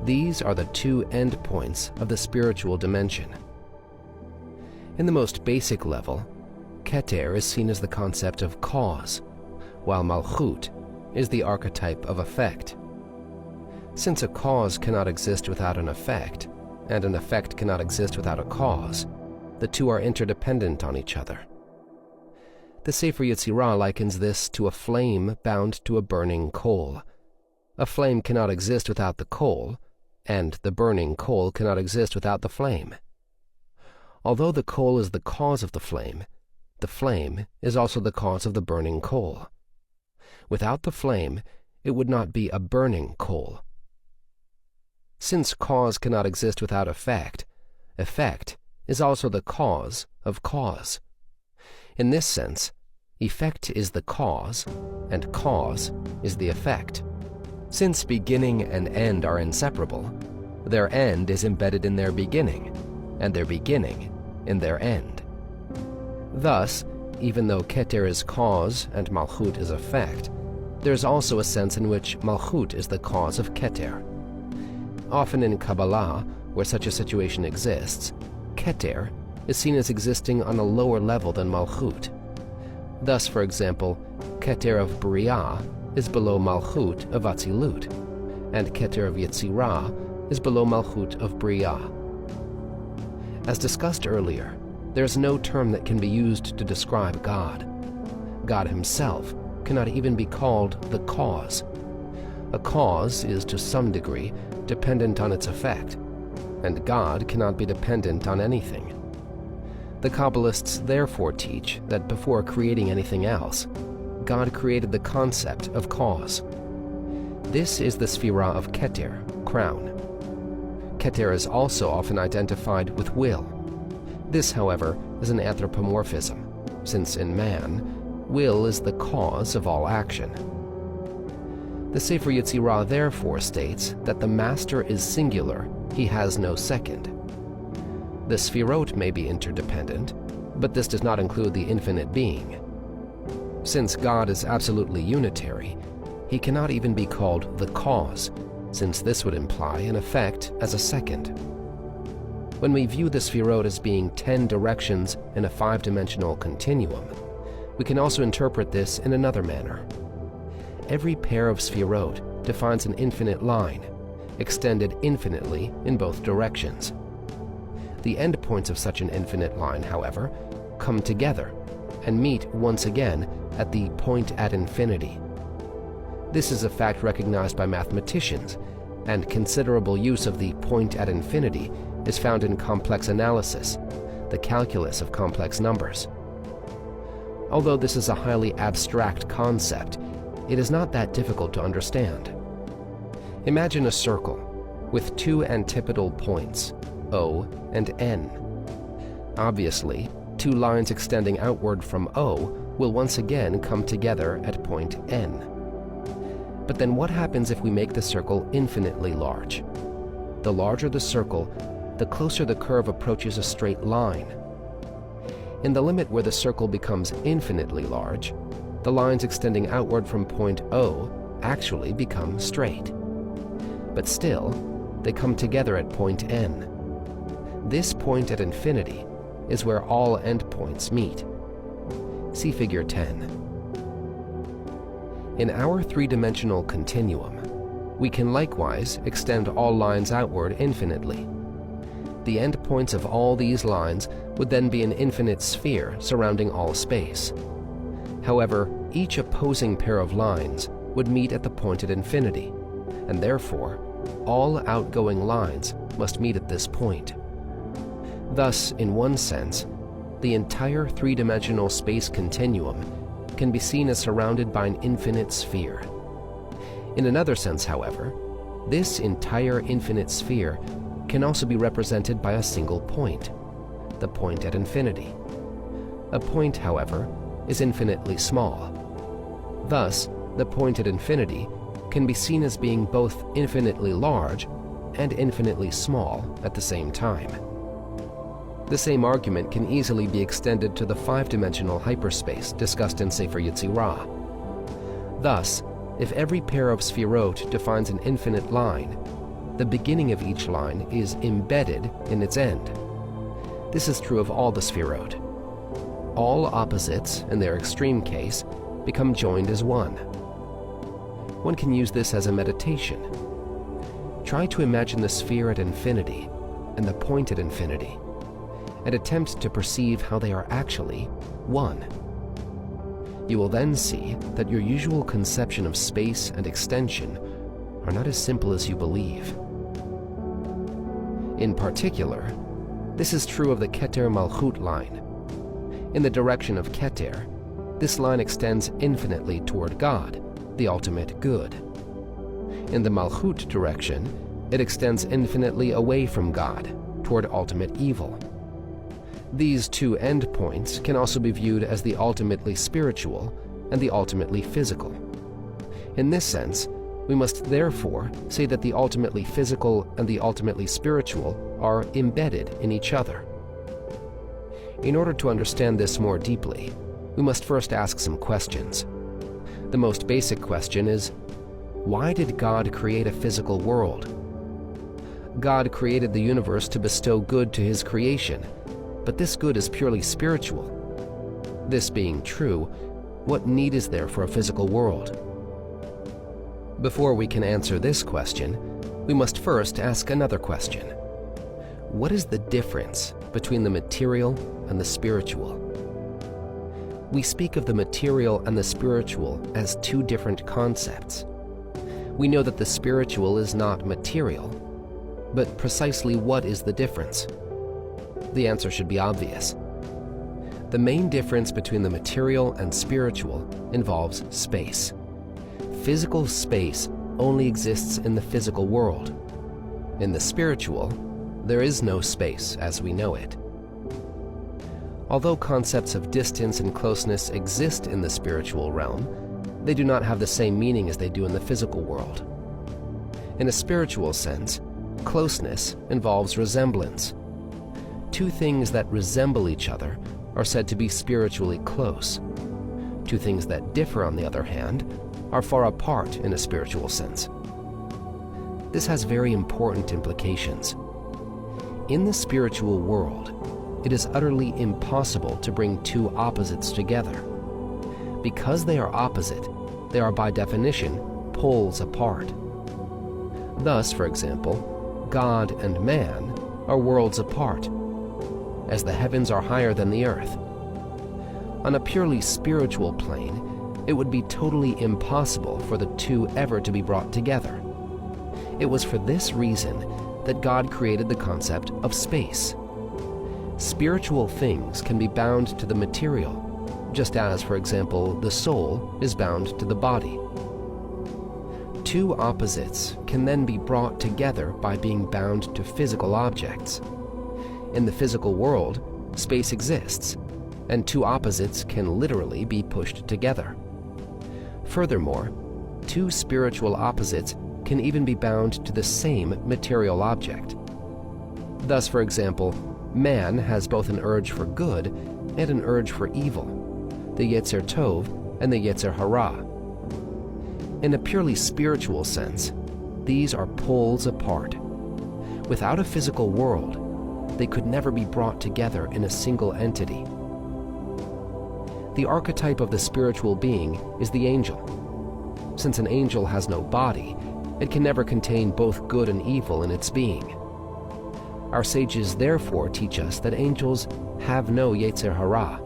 [SPEAKER 1] These are the two endpoints of the spiritual dimension. In the most basic level, Keter is seen as the concept of cause, while Malchut is the archetype of effect. Since a cause cannot exist without an effect, and an effect cannot exist without a cause, the two are interdependent on each other. The Sefer Yetzirah likens this to a flame bound to a burning coal. A flame cannot exist without the coal, and the burning coal cannot exist without the flame. Although the coal is the cause of the flame is also the cause of the burning coal. Without the flame, it would not be a burning coal. Since cause cannot exist without effect, effect is also the cause of cause. In this sense, effect is the cause, and cause is the effect. Since beginning and end are inseparable, their end is embedded in their beginning, and their beginning in their end. Thus, even though Keter is cause and Malchut is effect, there's also a sense in which Malchut is the cause of Keter. Often in Kabbalah, where such a situation exists, Keter is seen as existing on a lower level than Malchut. Thus, for example, Keter of Bria is below Malchut of Atzilut, and Keter of Yetzirah is below Malchut of Bria. As discussed earlier, there's no term that can be used to describe God. God himself cannot even be called the cause. A cause is, to some degree, dependent on its effect, and God cannot be dependent on anything. The Kabbalists therefore teach that before creating anything else, God created the concept of cause. This is the Sefirah of Keter, crown. Keter is also often identified with will. This, however, is an anthropomorphism, since in man, will is the cause of all action. The Sefer Yetzirah therefore states that the master is singular, he has no second. The Sefirot may be interdependent, but this does not include the infinite being. Since God is absolutely unitary, he cannot even be called the cause, since this would imply an effect as a second. When we view the Sefirot as being 10 directions in a 5-dimensional continuum, we can also interpret this in another manner. Every pair of Sefirot defines an infinite line, extended infinitely in both directions. The endpoints of such an infinite line, however, come together and meet once again at the point at infinity. This is a fact recognized by mathematicians, and considerable use of the point at infinity is found in complex analysis, the calculus of complex numbers. Although this is a highly abstract concept, it is not that difficult to understand. Imagine a circle with two antipodal points, O and N. Obviously, two lines extending outward from O will once again come together at point N. But then what happens if we make the circle infinitely large? The larger the circle, the closer the curve approaches a straight line. In the limit where the circle becomes infinitely large, the lines extending outward from point O actually become straight. But still, they come together at point N. This point at infinity is where all endpoints meet. See Figure 10. In our 3-dimensional continuum, we can likewise extend all lines outward infinitely. The endpoints of all these lines would then be an infinite sphere surrounding all space. However, each opposing pair of lines would meet at the point at infinity, and therefore, all outgoing lines must meet at this point. Thus, in one sense, the entire 3-dimensional space continuum can be seen as surrounded by an infinite sphere. In another sense, however, this entire infinite sphere can also be represented by a single point, the point at infinity. A point, however, is infinitely small. Thus, the point at infinity can be seen as being both infinitely large and infinitely small at the same time. The same argument can easily be extended to the five-dimensional hyperspace discussed in Sefer Yetzirah. Thus, if every pair of Sefirot defines an infinite line, the beginning of each line is embedded in its end. This is true of all the Sefirot. All opposites, in their extreme case, become joined as one. One can use this as a meditation. Try to imagine the sphere at infinity and the point at infinity, and attempt to perceive how they are actually one. You will then see that your usual conception of space and extension are not as simple as you believe. In particular, this is true of the Keter Malchut line. In the direction of Keter, this line extends infinitely toward God, the ultimate good. In the Malchut direction, it extends infinitely away from God, toward ultimate evil. These two endpoints can also be viewed as the ultimately spiritual and the ultimately physical. In this sense, we must therefore say that the ultimately physical and the ultimately spiritual are embedded in each other. In order to understand this more deeply, we must first ask some questions. The most basic question is, why did God create a physical world? God created the universe to bestow good to his creation, but this good is purely spiritual. This being true, what need is there for a physical world? Before we can answer this question, we must first ask another question. What is the difference between the material and the spiritual? We speak of the material and the spiritual as two different concepts. We know that the spiritual is not material, but precisely what is the difference? The answer should be obvious. The main difference between the material and spiritual involves space. Physical space only exists in the physical world. In the spiritual, there is no space as we know it. Although concepts of distance and closeness exist in the spiritual realm, they do not have the same meaning as they do in the physical world. In a spiritual sense, closeness involves resemblance. Two things that resemble each other are said to be spiritually close. Two things that differ, on the other hand, are far apart in a spiritual sense. This has very important implications. In the spiritual world, it is utterly impossible to bring two opposites together. Because they are opposite, they are by definition poles apart. Thus, for example, God and man are worlds apart, as the heavens are higher than the earth. On a purely spiritual plane, it would be totally impossible for the two ever to be brought together. It was for this reason that God created the concept of space. Spiritual things can be bound to the material, just as, for example, the soul is bound to the body. Two opposites can then be brought together by being bound to physical objects. In the physical world, space exists, and two opposites can literally be pushed together. Furthermore, two spiritual opposites can even be bound to the same material object. Thus, for example, man has both an urge for good and an urge for evil, the Yetzer Tov and the Yetzer Hara. In a purely spiritual sense, these are poles apart. Without a physical world, they could never be brought together in a single entity. The archetype of the spiritual being is the angel. Since an angel has no body, it can never contain both good and evil in its being. Our sages therefore teach us that angels have no Yetzer Hara.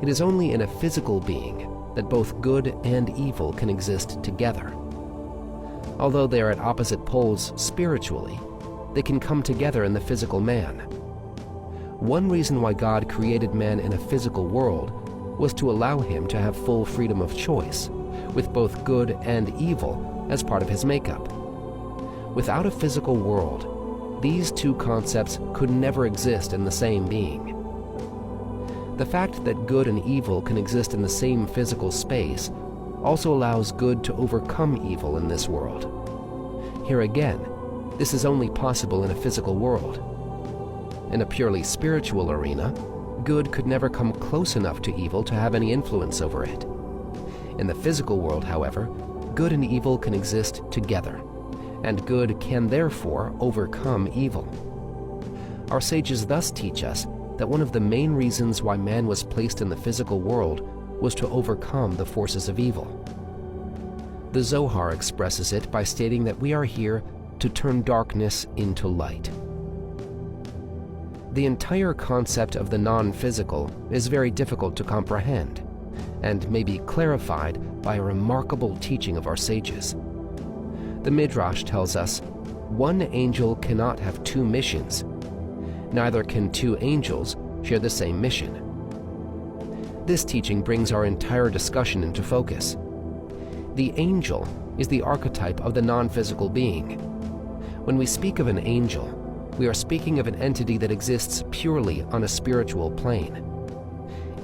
[SPEAKER 1] It is only in a physical being that both good and evil can exist together. Although they are at opposite poles spiritually, they can come together in the physical man. One reason why God created man in a physical world was to allow him to have full freedom of choice, with both good and evil as part of his makeup. Without a physical world, these two concepts could never exist in the same being. The fact that good and evil can exist in the same physical space also allows good to overcome evil in this world. Here again, this is only possible in a physical world. In a purely spiritual arena, good could never come close enough to evil to have any influence over it. In the physical world, however, good and evil can exist together, and good can therefore overcome evil. Our sages thus teach us that one of the main reasons why man was placed in the physical world was to overcome the forces of evil. The Zohar expresses it by stating that we are here to turn darkness into light. The entire concept of the non-physical is very difficult to comprehend, and may be clarified by a remarkable teaching of our sages. The Midrash tells us, one angel cannot have two missions. Neither can two angels share the same mission. This teaching brings our entire discussion into focus. The angel is the archetype of the non-physical being. When we speak of an angel, we are speaking of an entity that exists purely on a spiritual plane.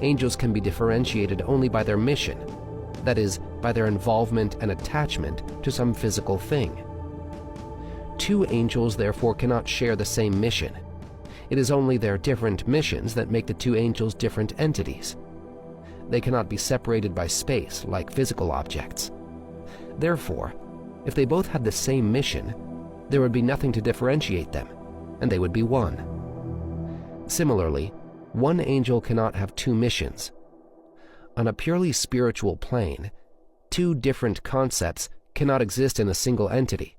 [SPEAKER 1] Angels can be differentiated only by their mission, that is, by their involvement and attachment to some physical thing. Two angels therefore cannot share the same mission. It is only their different missions that make the two angels different entities. They cannot be separated by space like physical objects. Therefore, if they both had the same mission, there would be nothing to differentiate them, and they would be one. Similarly, one angel cannot have two missions. On a purely spiritual plane, two different concepts cannot exist in a single entity.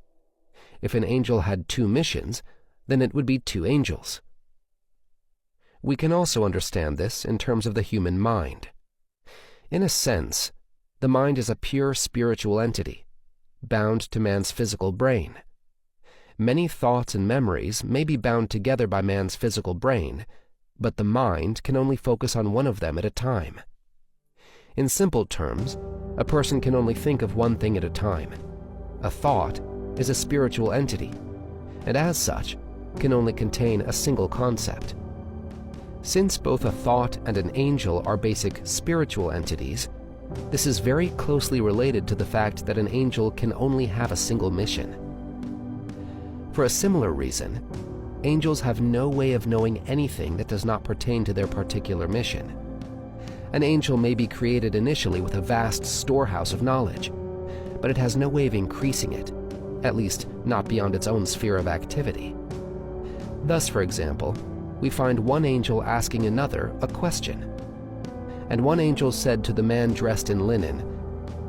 [SPEAKER 1] If an angel had two missions, then it would be two angels. We can also understand this in terms of the human mind. In a sense, the mind is a pure spiritual entity, bound to man's physical brain. Many thoughts and memories may be bound together by man's physical brain, but the mind can only focus on one of them at a time. In simple terms, a person can only think of one thing at a time. A thought is a spiritual entity, and as such, can only contain a single concept. Since both a thought and an angel are basic spiritual entities, this is very closely related to the fact that an angel can only have a single mission. For a similar reason, angels have no way of knowing anything that does not pertain to their particular mission. An angel may be created initially with a vast storehouse of knowledge, but it has no way of increasing it, at least not beyond its own sphere of activity. Thus, for example, we find one angel asking another a question. And one angel said to the man dressed in linen,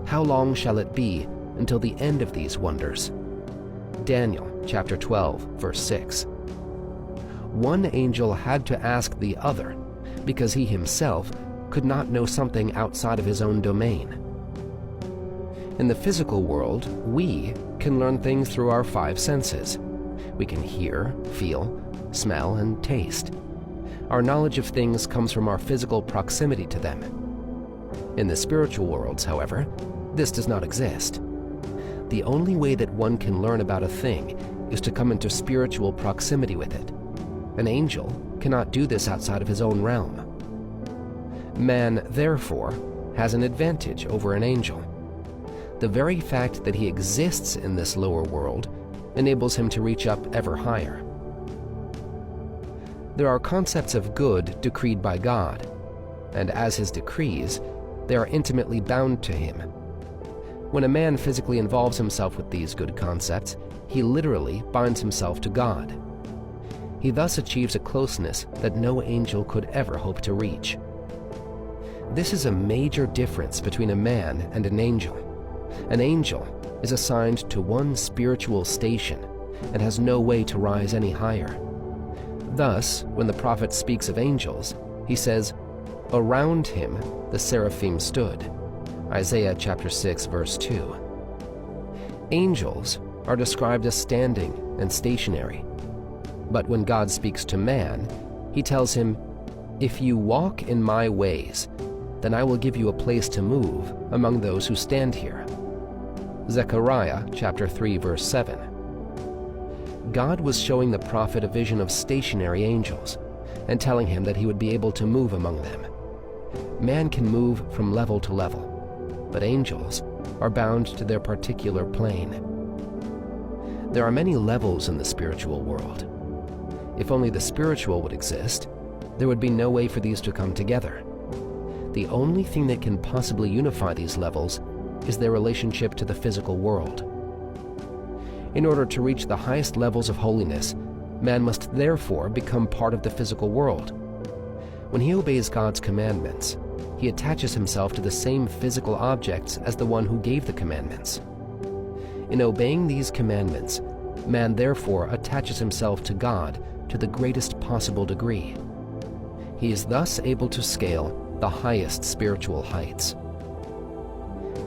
[SPEAKER 1] "How long shall it be until the end of these wonders?" Daniel chapter 12, verse 6. One angel had to ask the other because he himself could not know something outside of his own domain. In the physical world, we can learn things through our five senses. We can hear, feel, smell, and taste. Our knowledge of things comes from our physical proximity to them. In the spiritual worlds, however, this does not exist. The only way that one can learn about a thing is to come into spiritual proximity with it. An angel cannot do this outside of his own realm. Man, therefore, has an advantage over an angel. The very fact that he exists in this lower world enables him to reach up ever higher. There are concepts of good decreed by God, and as his decrees, they are intimately bound to him. When a man physically involves himself with these good concepts, he literally binds himself to God. He thus achieves a closeness that no angel could ever hope to reach. This is a major difference between a man and an angel. An angel is assigned to one spiritual station and has no way to rise any higher. Thus, when the prophet speaks of angels, he says, "Around him the seraphim stood." Isaiah chapter 6, verse 2. Angels are described as standing and stationary. But when God speaks to man, he tells him, "If you walk in my ways, then I will give you a place to move among those who stand here." Zechariah chapter 3, verse 7. God was showing the prophet a vision of stationary angels and telling him that he would be able to move among them, man can move from level to level, but angels are bound to their particular plane. There are many levels in the spiritual world. If only the spiritual would exist, there would be no way for these to come together. The only thing that can possibly unify these levels is their relationship to the physical world. In order to reach the highest levels of holiness, man must therefore become part of the physical world. When he obeys God's commandments, he attaches himself to the same physical objects as the one who gave the commandments. In obeying these commandments, man therefore attaches himself to God to the greatest possible degree. He is thus able to scale the highest spiritual heights.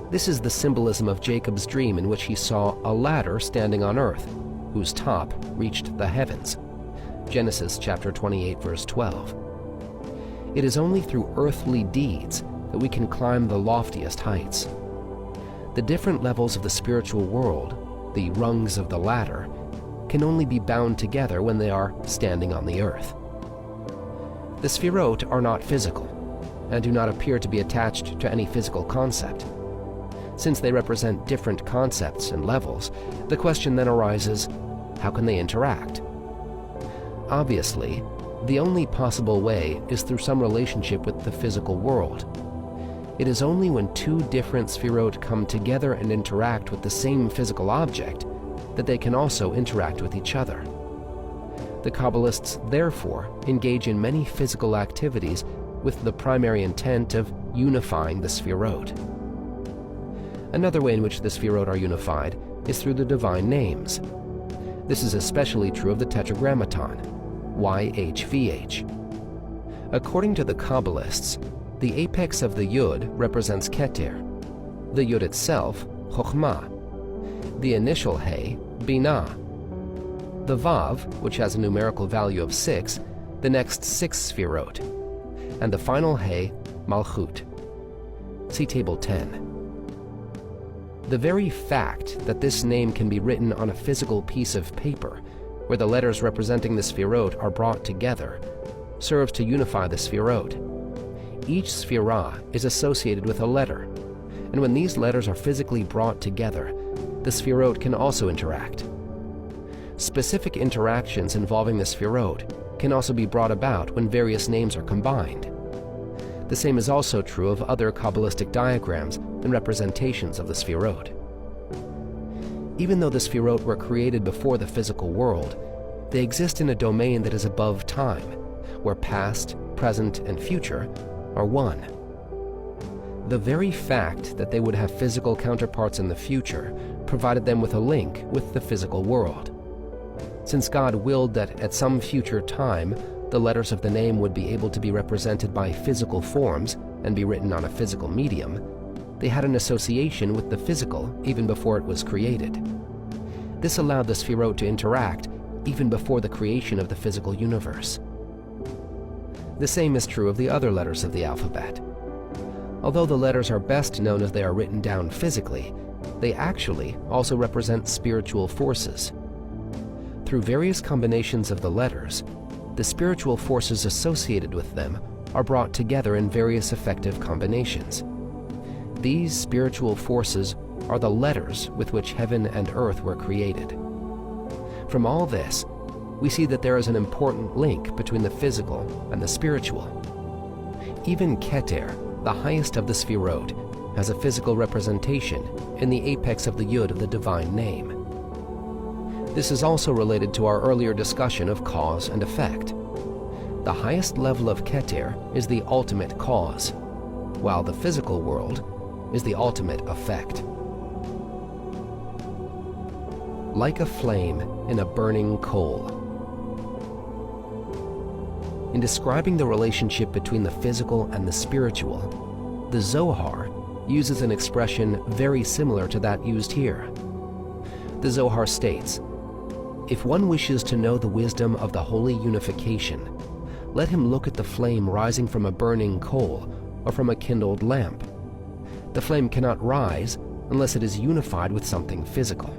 [SPEAKER 1] This is the symbolism of Jacob's dream, in which he saw a ladder standing on earth, whose top reached the heavens. Genesis chapter 28, verse 12. It is only through earthly deeds that we can climb the loftiest heights. The different levels of the spiritual world, the rungs of the ladder, can only be bound together when they are standing on the earth. The Sefirot are not physical, and do not appear to be attached to any physical concept. Since they represent different concepts and levels, the question then arises, how can they interact? Obviously, the only possible way is through some relationship with the physical world. It is only when two different Sefirot come together and interact with the same physical object that they can also interact with each other. The Kabbalists therefore engage in many physical activities with the primary intent of unifying the Sefirot. Another way in which the Sefirot are unified is through the divine names. This is especially true of the Tetragrammaton, YHVH. According to the Kabbalists, the apex of the Yud represents Keter, the Yud itself, Chokhmah, the initial He, Binah, the Vav, which has a numerical value of 6, the next 6 Sefirot, and the final He, Malchut. See Table 10. The very fact that this name can be written on a physical piece of paper, where the letters representing the Sefirot are brought together, serves to unify the Sefirot. Each Sefirah is associated with a letter, and when these letters are physically brought together, the Sefirot can also interact. Specific interactions involving the Sefirot can also be brought about when various names are combined. The same is also true of other Kabbalistic diagrams and representations of the Sefirot. Even though the Sefirot were created before the physical world, they exist in a domain that is above time, where past, present, and future are one. The very fact that they would have physical counterparts in the future provided them with a link with the physical world. Since God willed that at some future time the letters of the name would be able to be represented by physical forms and be written on a physical medium, they had an association with the physical even before it was created. This allowed the Sefirot to interact even before the creation of the physical universe. The same is true of the other letters of the alphabet. Although the letters are best known as they are written down physically, they actually also represent spiritual forces. Through various combinations of the letters, the spiritual forces associated with them are brought together in various effective combinations. These spiritual forces are the letters with which heaven and earth were created. From all this, we see that there is an important link between the physical and the spiritual. Even Keter, the highest of the Sefirot, has a physical representation in the apex of the Yud of the divine name. This is also related to our earlier discussion of cause and effect. The highest level of Keter is the ultimate cause, while the physical world is the ultimate effect. Like a flame in a burning coal. In describing the relationship between the physical and the spiritual, the Zohar uses an expression very similar to that used here. The Zohar states, "If one wishes to know the wisdom of the holy unification, let him look at the flame rising from a burning coal or from a kindled lamp. The flame cannot rise unless it is unified with something physical."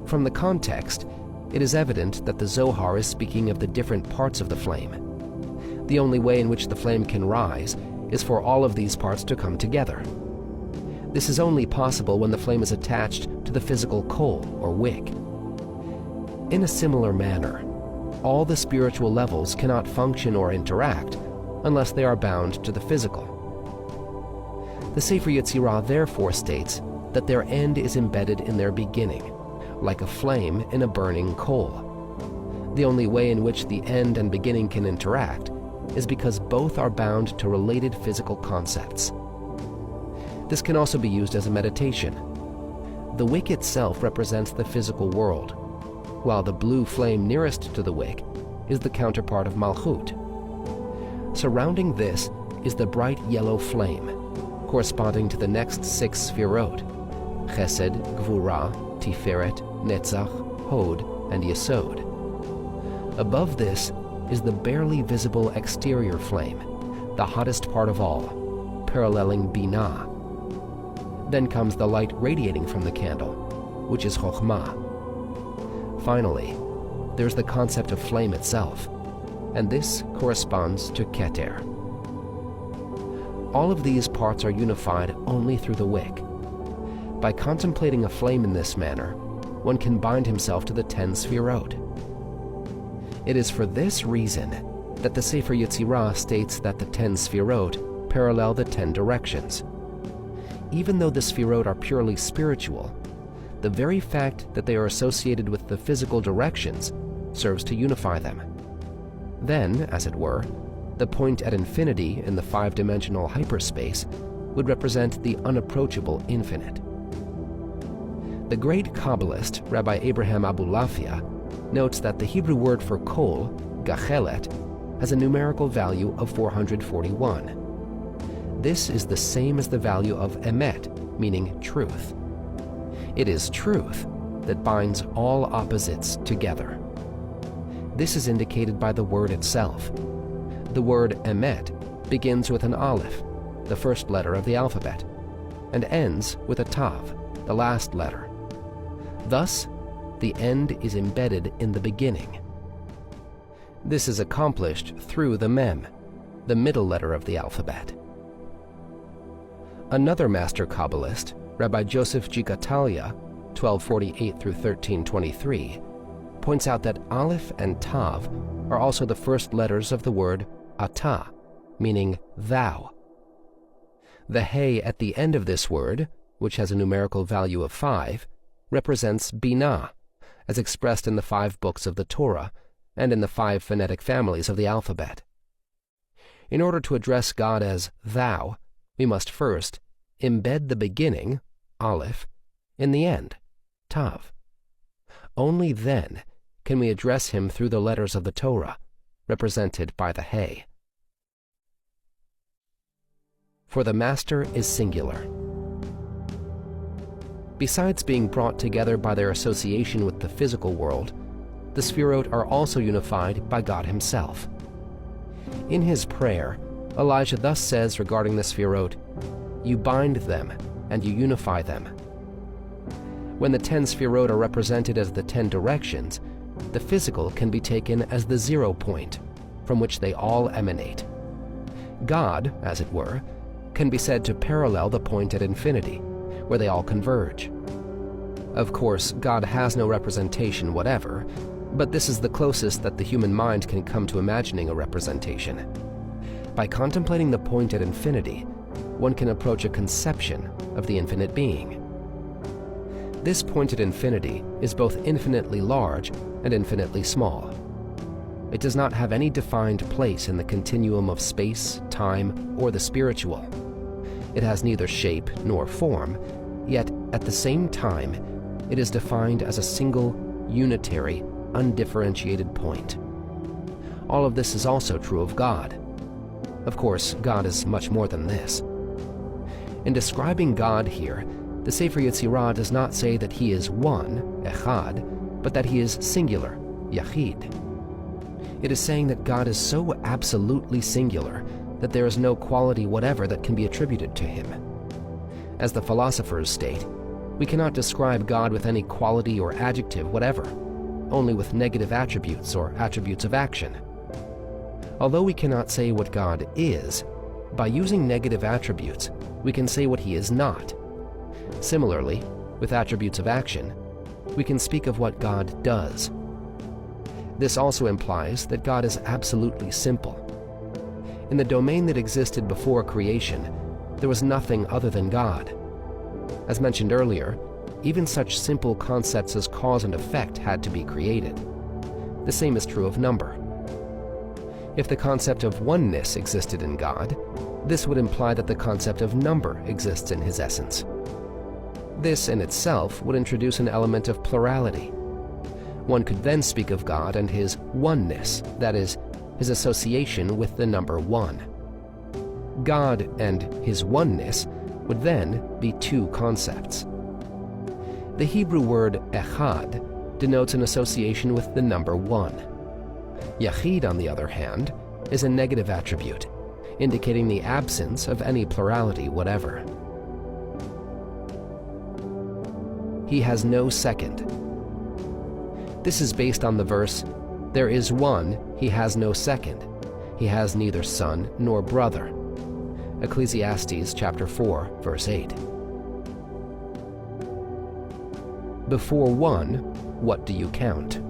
[SPEAKER 1] From the context, it is evident that the Zohar is speaking of the different parts of the flame. The only way in which the flame can rise is for all of these parts to come together. This is only possible when the flame is attached to the physical coal or wick. In a similar manner, all the spiritual levels cannot function or interact unless they are bound to the physical. The Sefer Yetzirah therefore states that their end is embedded in their beginning, like a flame in a burning coal. The only way in which the end and beginning can interact is because both are bound to related physical concepts. This can also be used as a meditation. The wick itself represents the physical world, while the blue flame nearest to the wick is the counterpart of Malchut. Surrounding this is the bright yellow flame, corresponding to the next 6 Sefirot: Chesed, Gvura, Tiferet, Netzach, Hod, and Yesod. Above this is the barely visible exterior flame, the hottest part of all, paralleling Binah. Then comes the light radiating from the candle, which is Chokhmah. Finally, there's the concept of flame itself, and this corresponds to Keter. All of these parts are unified only through the wick. By contemplating a flame in this manner, one can bind himself to the 10 Sefirot. It is for this reason that the Sefer Yetzirah states that the 10 Sefirot parallel the 10 directions. Even though the Sefirot are purely spiritual, the very fact that they are associated with the physical directions serves to unify them. Then, as it were, the point at infinity in the 5-dimensional hyperspace would represent the unapproachable infinite. The great Kabbalist, Rabbi Abraham Abulafia, notes that the Hebrew word for coal, gachelet, has a numerical value of 441. This is the same as the value of emet, meaning truth. It is truth that binds all opposites together. This is indicated by the word itself. The word emet begins with an aleph, the first letter of the alphabet, and ends with a tav, the last letter. Thus, the end is embedded in the beginning. This is accomplished through the mem, the middle letter of the alphabet. Another master Kabbalist, Rabbi Joseph G. Catalia, 1248 through 1323, points out that aleph and tav are also the first letters of the word atah, meaning thou. The hey at the end of this word, which has a numerical value of 5, represents binah, as expressed in the 5 books of the Torah and in the 5 phonetic families of the alphabet. In order to address God as thou, we must first embed the beginning, aleph, in the end, tav. Only then can we address him through the letters of the Torah, represented by the hey. For the Master is singular. Besides being brought together by their association with the physical world, the Sefirot are also unified by God himself. In his prayer, Elijah thus says regarding the Sefirot, "You bind them and you unify them." When the 10 Sefirot are represented as the 10 directions, the physical can be taken as the 0 point, from which they all emanate. God, as it were, can be said to parallel the point at infinity, where they all converge. Of course, God has no representation whatever, but this is the closest that the human mind can come to imagining a representation. By contemplating the point at infinity, one can approach a conception of the infinite being. This point at infinity is both infinitely large and infinitely small. It does not have any defined place in the continuum of space, time, or the spiritual. It has neither shape nor form, yet at the same time, it is defined as a single, unitary, undifferentiated point. All of this is also true of God. Of course, God is much more than this. In describing God here, the Sefer Yetzirah does not say that he is one, echad, but that he is singular, yachid. It is saying that God is so absolutely singular that there is no quality whatever that can be attributed to him. As the philosophers state, we cannot describe God with any quality or adjective whatever, only with negative attributes or attributes of action. Although we cannot say what God is, by using negative attributes, we can say what he is not. Similarly, with attributes of action, we can speak of what God does. This also implies that God is absolutely simple. In the domain that existed before creation, there was nothing other than God. As mentioned earlier, even such simple concepts as cause and effect had to be created. The same is true of number. If the concept of oneness existed in God, this would imply that the concept of number exists in his essence. This in itself would introduce an element of plurality. One could then speak of God and his oneness, that is, his association with the number 1. God and his oneness would then be two concepts. The Hebrew word echad denotes an association with the number 1. Yachid, on the other hand, is a negative attribute, indicating the absence of any plurality whatever. He has no second. This is based on the verse, "There is one, he has no second. He has neither son nor brother." Ecclesiastes chapter 4, verse 8. Before one, what do you count?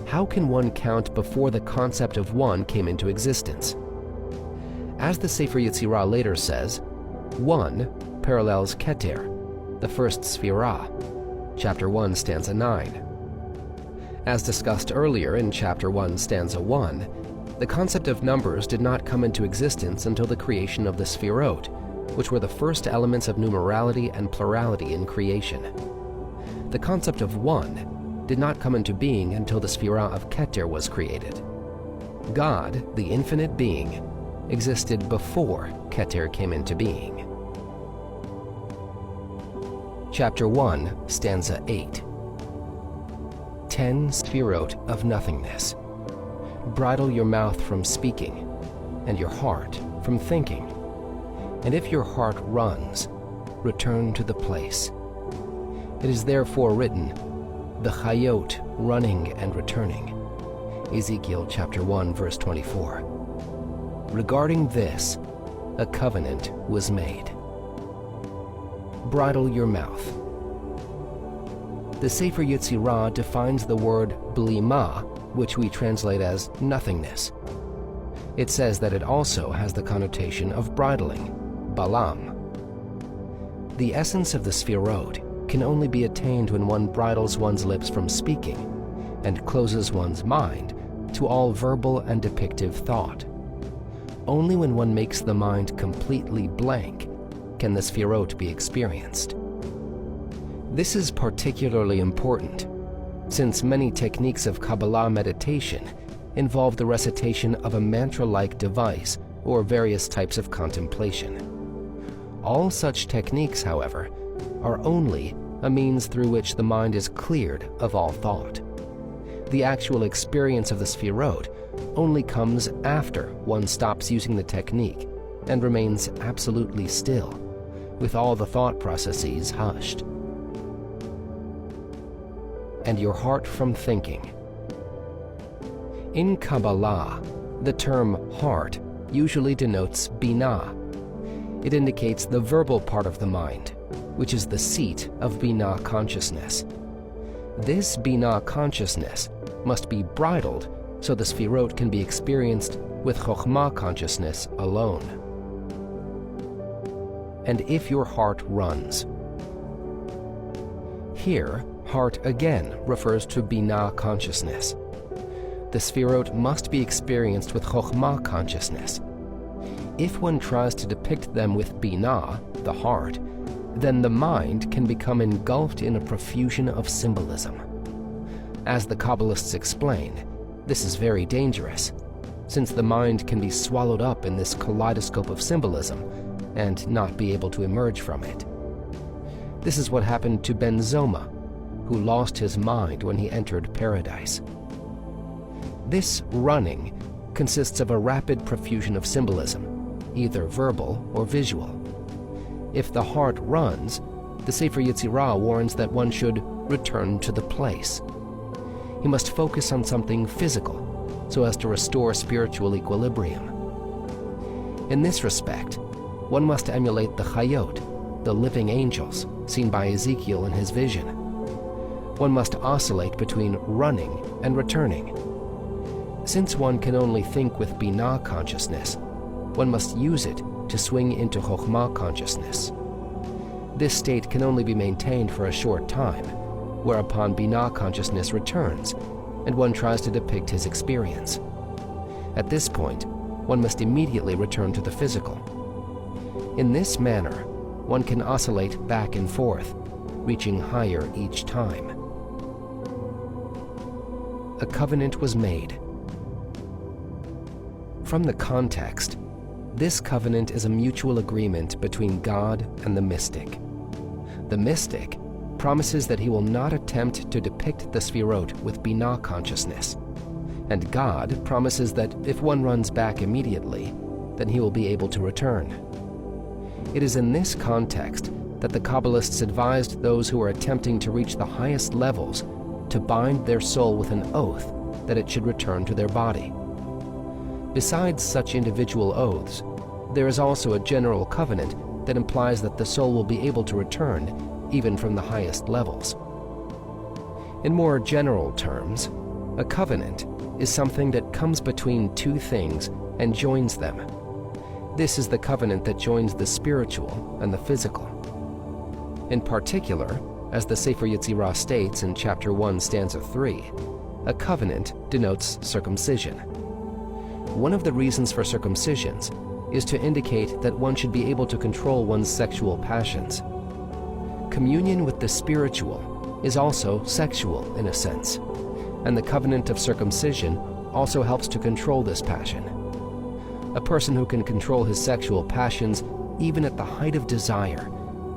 [SPEAKER 1] How can one count before the concept of one came into existence? As the Sefer Yetzirah later says, one parallels Keter, the first Sefirah, chapter 1, stanza 9. As discussed earlier in chapter 1, stanza 1, the concept of numbers did not come into existence until the creation of the Sefirot, which were the first elements of numerality and plurality in creation. The concept of one did not come into being until the Sefirah of Keter was created. God, the infinite being, existed before Keter came into being. Chapter 1, stanza 8. 10 Sefirot of nothingness. Bridle your mouth from speaking, and your heart from thinking. And if your heart runs, return to the place. It is therefore written, the Chayot running and returning. Ezekiel chapter 1, verse 24. Regarding this, a covenant was made. Bridle your mouth. The Sefer Yetzirah defines the word blima, which we translate as nothingness. It says that it also has the connotation of bridling, balam. The essence of the Sefirot can only be attained when one bridles one's lips from speaking and closes one's mind to all verbal and depictive thought. Only when one makes the mind completely blank can the Sefirot be experienced. This is particularly important, since many techniques of Kabbalah meditation involve the recitation of a mantra-like device or various types of contemplation. All such techniques, however, are only a means through which the mind is cleared of all thought. The actual experience of the Sefirot only comes after one stops using the technique and remains absolutely still, with all the thought processes hushed. And your heart from thinking. In Kabbalah, the term heart usually denotes binah. It indicates the verbal part of the mind, which is the seat of binah consciousness. This binah consciousness must be bridled so the Sefirot can be experienced with chokhmah consciousness alone. And if your heart runs. Here, heart again refers to binah consciousness. The Sefirot must be experienced with chokhmah consciousness. If one tries to depict them with binah, the heart, then the mind can become engulfed in a profusion of symbolism. As the Kabbalists explain, this is very dangerous, since the mind can be swallowed up in this kaleidoscope of symbolism and not be able to emerge from it. This is what happened to Ben Zoma, who lost his mind when he entered paradise. This running consists of a rapid profusion of symbolism, either verbal or visual. If the heart runs, the Sefer Yetzirah warns that one should return to the place. He must focus on something physical, so as to restore spiritual equilibrium. In this respect, one must emulate the Chayot, the living angels, seen by Ezekiel in his vision. One must oscillate between running and returning. Since one can only think with Binah consciousness, one must use it to swing into Chokhmah consciousness. This state can only be maintained for a short time, whereupon Binah consciousness returns, and one tries to depict his experience. At this point, one must immediately return to the physical. In this manner, one can oscillate back and forth, reaching higher each time. A covenant was made. From the context, this covenant is a mutual agreement between God and the mystic. The mystic promises that he will not attempt to depict the Sefirot with Binah consciousness, and God promises that if one runs back immediately, then he will be able to return. It is in this context that the Kabbalists advised those who are attempting to reach the highest levels to bind their soul with an oath that it should return to their body. Besides such individual oaths, there is also a general covenant that implies that the soul will be able to return even from the highest levels. In more general terms, a covenant is something that comes between two things and joins them. This is the covenant that joins the spiritual and the physical. In particular, as the Sefer Yetzirah states in chapter 1, stanza 3, a covenant denotes circumcision. One of the reasons for circumcisions is to indicate that one should be able to control one's sexual passions. Communion with the spiritual is also sexual in a sense, and the covenant of circumcision also helps to control this passion. A person who can control his sexual passions even at the height of desire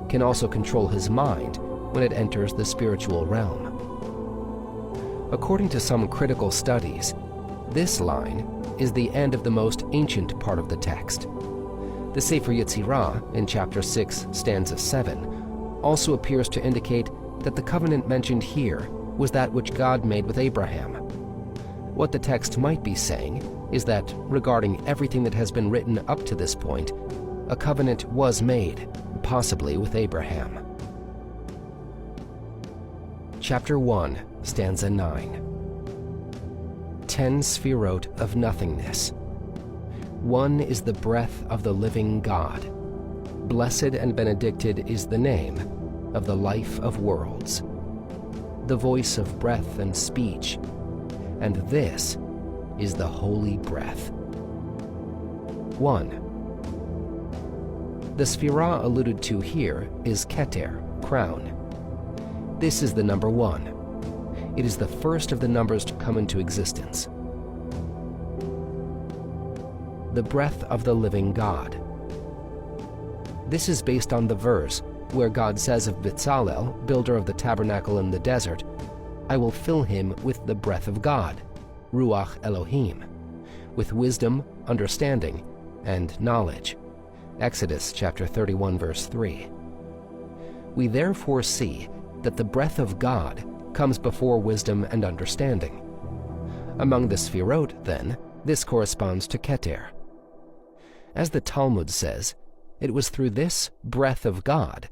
[SPEAKER 1] can also control his mind when it enters the spiritual realm. According to some critical studies, this line is the end of the most ancient part of the text. The Sefer Yetzirah in chapter 6, stanza 7, also appears to indicate that the covenant mentioned here was that which God made with Abraham. What the text might be saying is that, regarding everything that has been written up to this point, a covenant was made, possibly with Abraham. Chapter 1, stanza 9. 10 Sefirot of nothingness. One is the breath of the living God. Blessed and benedicted is the name of the life of worlds, the voice of breath and speech, and this is the holy breath. 1. The Sefirah alluded to here is Keter, crown. This is the number 1. It is the first of the numbers to come into existence. The breath of the living God. This is based on the verse where God says of Bezalel, builder of the tabernacle in the desert, I will fill him with the breath of God, Ruach Elohim, with wisdom, understanding, and knowledge. Exodus chapter 31, verse 3. We therefore see that the breath of God comes before wisdom and understanding. Among the Sefirot, then, this corresponds to Keter. As the Talmud says, it was through this breath of God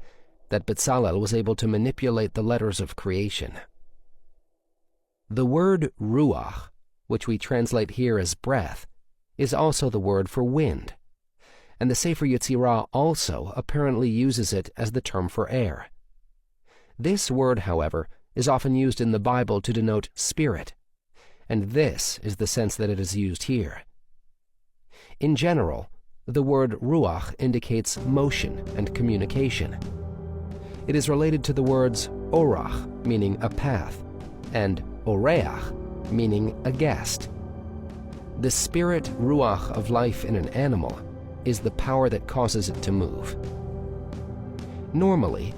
[SPEAKER 1] that Bezalel was able to manipulate the letters of creation. The word ruach, which we translate here as breath, is also the word for wind, and the Sefer Yetzirah also apparently uses it as the term for air. This word, however, is often used in the Bible to denote spirit, and this is the sense that it is used here. In general, the word ruach indicates motion and communication. It is related to the words orach, meaning a path, and oreach, meaning a guest. The spirit ruach of life in an animal is the power that causes it to move. Normally,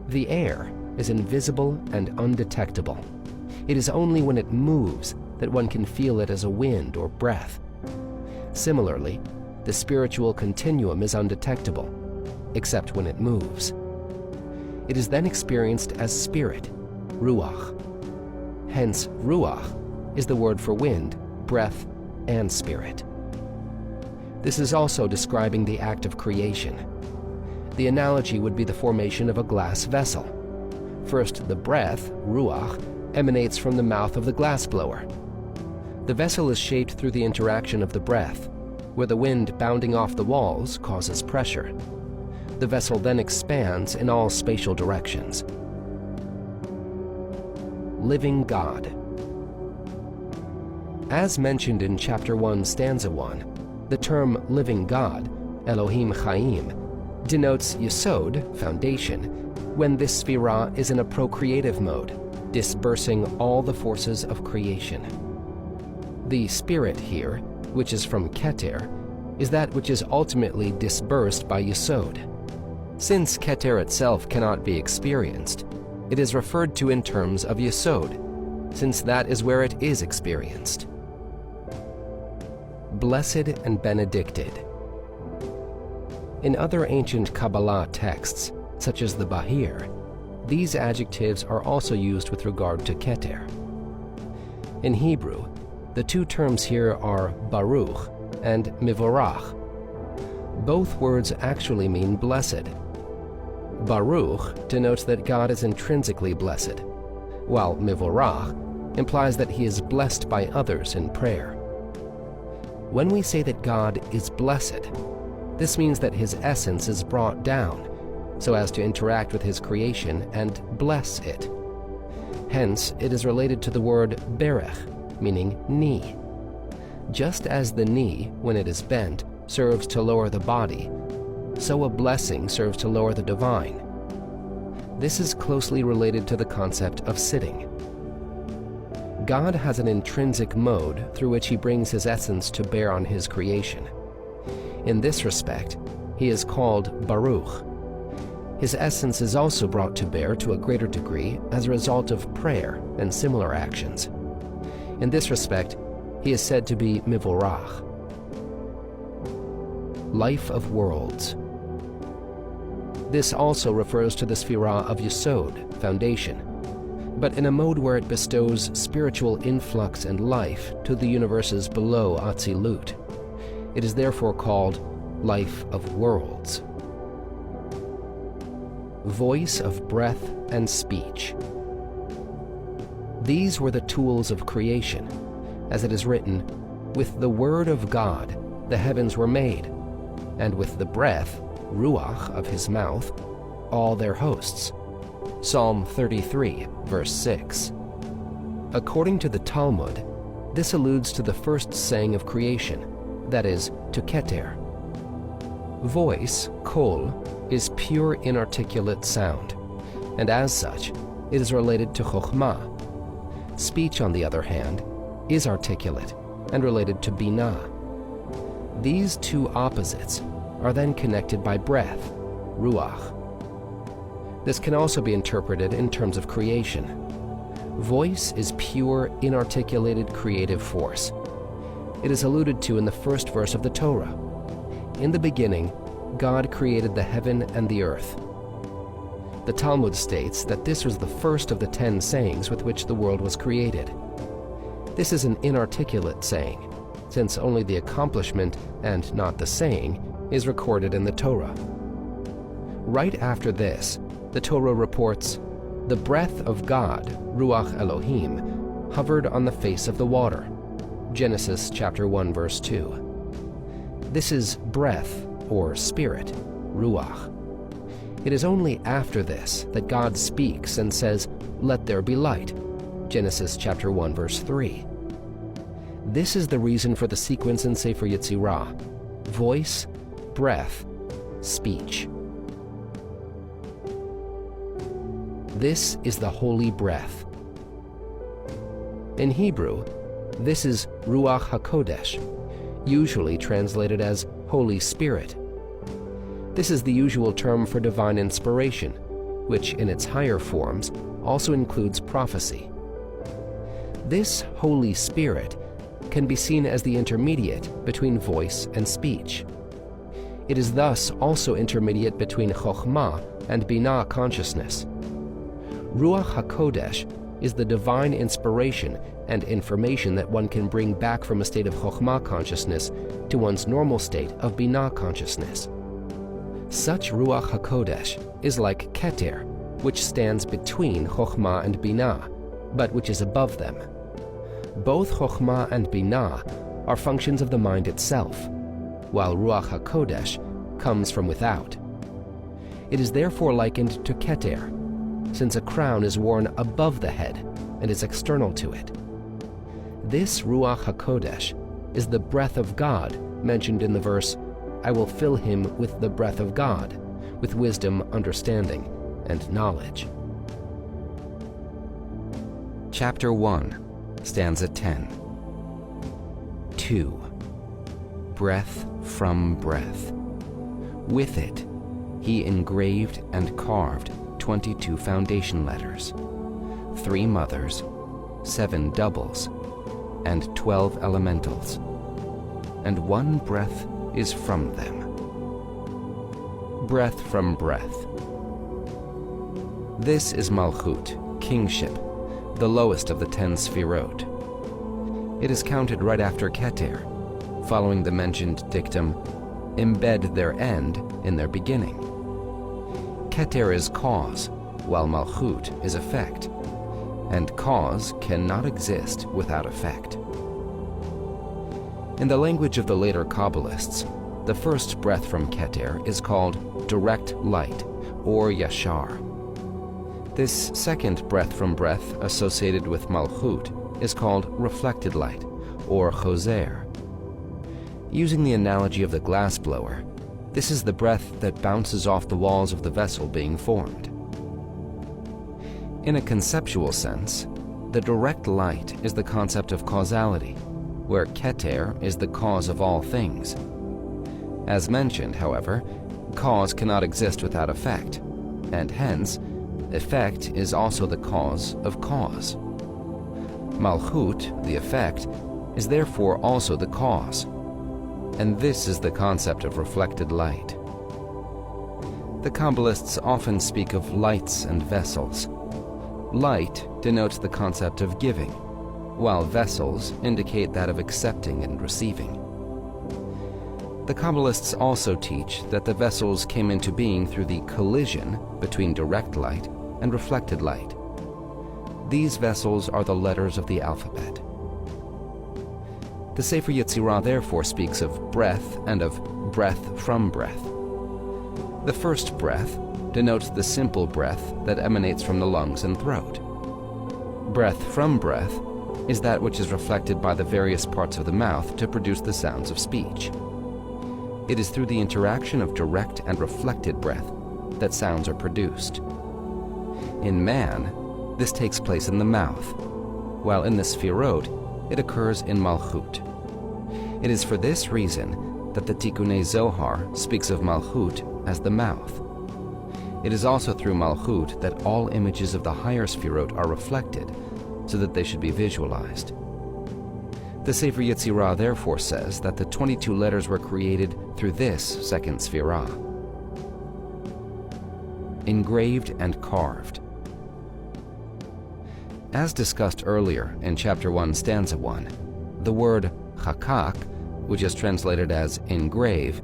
[SPEAKER 1] the air is invisible and undetectable. It is only when it moves that one can feel it as a wind or breath. Similarly, the spiritual continuum is undetectable, except when it moves. It is then experienced as spirit, ruach. Hence, ruach is the word for wind, breath, and spirit. This is also describing the act of creation. The analogy would be the formation of a glass vessel. First, the breath, ruach, emanates from the mouth of the glassblower. The vessel is shaped through the interaction of the breath, where the wind bounding off the walls causes pressure. The vessel then expands in all spatial directions. Living God. As mentioned in chapter 1, stanza 1, the term living God, Elohim Chaim, denotes Yesod, foundation, when this Sefirah is in a procreative mode, dispersing all the forces of creation. The spirit here, which is from Keter, is that which is ultimately dispersed by Yesod. Since Keter itself cannot be experienced, it is referred to in terms of Yesod, since that is where it is experienced. Blessed and benedicted. In other ancient Kabbalah texts, such as the Bahir, these adjectives are also used with regard to Keter. In Hebrew, the two terms here are Baruch and Mivorach. Both words actually mean blessed. Baruch denotes that God is intrinsically blessed, while Mivorach implies that he is blessed by others in prayer. When we say that God is blessed, this means that his essence is brought down so as to interact with his creation and bless it. Hence, it is related to the word berech, meaning knee. Just as the knee, when it is bent, serves to lower the body, so a blessing serves to lower the divine. This is closely related to the concept of sitting. God has an intrinsic mode through which he brings his essence to bear on his creation. In this respect, he is called Baruch. His essence is also brought to bear to a greater degree as a result of prayer and similar actions. In this respect, he is said to be Mivorach. Life of worlds. This also refers to the Sefirah of Yesod, foundation, but in a mode where it bestows spiritual influx and life to the universes below Atzilut. It is therefore called life of worlds. Voice of breath and speech. These were the tools of creation, as it is written, "With the word of God the heavens were made, and with the breath, ruach, of his mouth, all their hosts." Psalm 33, verse 6. According to the Talmud, this alludes to the first saying of creation, that is, to Keter. Voice, kol, is pure inarticulate sound, and as such, it is related to chokhmah. Speech, on the other hand, is articulate and related to binah. These two opposites are then connected by breath, ruach. This can also be interpreted in terms of creation. Voice is pure, inarticulated creative force. It is alluded to in the first verse of the Torah. In the beginning, God created the heaven and the earth. The Talmud states that this was the first of the 10 sayings with which the world was created. This is an inarticulate saying, since only the accomplishment and not the saying is recorded in the Torah. Right after this, the Torah reports, "The breath of God, Ruach Elohim, hovered on the face of the water." Genesis chapter 1, verse 2. This is breath, or spirit, ruach. It is only after this that God speaks and says, "Let there be light." Genesis chapter 1, verse 3. This is the reason for the sequence in Sefer Yetzirah: voice, breath, speech. This is the holy breath. In Hebrew, this is Ruach HaKodesh, usually translated as Holy Spirit. This is the usual term for divine inspiration, which in its higher forms also includes prophecy. This Holy Spirit can be seen as the intermediate between voice and speech. It is thus also intermediate between Chokhmah and Binah consciousness. Ruach HaKodesh is the divine inspiration and information that one can bring back from a state of Chokhmah consciousness to one's normal state of Binah consciousness. Such Ruach HaKodesh is like Keter, which stands between Chokhmah and Binah, but which is above them. Both Chokhmah and Binah are functions of the mind itself, while Ruach HaKodesh comes from without. It is therefore likened to Keter, since a crown is worn above the head and is external to it. This Ruach HaKodesh is the breath of God mentioned in the verse, "I will fill him with the breath of God, with wisdom, understanding, and knowledge." Chapter 1, stanza 10. 2. Breath from breath. With it, he engraved and carved 22 foundation letters, 3 mothers, 7 doubles, and 12 elementals, and 1 breath is from them. Breath from breath. This is Malchut, kingship, the lowest of the 10 Sefirot. It is counted right after Keter, following the mentioned dictum, embed their end in their beginning. Keter is cause, while Malchut is effect, and cause cannot exist without effect. In the language of the later Kabbalists, the first breath from Keter is called direct light, or Yashar. This second breath from breath associated with Malchut is called reflected light, or Choser. Using the analogy of the glassblower, this is the breath that bounces off the walls of the vessel being formed. In a conceptual sense, the direct light is the concept of causality, where Keter is the cause of all things. As mentioned, however, cause cannot exist without effect, and hence, effect is also the cause of cause. Malchut, the effect, is therefore also the cause, and this is the concept of reflected light. The Kabbalists often speak of lights and vessels. Light denotes the concept of giving, while vessels indicate that of accepting and receiving. The Kabbalists also teach that the vessels came into being through the collision between direct light and reflected light. These vessels are the letters of the alphabet. The Sefer Yetzirah therefore speaks of breath and of breath from breath. The first breath denotes the simple breath that emanates from the lungs and throat. Breath from breath is that which is reflected by the various parts of the mouth to produce the sounds of speech. It is through the interaction of direct and reflected breath that sounds are produced. In man, this takes place in the mouth, while in the Sefirot, it occurs in Malchut. It is for this reason that the Tikkunei Zohar speaks of Malchut as the mouth. It is also through Malchut that all images of the higher Sefirot are reflected, so that they should be visualized. The Sefer Yetzirah therefore says that the 22 letters were created through this second Sefirah. Engraved and carved. As discussed earlier in Chapter 1, Stanza 1, the word chakak, which is translated as engrave,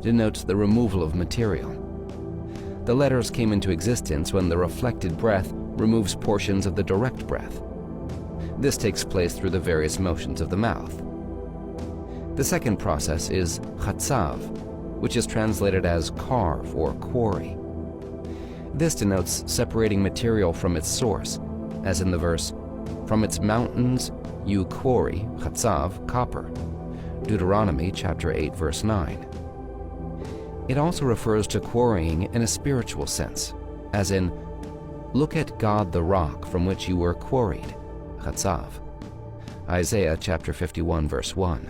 [SPEAKER 1] denotes the removal of material. The letters came into existence when the reflected breath removes portions of the direct breath. This takes place through the various motions of the mouth. The second process is chatzav, which is translated as carve or quarry. This denotes separating material from its source, as in the verse, "From its mountains you quarry, chatzav, copper." Deuteronomy chapter 8, verse 9. It also refers to quarrying in a spiritual sense, as in, "Look at God the rock from which you were quarried," chatzav. Isaiah chapter 51, verse 1.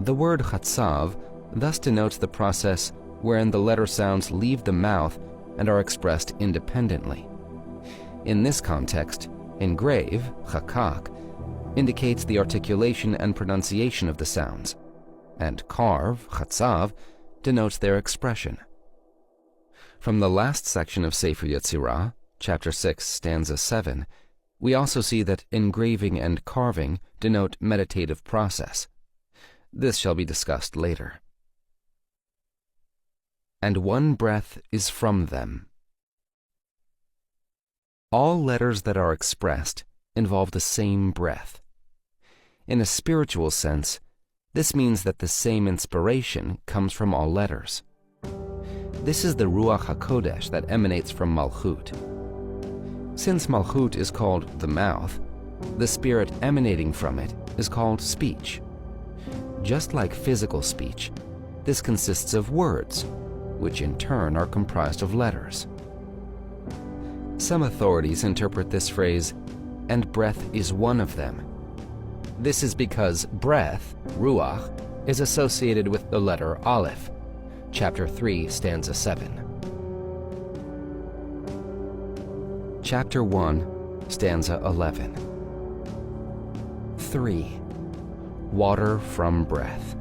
[SPEAKER 1] The word chatzav thus denotes the process wherein the letter sounds leave the mouth and are expressed independently. In this context, engrave, chakak, indicates the articulation and pronunciation of the sounds, and carve, chatzav, denotes their expression. From the last section of Sefer Yetzirah, chapter 6, stanza 7, we also see that engraving and carving denote meditative process. This shall be discussed later. And one breath is from them. All letters that are expressed involve the same breath. In a spiritual sense, this means that the same inspiration comes from all letters. This is the Ruach HaKodesh that emanates from Malchut. Since Malchut is called the mouth, the spirit emanating from it is called speech. Just like physical speech, this consists of words, which in turn are comprised of letters. Some authorities interpret this phrase, "and breath is one of them." This is because breath, ruach, is associated with the letter Aleph, chapter 3, stanza 7. Chapter 1, stanza 11. 3. Water from breath.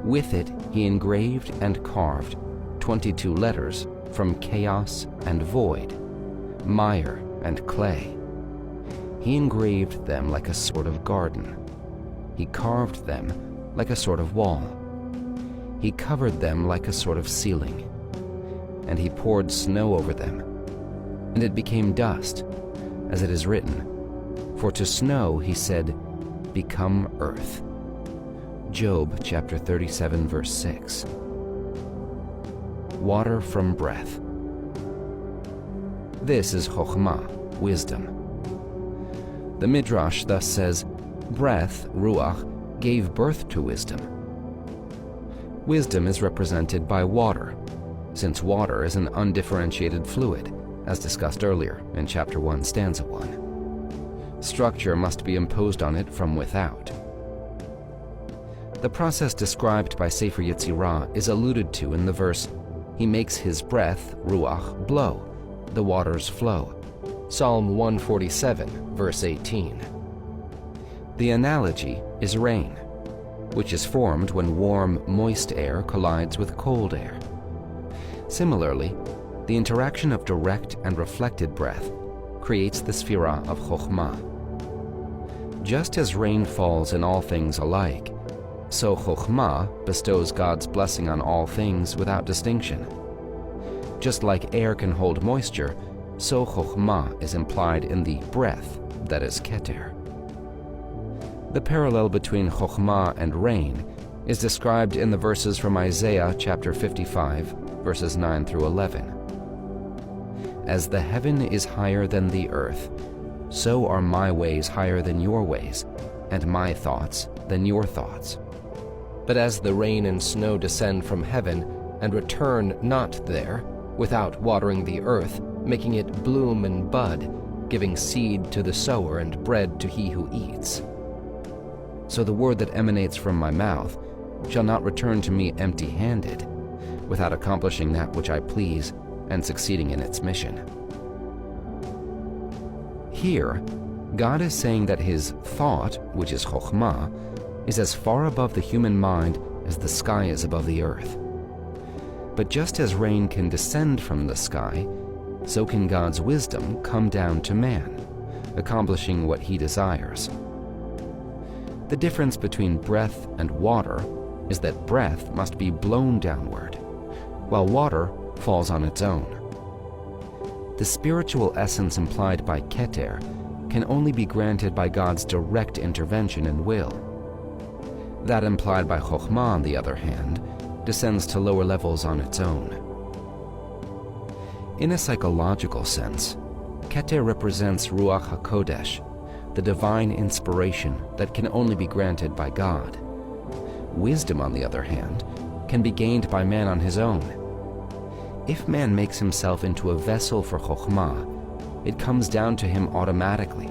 [SPEAKER 1] With it he engraved and carved 22 letters from chaos and void, mire and clay. He engraved them like a sort of garden. He carved them like a sort of wall. He covered them like a sort of ceiling. And he poured snow over them. And it became dust, as it is written, "For to snow he said, 'Become earth.'" Job chapter 37, verse 6. Water from breath. This is chokhmah, wisdom. The Midrash thus says, breath, ruach, gave birth to wisdom. Wisdom is represented by water, since water is an undifferentiated fluid, as discussed earlier in chapter 1, stanza 1. Structure must be imposed on it from without. The process described by Sefer Yetzirah is alluded to in the verse, "He makes his breath, ruach, blow, the waters flow." Psalm 147, verse 18. The analogy is rain, which is formed when warm, moist air collides with cold air. Similarly, the interaction of direct and reflected breath creates the Sefirah of Chokhmah. Just as rain falls in all things alike, so Chokhmah bestows God's blessing on all things without distinction. Just like air can hold moisture, so Chokhmah is implied in the breath that is Keter. The parallel between Chokhmah and rain is described in the verses from Isaiah chapter 55, verses 9 through 11. As the heaven is higher than the earth, so are my ways higher than your ways, and my thoughts than your thoughts. But as the rain and snow descend from heaven and return not there, without watering the earth, making it bloom and bud, giving seed to the sower and bread to he who eats, so the word that emanates from my mouth shall not return to me empty-handed, without accomplishing that which I please and succeeding in its mission. Here, God is saying that his thought, which is Chokhmah, is as far above the human mind as the sky is above the earth. But just as rain can descend from the sky, so can God's wisdom come down to man, accomplishing what he desires. The difference between breath and water is that breath must be blown downward, while water falls on its own. The spiritual essence implied by Keter can only be granted by God's direct intervention and will. That implied by Chokhmah, on the other hand, descends to lower levels on its own. In a psychological sense, Keter represents Ruach HaKodesh, the divine inspiration that can only be granted by God. Wisdom, on the other hand, can be gained by man on his own. If man makes himself into a vessel for Chokhmah, it comes down to him automatically.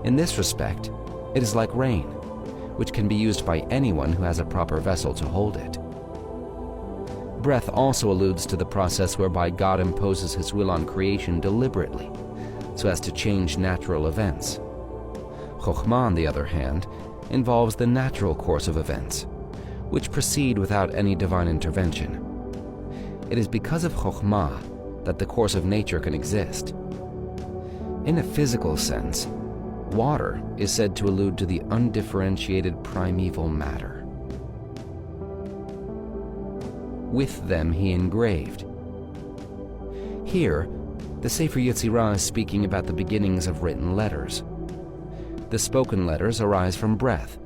[SPEAKER 1] In this respect, it is like rain, which can be used by anyone who has a proper vessel to hold it. Breath also alludes to the process whereby God imposes his will on creation deliberately, so as to change natural events. Chokhmah, on the other hand, involves the natural course of events, which proceed without any divine intervention. It is because of Chokhmah that the course of nature can exist. In a physical sense, water is said to allude to the undifferentiated primeval matter. With them he engraved. Here, the Sefer Yetzirah is speaking about the beginnings of written letters. The spoken letters arise from breath,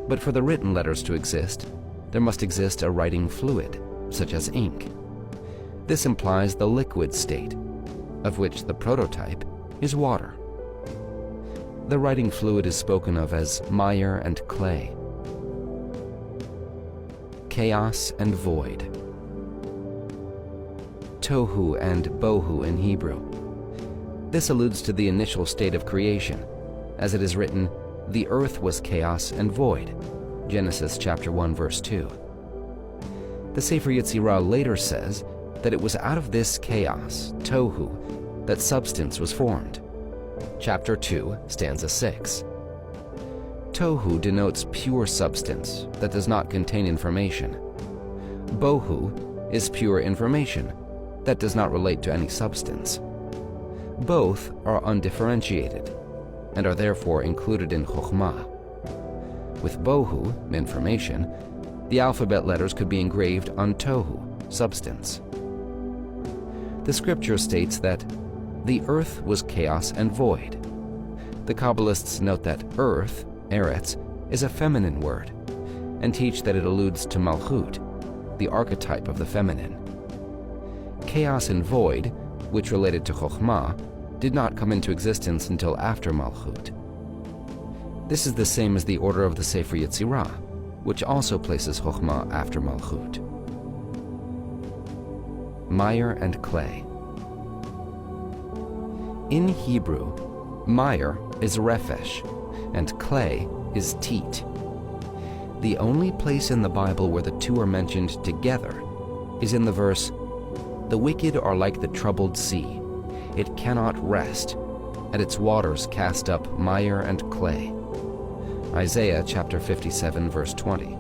[SPEAKER 1] but for the written letters to exist, there must exist a writing fluid, such as ink. This implies the liquid state, of which the prototype is water. The writing fluid is spoken of as mire and clay, chaos and void, tohu and bohu in Hebrew. This alludes to the initial state of creation, as it is written, "The earth was chaos and void," Genesis chapter 1 verse 2. The Sefer Yetzirah later says that it was out of this chaos, tohu, that substance was formed. Chapter 2, stanza 6. Tohu denotes pure substance that does not contain information. Bohu is pure information that does not relate to any substance. Both are undifferentiated and are therefore included in Chokhmah. With bohu, information, the alphabet letters could be engraved on tohu, substance. The scripture states that the earth was chaos and void. The Kabbalists note that earth, eretz, is a feminine word, and teach that it alludes to Malchut, the archetype of the feminine. Chaos and void, which related to Chokhmah, did not come into existence until after Malchut. This is the same as the order of the Sefer Yetzirah, which also places Chokhmah after Malchut. Mire and clay. In Hebrew, mire is refesh, and clay is teat. The only place in the Bible where the two are mentioned together is in the verse, "The wicked are like the troubled sea. It cannot rest, and its waters cast up mire and clay." Isaiah chapter 57 verse 20.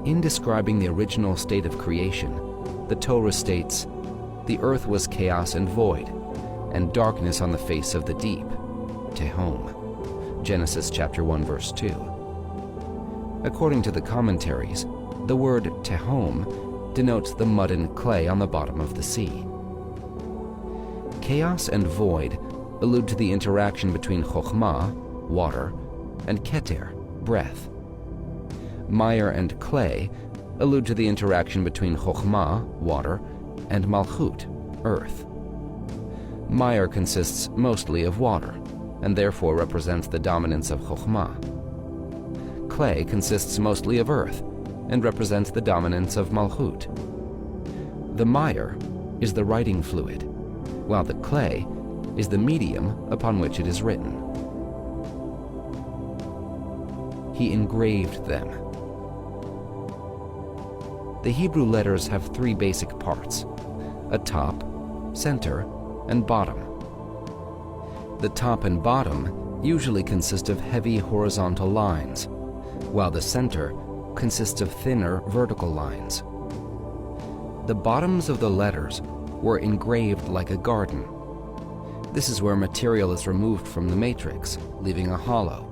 [SPEAKER 1] In describing the original state of creation, the Torah states, "The earth was chaos and void, and darkness on the face of the deep," tehom. Genesis chapter 1 verse 2. According to the commentaries, the word tehom denotes the mud and clay on the bottom of the sea. Chaos and void allude to the interaction between chokhmah, water, and keter, breath. Mire and clay allude to the interaction between chokhmah, water, and malchut, earth. Mire consists mostly of water, and therefore represents the dominance of chokhmah. Clay consists mostly of earth, and represents the dominance of malchut. The mire is the writing fluid, while the clay is the medium upon which it is written. He engraved them. The Hebrew letters have three basic parts: a top, center, and bottom. The top and bottom usually consist of heavy horizontal lines, while the center consists of thinner vertical lines. The bottoms of the letters were engraved like a garden. This is where material is removed from the matrix, leaving a hollow.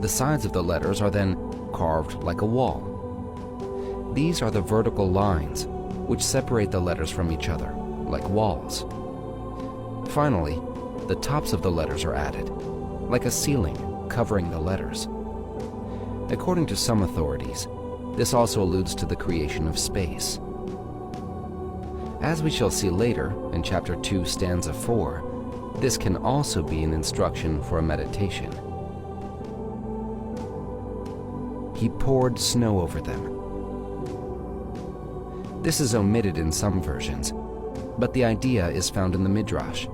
[SPEAKER 1] The sides of the letters are then carved like a wall. These are the vertical lines which separate the letters from each other, like walls. Finally, the tops of the letters are added, like a ceiling covering the letters. According to some authorities, this also alludes to the creation of space. As we shall see later in chapter 2, stanza 4, this can also be an instruction for a meditation. He poured snow over them. This is omitted in some versions, but the idea is found in the Midrash.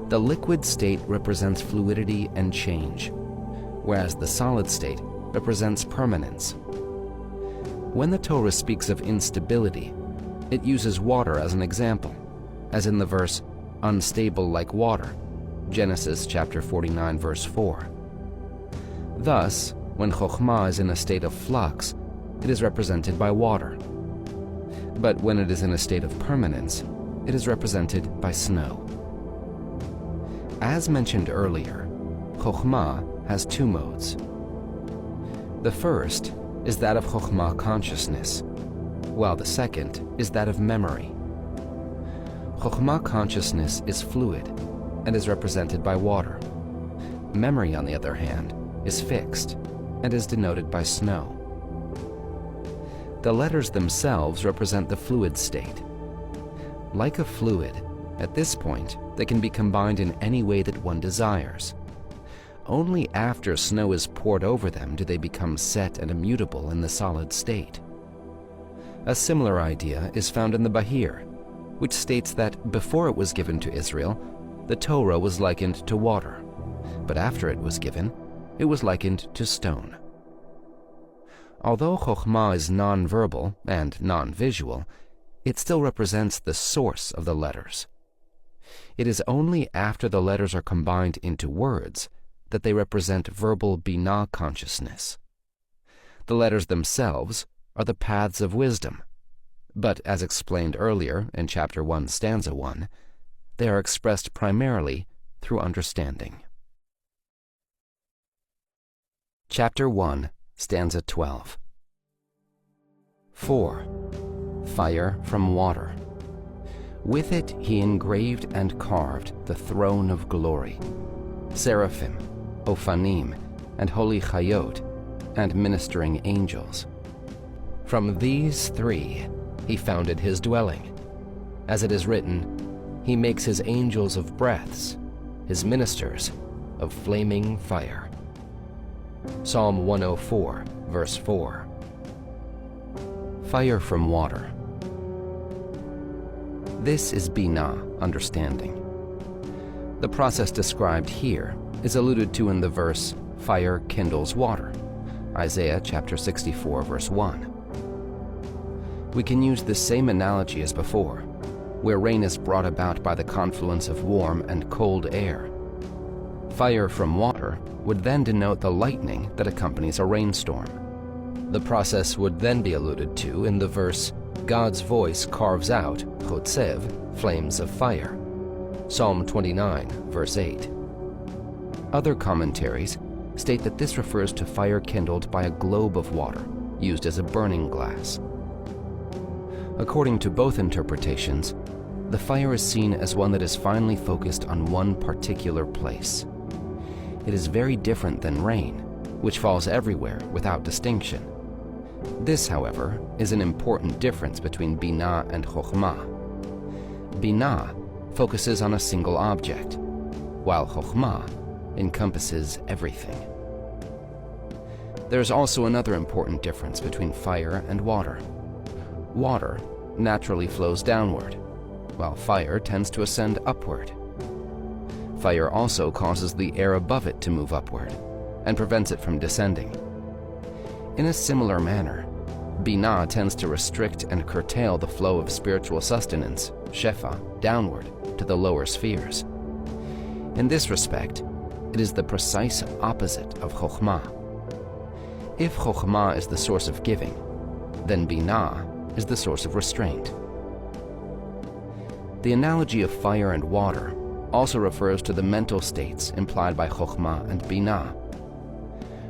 [SPEAKER 1] The liquid state represents fluidity and change, whereas the solid state represents permanence. When the Torah speaks of instability, it uses water as an example, as in the verse, "unstable like water," Genesis chapter 49 verse 4. Thus, when Chokhmah is in a state of flux, it is represented by water. but when it is in a state of permanence, it is represented by snow. As mentioned earlier, Chokhmah has two modes. The first is that of Chokhmah consciousness, while the second is that of memory. Chokhmah consciousness is fluid and is represented by water. Memory, on the other hand, is fixed and is denoted by snow. The letters themselves represent the fluid state. Like a fluid, at this point, they can be combined in any way that one desires. Only after snow is poured over them do they become set and immutable in the solid state. A similar idea is found in the Bahir, which states that before it was given to Israel, the Torah was likened to water, but after it was given, it was likened to stone. Although Chokhmah is non-verbal and non-visual, it still represents the source of the letters. It is only after the letters are combined into words that they represent verbal Binah consciousness. The letters themselves are the paths of wisdom, but as explained earlier in Chapter 1, Stanza 1, they are expressed primarily through understanding. Chapter 1, Stanza 12. 4. Fire from water. With it he engraved and carved the throne of glory, seraphim, Ophanim, and holy Chayot, and ministering angels. From these three he founded his dwelling. As it is written, he makes his angels of breaths, his ministers of flaming fire. Psalm 104, verse 4. Fire from water. This is Binah, understanding. The process described here is alluded to in the verse, fire kindles water, Isaiah chapter 64, verse 1. We can use the same analogy as before, where rain is brought about by the confluence of warm and cold air. Fire from water would then denote the lightning that accompanies a rainstorm. The process would then be alluded to in the verse, God's voice carves out, chotsev, flames of fire, Psalm 29, verse 8. Other commentaries state that this refers to fire kindled by a globe of water, used as a burning glass. According to both interpretations, the fire is seen as one that is finally focused on one particular place. It is very different than rain, which falls everywhere without distinction. This, however, is an important difference between Binah and Chokhmah. Binah focuses on a single object, while Chokhmah encompasses everything. There's also another important difference between fire and water. Water naturally flows downward, while fire tends to ascend upward. Fire also causes the air above it to move upward and prevents it from descending. In a similar manner, Binah tends to restrict and curtail the flow of spiritual sustenance, shefa, downward to the lower spheres. In this respect, it is the precise opposite of Chokhmah. If Chokhmah is the source of giving, then Binah is the source of restraint. The analogy of fire and water also refers to the mental states implied by Chokhmah and Binah.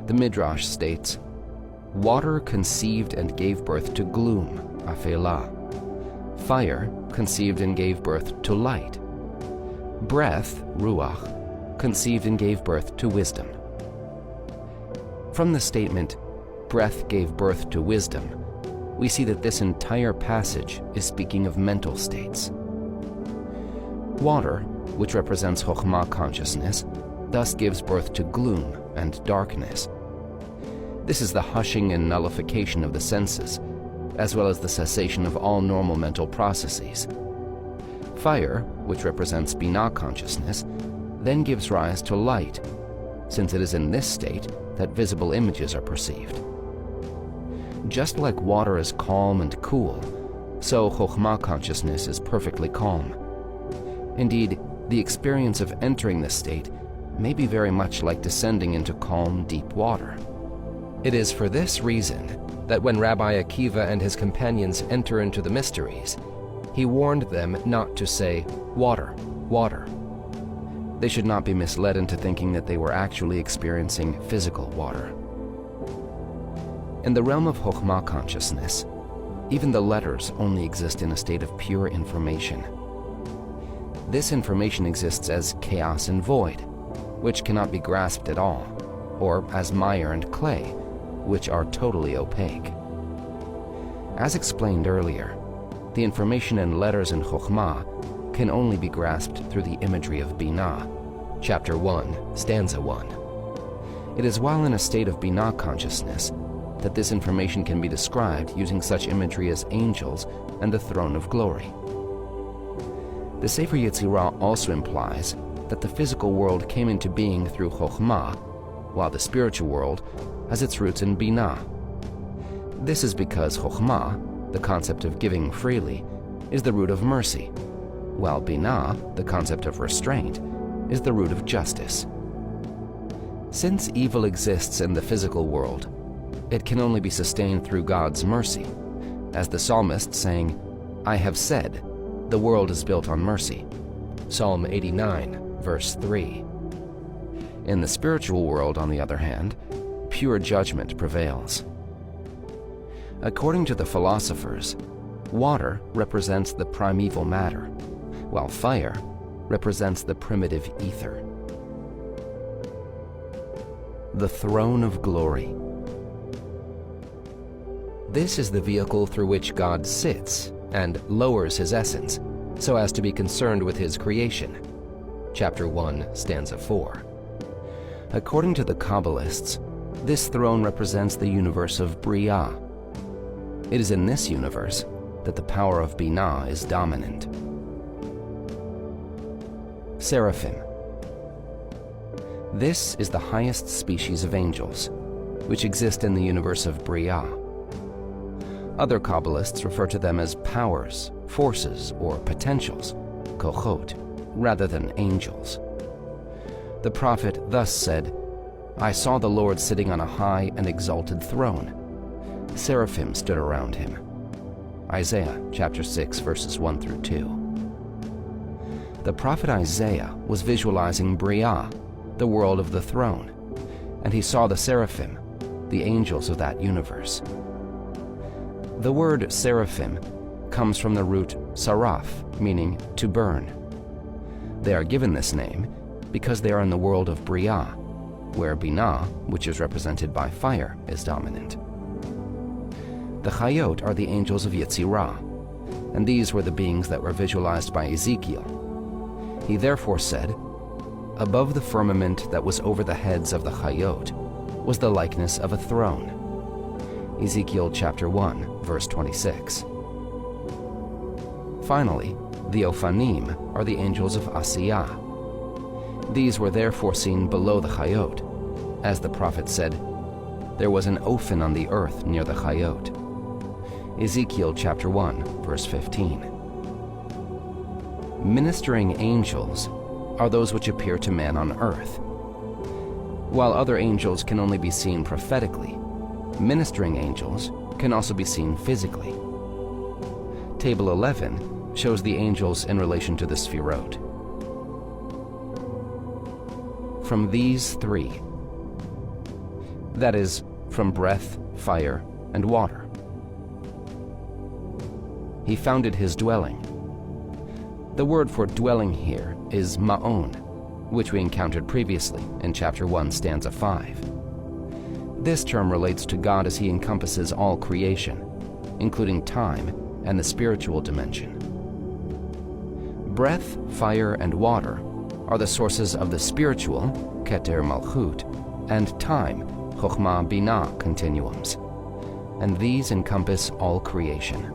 [SPEAKER 1] The Midrash states, water conceived and gave birth to gloom, afelah. Fire conceived and gave birth to light. Breath, ruach, conceived and gave birth to wisdom. From the statement, breath gave birth to wisdom, we see that this entire passage is speaking of mental states. Water, which represents Chokhmah consciousness, thus gives birth to gloom and darkness. This is the hushing and nullification of the senses, as well as the cessation of all normal mental processes. Fire, which represents Binah consciousness, then gives rise to light, since it is in this state that visible images are perceived. Just like water is calm and cool, so Chokhmah consciousness is perfectly calm. Indeed, the experience of entering this state may be very much like descending into calm, deep water. It is for this reason that when Rabbi Akiva and his companions enter into the mysteries, he warned them not to say, "Water, water." They should not be misled into thinking that they were actually experiencing physical water. In the realm of Chokhmah consciousness, even the letters only exist in a state of pure information. This information exists as chaos and void, which cannot be grasped at all, or as mire and clay, which are totally opaque. As explained earlier, the information in letters in Chokhmah can only be grasped through the imagery of Binah, chapter 1, stanza 1. It is while in a state of Binah consciousness that this information can be described using such imagery as angels and the throne of glory. The Sefer Yetzirah also implies that the physical world came into being through Chokhmah, while the spiritual world has its roots in Binah. This is because Chokhmah, the concept of giving freely, is the root of mercy, while Binah, the concept of restraint, is the root of justice. Since evil exists in the physical world, it can only be sustained through God's mercy, as the psalmist saying, "I have said, the world is built on mercy." Psalm 89, verse 3. In the spiritual world, on the other hand, pure judgment prevails. According to the philosophers, water represents the primeval matter, while fire represents the primitive ether. The throne of glory. This is the vehicle through which God sits and lowers his essence so as to be concerned with his creation. Chapter 1, stanza 4. According to the Kabbalists, this throne represents the universe of Bria. It is in this universe that the power of Binah is dominant. Seraphim. This is the highest species of angels, which exist in the universe of Bria. Other Kabbalists refer to them as powers, forces, or potentials, kochot, rather than angels. The prophet thus said, "I saw the Lord sitting on a high and exalted throne. Seraphim stood around him." Isaiah chapter 6, verses 1 through 2. The prophet Isaiah was visualizing Bria, the world of the throne, and he saw the seraphim, the angels of that universe. The word seraphim comes from the root saraf, meaning to burn. They are given this name because they are in the world of Bria, where Binah, which is represented by fire, is dominant. The Chayot are the angels of Yetzirah, and these were the beings that were visualized by Ezekiel. He therefore said, "Above the firmament that was over the heads of the Chayot was the likeness of a throne." Ezekiel chapter 1, verse 26. Finally, the Ophanim are the angels of Asiyah. These were therefore seen below the Chayot, as the prophet said, "There was an Ophan on the earth near the Chayot." Ezekiel chapter 1, verse 15. Ministering angels are those which appear to man on earth. While other angels can only be seen prophetically, ministering angels can also be seen physically. Table 11 shows the angels in relation to the Sefirot. From these three, that is, from breath, fire, and water, he founded his dwelling. The word for dwelling here is ma'on, which we encountered previously in chapter 1, stanza 5. This term relates to God as he encompasses all creation, including time and the spiritual dimension. Breath, fire, and water are the sources of the spiritual, Keter Malchut, and time, Chokhmah Binah continuums, and these encompass all creation.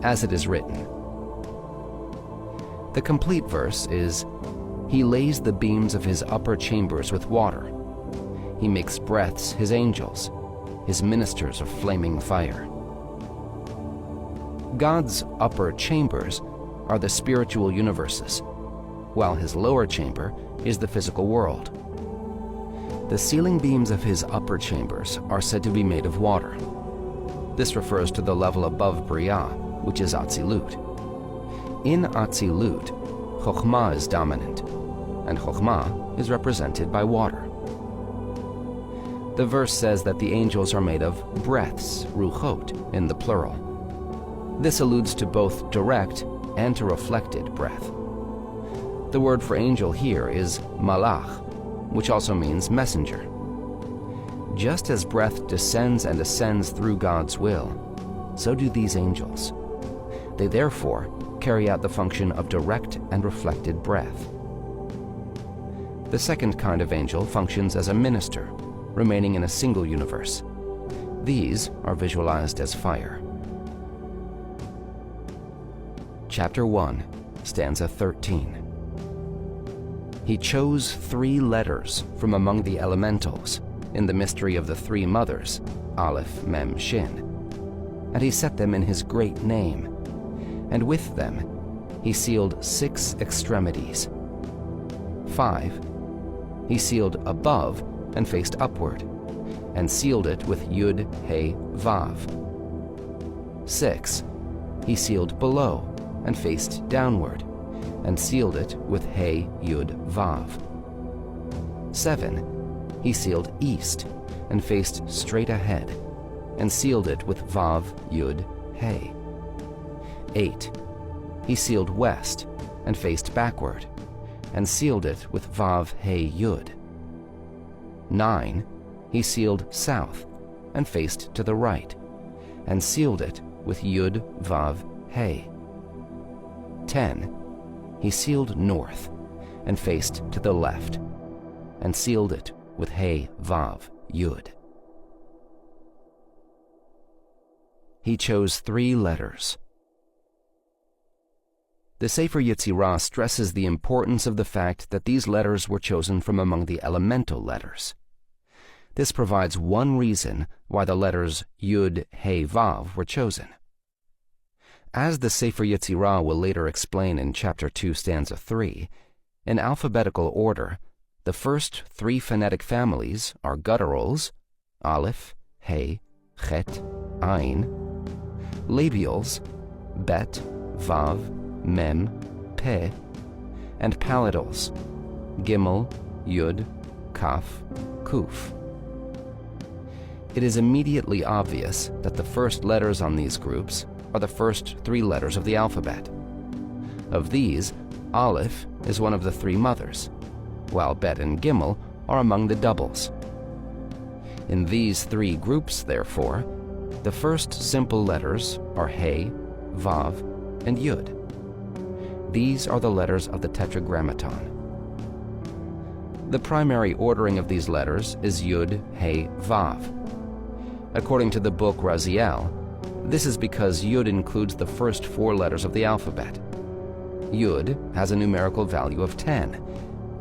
[SPEAKER 1] As it is written. The complete verse is, "He lays the beams of his upper chambers with water. He makes breaths his angels, his ministers of flaming fire." God's upper chambers are the spiritual universes, while his lower chamber is the physical world. The ceiling beams of his upper chambers are said to be made of water. This refers to the level above Bria, which is Atzilut. In Atzilut, Chokhmah is dominant, and Chokhmah is represented by water. The verse says that the angels are made of breaths, ruchot, in the plural. This alludes to both direct and to reflected breath. The word for angel here is malach, which also means messenger. Just as breath descends and ascends through God's will, so do these angels. They therefore carry out the function of direct and reflected breath. The second kind of angel functions as a minister, remaining in a single universe. These are visualized as fire. Chapter 1, stanza 13. He chose 3 letters from among the elementals in the mystery of the 3 mothers, Aleph, Mem, Shin, and he set them in his great name, and with them he sealed 6 extremities. 5, he sealed above and faced upward, and sealed it with Yud, He, Vav. 6, he sealed below and faced downward, and sealed it with He, Yud, Vav. 7, he sealed east and faced straight ahead, and sealed it with Vav, Yud, He. 8, he sealed west and faced backward, and sealed it with Vav, He, Yud. 9, he sealed south and faced to the right, and sealed it with Yud, Vav, He. 10, he sealed north and faced to the left, and sealed it with He, Vav, Yud. He chose 3 letters. The Sefer Yetzirah stresses the importance of the fact that these letters were chosen from among the elemental letters. This provides one reason why the letters Yud, He, Vav were chosen. As the Sefer Yetzirah will later explain in Chapter 2, stanza 3, in alphabetical order, the first 3 phonetic families are gutturals, Aleph, He, Chet, Ayin, labials, Bet, Vav, Mem, Pe, and palatals, Gimel, Yud, Kaf, Kuf. It is immediately obvious that the first letters on these groups are the first 3 letters of the alphabet. Of these, Aleph is one of the 3 mothers, while Bet and Gimel are among the doubles. In these 3 groups, therefore, the first simple letters are He, Vav, and Yud. These are the letters of the Tetragrammaton. The primary ordering of these letters is Yud, He, Vav. According to the book Raziel, this is because Yud includes the first 4 letters of the alphabet. Yud has a numerical value of 10,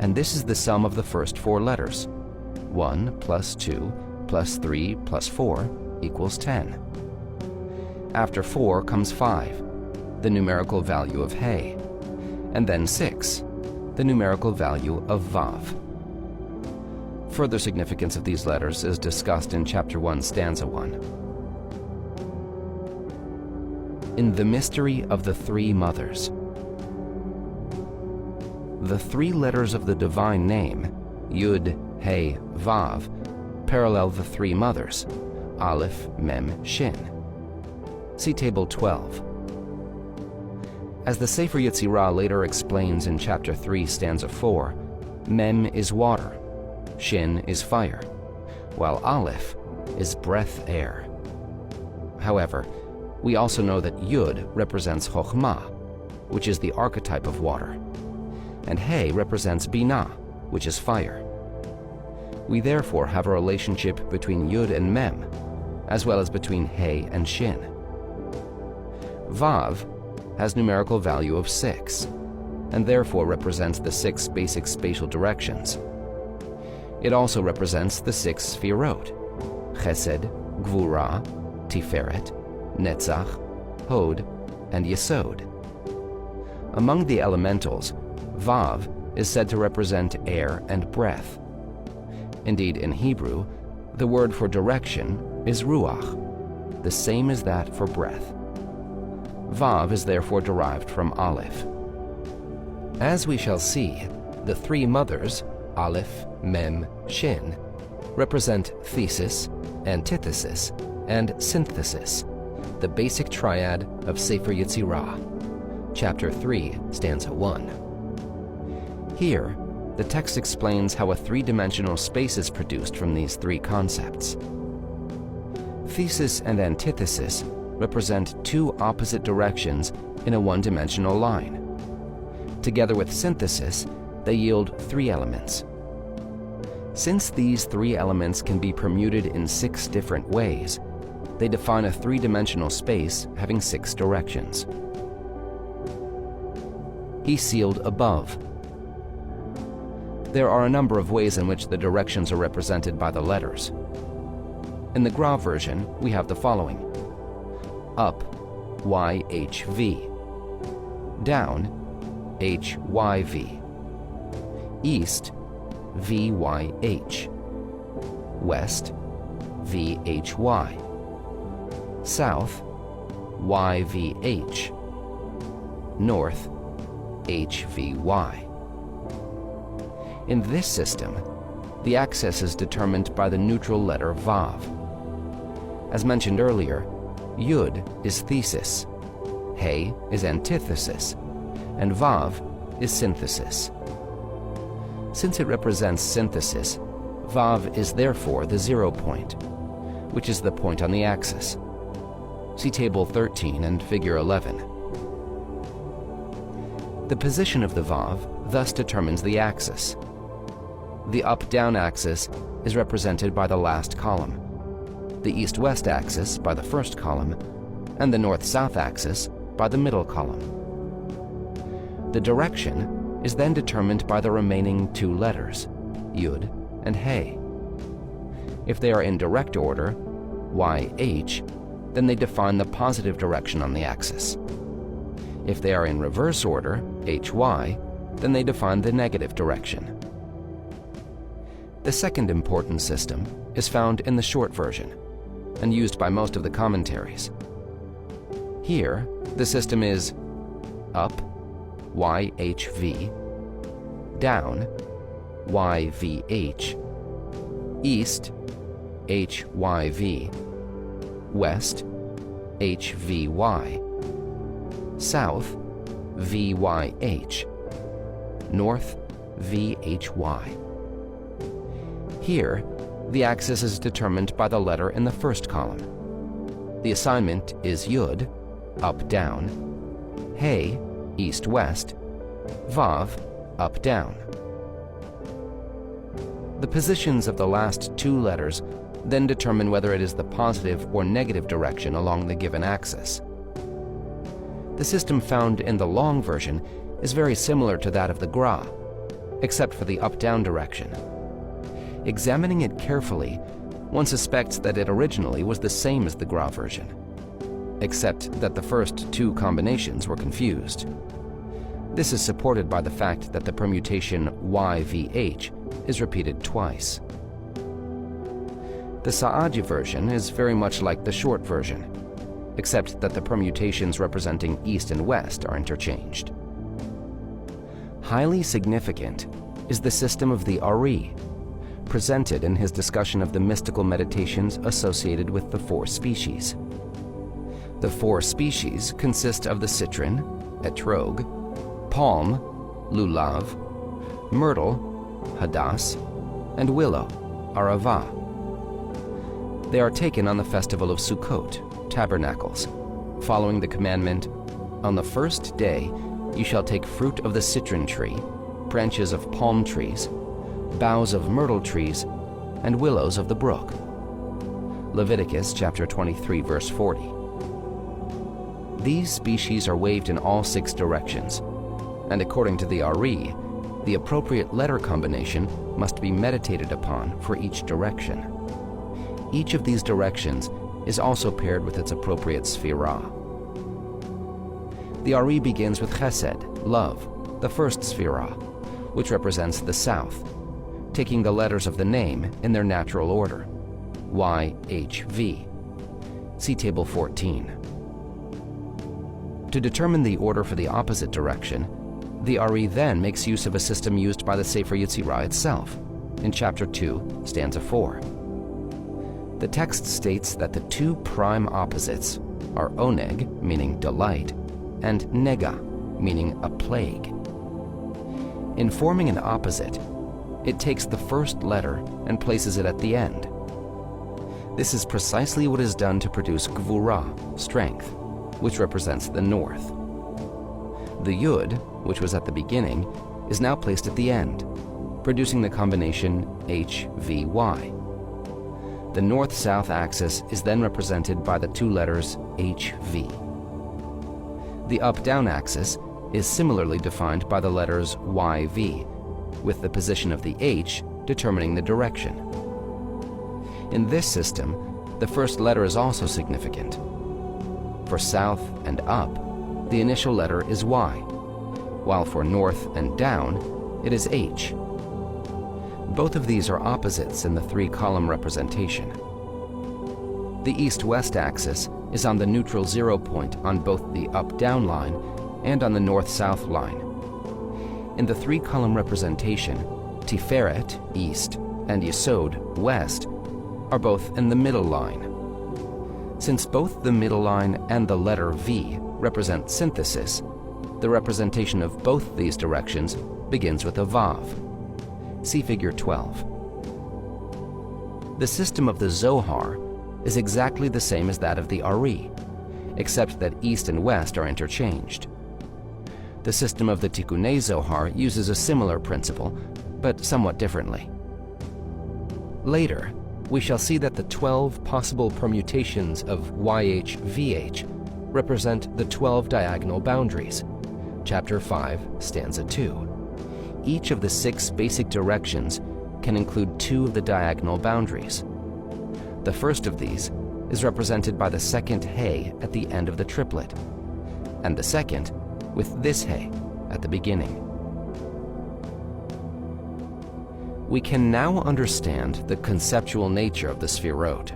[SPEAKER 1] and this is the sum of the first 4 letters. 1 plus 2 plus 3 plus 4 equals 10. After 4 comes 5, the numerical value of He, and then 6, the numerical value of Vav. Further significance of these letters is discussed in Chapter 1, stanza 1. In the mystery of the 3 mothers. The 3 letters of the divine name, Yud, He, Vav, parallel the 3 mothers, Aleph, Mem, Shin. See Table 12. As the Sefer Yetzirah later explains in Chapter 3, stanza 4, Mem is water, Shin is fire, while Aleph is breath air. However, we also know that Yud represents Chokhmah, which is the archetype of water, and He represents Binah, which is fire. We therefore have a relationship between Yud and Mem, as well as between He and Shin. Vav has numerical value of 6, and therefore represents the 6 basic spatial directions. It also represents the 6 Sefirot, Chesed, Gvura, Tiferet, Netzach, Hod, and Yesod. Among the elementals, Vav is said to represent air and breath. Indeed, in Hebrew, the word for direction is ruach, the same as that for breath. Vav is therefore derived from Aleph. As we shall see, the three mothers, Aleph, Mem, Shin, represent thesis, antithesis, and synthesis, the basic triad of Sefer Yetzirah, chapter 3, stanza 1. Here, the text explains how a three-dimensional space is produced from these three concepts. Thesis and antithesis represent two opposite directions in a one-dimensional line. Together with synthesis, they yield three elements. Since these three elements can be permuted in 6 different ways, they define a three-dimensional space having 6 directions. He sealed above. There are a number of ways in which the directions are represented by the letters. In the Gra version, we have the following: up, YHV; down, HYV; east, VYH; west, VHY; south, YVH; north, HVY. In this system, the axis is determined by the neutral letter Vav. As mentioned earlier, Yud is thesis, He is antithesis, and Vav is synthesis. Since it represents synthesis, Vav is therefore the 0 point, which is the point on the axis. See Table 13 and Figure 11. The position of the Vav thus determines the axis. The up-down axis is represented by the last column, the east-west axis by the first column, and the north-south axis by the middle column. The direction is then determined by the remaining 2 letters, Yud and He. If they are in direct order, YH, then they define the positive direction on the axis. If they are in reverse order, HY, then they define the negative direction. The second important system is found in the short version and used by most of the commentaries. Here, the system is up, YHV; down, YVH; east, HYV; west, HVY; south, VYH; north, VHY. Here, the axis is determined by the letter in the first column. The assignment is Yud, up-down; He, east-west; Vav, up-down. The positions of the last 2 letters then determine whether it is the positive or negative direction along the given axis. The system found in the long version is very similar to that of the Gra, except for the up-down direction. Examining it carefully, one suspects that it originally was the same as the Gra version, except that the first 2 combinations were confused. This is supported by the fact that the permutation YVH is repeated twice. The Sa'adi version is very much like the short version, except that the permutations representing east and west are interchanged. Highly significant is the system of the Ari, presented in his discussion of the mystical meditations associated with the 4 species. The 4 species consist of the citron, etrog, palm, lulav, myrtle, hadass, and willow, arava. They are taken on the festival of Sukkot, tabernacles, following the commandment, "On the first day you shall take fruit of the citron tree, branches of palm trees, boughs of myrtle trees, and willows of the brook." Leviticus chapter 23, verse 40. These species are waved in all 6 directions, and according to the Ari, the appropriate letter combination must be meditated upon for each direction. Each of these directions is also paired with its appropriate Sefirah. The Ari begins with Chesed, love, the first Sefirah, which represents the south, taking the letters of the name in their natural order, Y, H, V. See Table 14. To determine the order for the opposite direction, the Ari then makes use of a system used by the Sefer Yetzirah itself, in Chapter 2, Stanza 4. The text states that the two prime opposites are oneg, meaning delight, and nega, meaning a plague. In forming an opposite, it takes the first letter and places it at the end. This is precisely what is done to produce gvura, strength, which represents the north. The yud, which was at the beginning, is now placed at the end, producing the combination HVY. The north-south axis is then represented by the two letters HV. The up-down axis is similarly defined by the letters YV, with the position of the H determining the direction. In this system, the first letter is also significant. For south and up, the initial letter is Y, while for north and down, it is H. Both of these are opposites in the three-column representation. The east-west axis is on the neutral 0 point on both the up-down line and on the north-south line. In the three-column representation, Tiferet, east, and Yesod, west, are both in the middle line. Since both the middle line and the letter V represent synthesis, the representation of both these directions begins with a Vav. See Figure 12. The system of the Zohar is exactly the same as that of the Ari, except that east and west are interchanged. The system of the Tikkunei Zohar uses a similar principle, but somewhat differently. Later, we shall see that the 12 possible permutations of YH-VH represent the 12 diagonal boundaries, Chapter 5, Stanza 2. Each of the 6 basic directions can include 2 of the diagonal boundaries. The first of these is represented by the second hey at the end of the triplet, and the second with this hey at the beginning. We can now understand the conceptual nature of the Sefirot.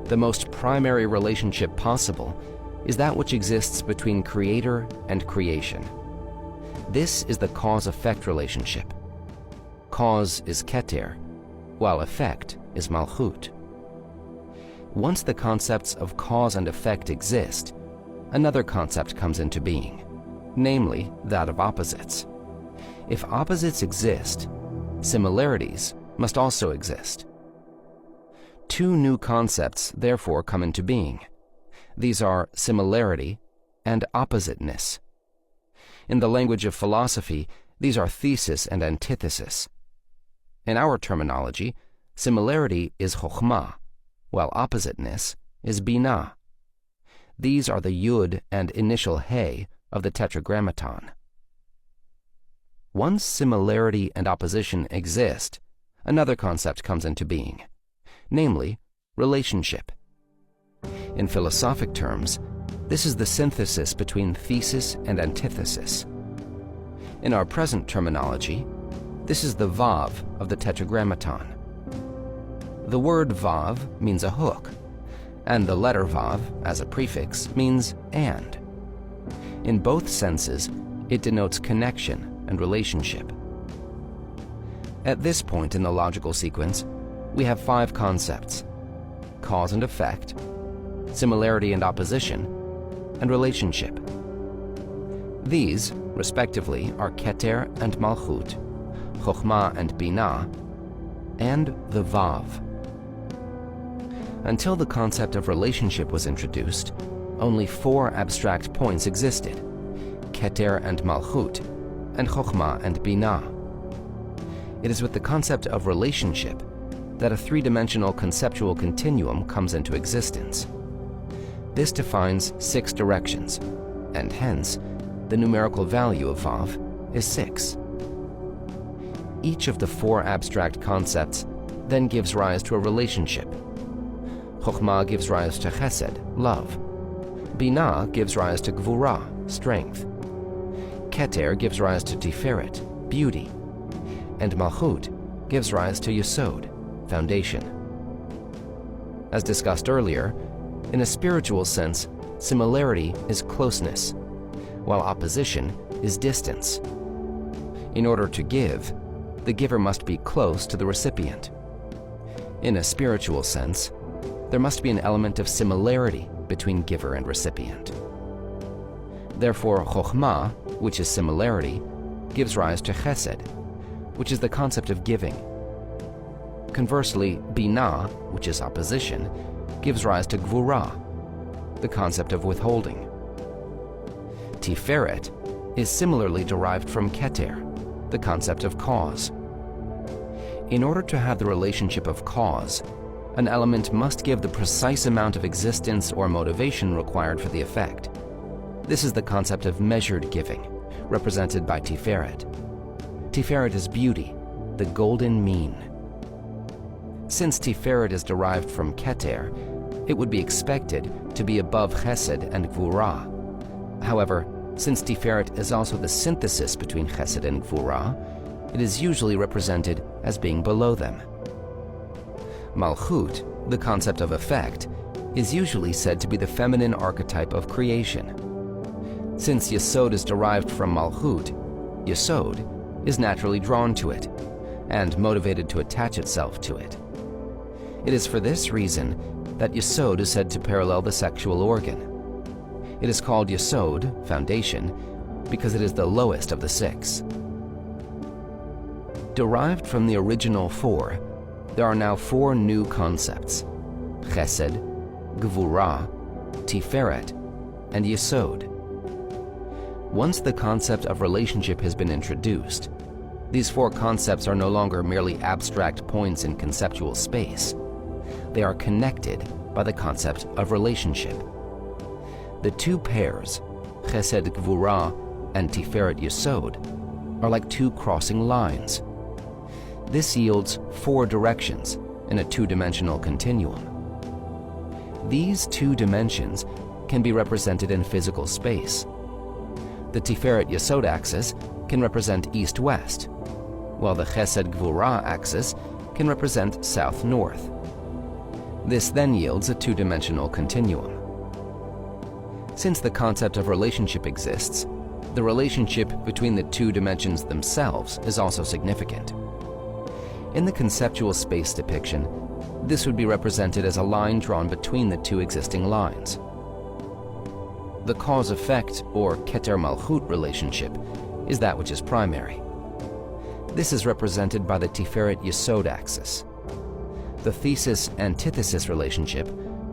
[SPEAKER 1] The most primary relationship possible is that which exists between creator and creation. This is the cause-effect relationship. Cause is Keter, while effect is Malchut. Once the concepts of cause and effect exist, another concept comes into being, namely that of opposites. If opposites exist, similarities must also exist. 2 new concepts therefore come into being. These are similarity and oppositeness. In the language of philosophy, these are thesis and antithesis. In our terminology, similarity is chokhmah, while oppositeness is binah. These are the yud and initial hey of the tetragrammaton. Once similarity and opposition exist, another concept comes into being, namely relationship. In philosophic terms, this is the synthesis between thesis and antithesis. In our present terminology, this is the vav of the tetragrammaton. The word vav means a hook, and the letter vav, as a prefix, means and. In both senses, it denotes connection and relationship. At this point in the logical sequence, we have 5 concepts: cause and effect, similarity and opposition, and relationship. These, respectively, are Keter and Malchut, Chokhmah and Binah, and the Vav. Until the concept of relationship was introduced, only 4 abstract points existed: Keter and Malchut, and Chokhmah and Binah. It is with the concept of relationship that a 3-dimensional conceptual continuum comes into existence. This defines 6 directions, and hence, the numerical value of Vav is 6. Each of the 4 abstract concepts then gives rise to a relationship. Chokhmah gives rise to chesed, love. Binah gives rise to gvura, strength. Keter gives rise to tiferet, beauty. And Malchut gives rise to Yesod, foundation. As discussed earlier, in a spiritual sense, similarity is closeness, while opposition is distance. In order to give, the giver must be close to the recipient. In a spiritual sense, there must be an element of similarity between giver and recipient. Therefore, Chokhmah, which is similarity, gives rise to Chesed, which is the concept of giving. Conversely, Binah, which is opposition, gives rise to Gvurah, the concept of withholding. Tiferet is similarly derived from Keter, the concept of cause. In order to have the relationship of cause, an element must give the precise amount of existence or motivation required for the effect. This is the concept of measured giving, represented by Tiferet. Tiferet is beauty, the golden mean. Since Tiferet is derived from Keter, it would be expected to be above Chesed and Gvurah. However, since Tiferet is also the synthesis between Chesed and Gvurah, it is usually represented as being below them. Malchut, the concept of effect, is usually said to be the feminine archetype of creation. Since Yesod is derived from Malchut, Yesod is naturally drawn to it and motivated to attach itself to it. It is for this reason that Yesod is said to parallel the sexual organ. It is called Yesod, foundation, because it is the lowest of the six. Derived from the original four, there are now four new concepts: Chesed, Gvurah, Tiferet, and Yesod. Once the concept of relationship has been introduced, these four concepts are no longer merely abstract points in conceptual space. They are connected by the concept of relationship. The two pairs, Chesed Gvurah and Tiferet Yesod, are like two crossing lines. This yields four directions in a two-dimensional continuum. These two dimensions can be represented in physical space. The Tiferet Yesod axis can represent east-west, while the Chesed Gvurah axis can represent south-north. This then yields a two-dimensional continuum. Since the concept of relationship exists, the relationship between the two dimensions themselves is also significant. In the conceptual space depiction, this would be represented as a line drawn between the two existing lines. The cause-effect, or Keter-Malchut relationship, is that which is primary. This is represented by the Tiferet Yesod axis. The thesis-antithesis relationship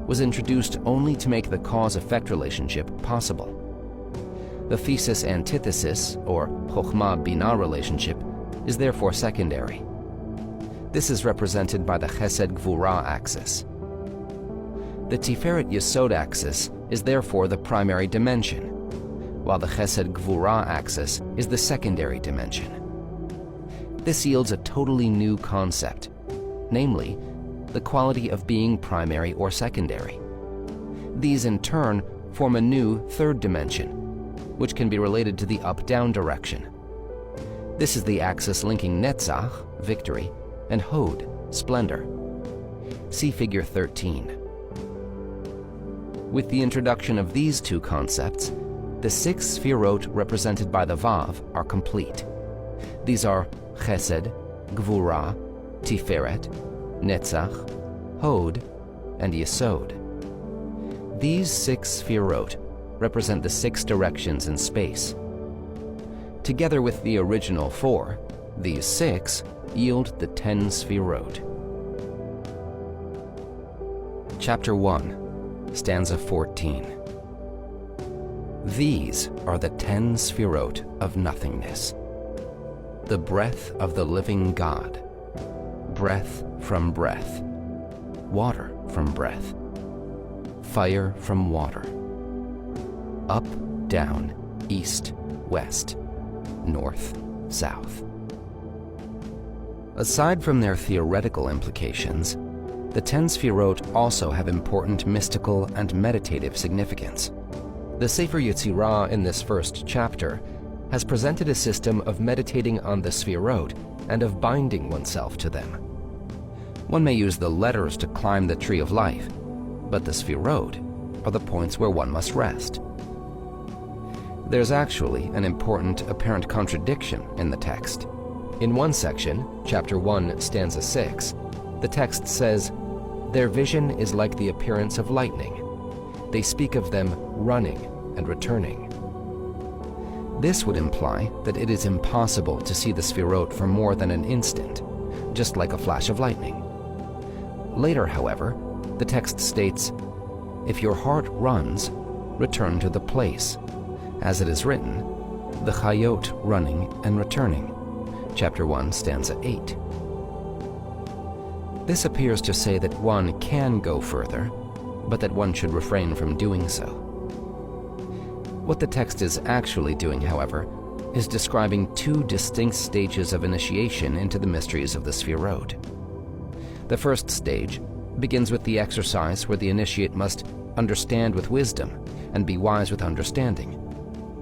[SPEAKER 1] was introduced only to make the cause-effect relationship possible. The thesis-antithesis, or Chokhmah-Binah relationship, is therefore secondary. This is represented by the Chesed-Gvurah axis. The Tiferet Yesod axis is therefore the primary dimension, while the Chesed-Gvurah axis is the secondary dimension. This yields a totally new concept, namely, the quality of being primary or secondary. These in turn form a new third dimension, which can be related to the up-down direction. This is the axis linking Netzach, victory, and Hod, splendor. See Figure 13. With the introduction of these two concepts, the six Sefirot represented by the Vav are complete. These are Chesed, Gvurah, Tiferet, Netzach, Hod, and Yesod. These six Sefirot represent the six directions in space. Together with the original four, these six yield the 10 Sefirot. Chapter 1, stanza 14. These are the 10 Sefirot of nothingness. The breath of the living God. Breath from breath. Water from breath. Fire from water. Up, down, east, west, north, south. Aside from their theoretical implications, the 10 Sefirot also have important mystical and meditative significance. The Sefer Yetzirah in this first chapter has presented a system of meditating on the Sefirot and of binding oneself to them. One may use the letters to climb the tree of life, but the Sefirot are the points where one must rest. There's actually an important apparent contradiction in the text. In one section, chapter 1, stanza 6, the text says, "Their vision is like the appearance of lightning. They speak of them running and returning." This would imply that it is impossible to see the Sefirot for more than an instant, just like a flash of lightning. Later, however, the text states, "If your heart runs, return to the place. As it is written, the Chayot running and returning." Chapter 1, stanza 8. This appears to say that one can go further, but that one should refrain from doing so. What the text is actually doing, however, is describing two distinct stages of initiation into the mysteries of the Sefirot. The first stage begins with the exercise where the initiate must understand with wisdom and be wise with understanding.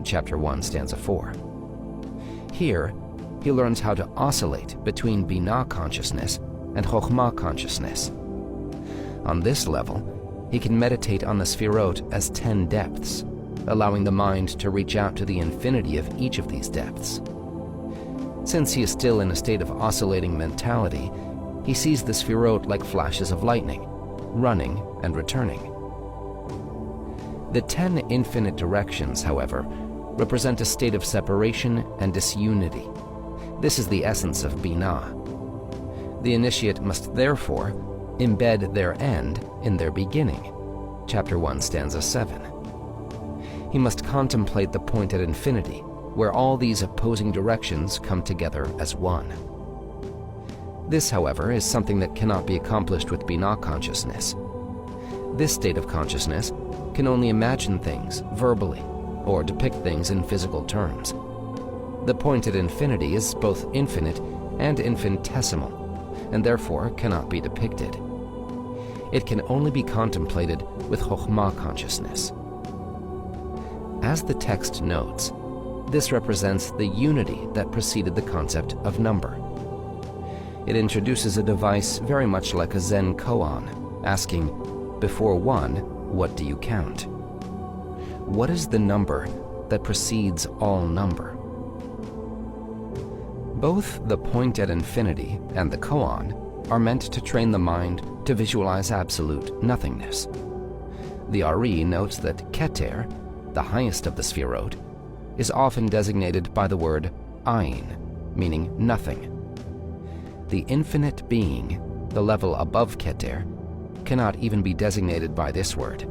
[SPEAKER 1] Chapter 1, stanza 4. Here, he learns how to oscillate between Binah consciousness and Chokhmah consciousness. On this level, he can meditate on the Sefirot as 10 depths, allowing the mind to reach out to the infinity of each of these depths. Since he is still in a state of oscillating mentality, he sees the Sefirot like flashes of lightning, running and returning. The 10 infinite directions, however, represent a state of separation and disunity. This is the essence of Binah. The initiate must therefore embed their end in their beginning. Chapter 1, stanza 7. He must contemplate the point at infinity, where all these opposing directions come together as one. This, however, is something that cannot be accomplished with Binah consciousness. This state of consciousness can only imagine things verbally or depict things in physical terms. The point at infinity is both infinite and infinitesimal, and therefore cannot be depicted. It can only be contemplated with Chokhmah consciousness. As the text notes, this represents the unity that preceded the concept of number. It introduces a device very much like a Zen koan, asking, "Before one, what do you count?" What is the number that precedes all number? Both the point at infinity and the koan are meant to train the mind to visualize absolute nothingness. The Ari notes that Keter, the highest of the Sefirot, is often designated by the word Ayin, meaning nothing. The infinite being, the level above Keter, cannot even be designated by this word.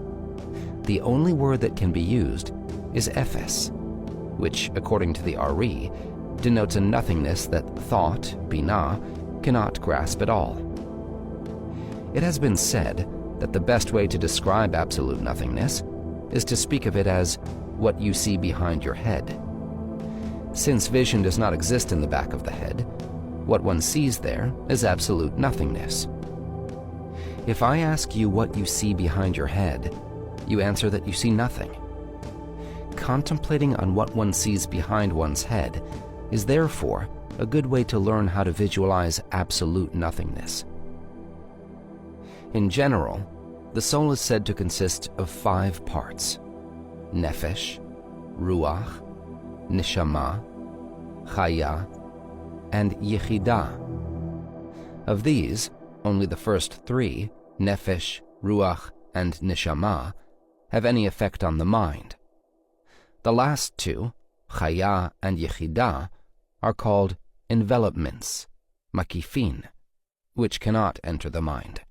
[SPEAKER 1] The only word that can be used is Ephes, which, according to the Ari, denotes a nothingness that thought, Binah, cannot grasp at all. It has been said that the best way to describe absolute nothingness is to speak of it as what you see behind your head. Since vision does not exist in the back of the head, what one sees there is absolute nothingness. If I ask you what you see behind your head, you answer that you see nothing. Contemplating on what one sees behind one's head is therefore a good way to learn how to visualize absolute nothingness. In general, the soul is said to consist of 5 parts: Nefesh, Ruach, Neshama, Chaya, and Yechidah. Of these, only the first 3, Nefesh, Ruach, and Neshama, have any effect on the mind. The last 2, Chaya and Yechidah, are called envelopments, makifin, which cannot enter the mind.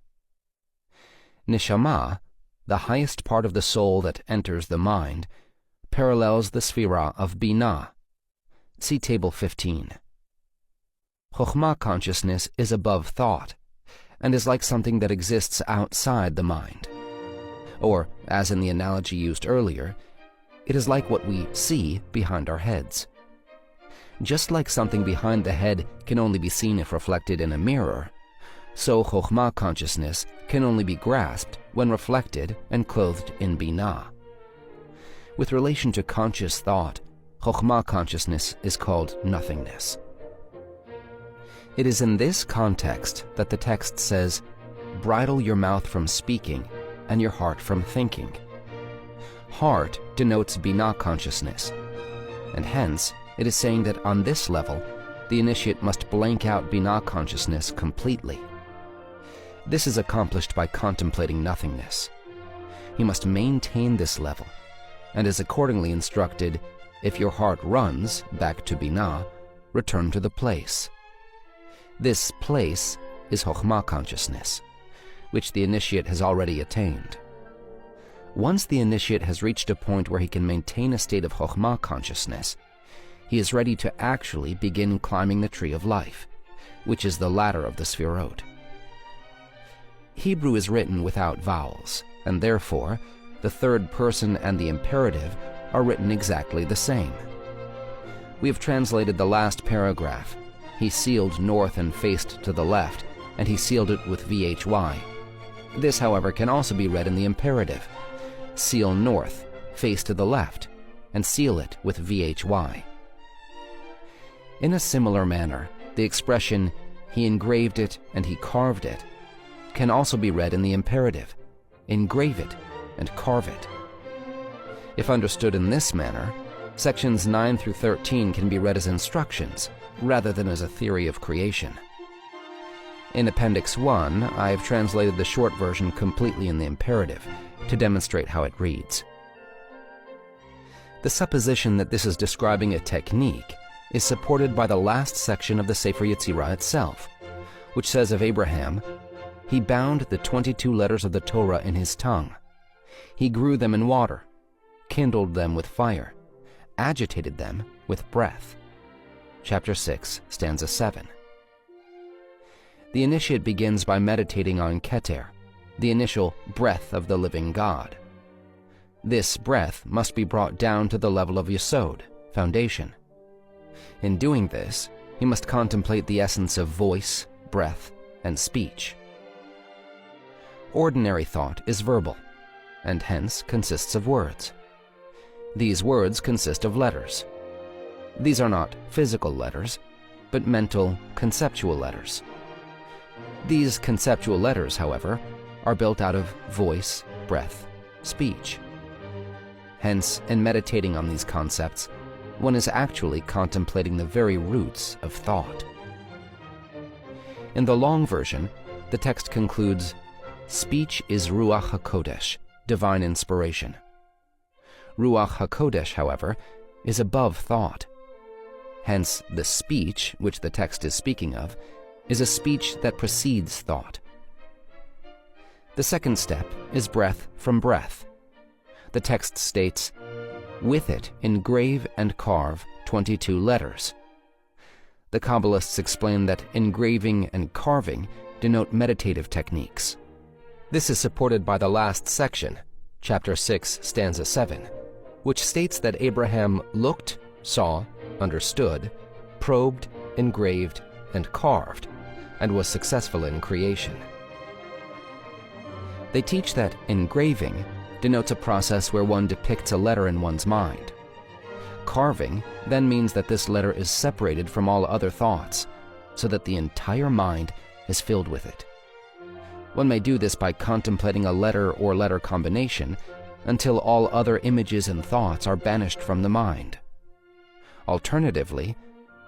[SPEAKER 1] Neshama, the highest part of the soul that enters the mind, parallels the Sefirah of Binah. See Table 15. Chokhmah consciousness is above thought, and is like something that exists outside the mind. Or, as in the analogy used earlier, it is like what we see behind our heads. Just like something behind the head can only be seen if reflected in a mirror, so Chokhmah consciousness can only be grasped when reflected and clothed in Binah. With relation to conscious thought, Chokhmah consciousness is called nothingness. It is in this context that the text says, "Bridle your mouth from speaking and your heart from thinking." Heart denotes Binah consciousness, and hence it is saying that on this level, the initiate must blank out Binah consciousness completely. This is accomplished by contemplating nothingness. He must maintain this level, and is accordingly instructed, if your heart runs back to Binah, return to the place. This place is Chokhmah consciousness, which the initiate has already attained. Once the initiate has reached a point where he can maintain a state of Chokhmah consciousness, he is ready to actually begin climbing the tree of life, which is the ladder of the Sefirot. Hebrew is written without vowels, and therefore, the third person and the imperative are written exactly the same. We have translated the last paragraph. He sealed north and faced to the left, and he sealed it with VHY. This, however, can also be read in the imperative. Seal north, face to the left, and seal it with VHY. In a similar manner, the expression, he engraved it and he carved it, can also be read in the imperative. Engrave it and carve it. If understood in this manner, sections 9 through 13 can be read as instructions rather than as a theory of creation. In Appendix 1, I have translated the short version completely in the imperative to demonstrate how it reads. The supposition that this is describing a technique is supported by the last section of the Sefer Yetzirah itself, which says of Abraham, "He bound the 22 letters of the Torah in his tongue. He grew them in water, kindled them with fire, agitated them with breath." Chapter 6, stanza 7. The initiate begins by meditating on Keter, the initial breath of the living God. This breath must be brought down to the level of Yesod, foundation. In doing this, he must contemplate the essence of voice, breath, and speech. Ordinary thought is verbal, and hence consists of words. These words consist of letters. These are not physical letters, but mental, conceptual letters. These conceptual letters, however, are built out of voice, breath, speech. Hence, in meditating on these concepts, one is actually contemplating the very roots of thought. In the long version, the text concludes, "Speech is Ruach HaKodesh, divine inspiration." Ruach HaKodesh, however, is above thought. Hence, the speech, which the text is speaking of, is a speech that precedes thought. The second step is breath from breath. The text states, "With it engrave and carve 22 letters." The Kabbalists explain that engraving and carving denote meditative techniques. This is supported by the last section, chapter 6, stanza 7, which states that Abraham looked, saw, understood, probed, engraved, and carved, and was successful in creation. They teach that engraving denotes a process where one depicts a letter in one's mind. Carving then means that this letter is separated from all other thoughts, so that the entire mind is filled with it. One may do this by contemplating a letter or letter combination until all other images and thoughts are banished from the mind. Alternatively,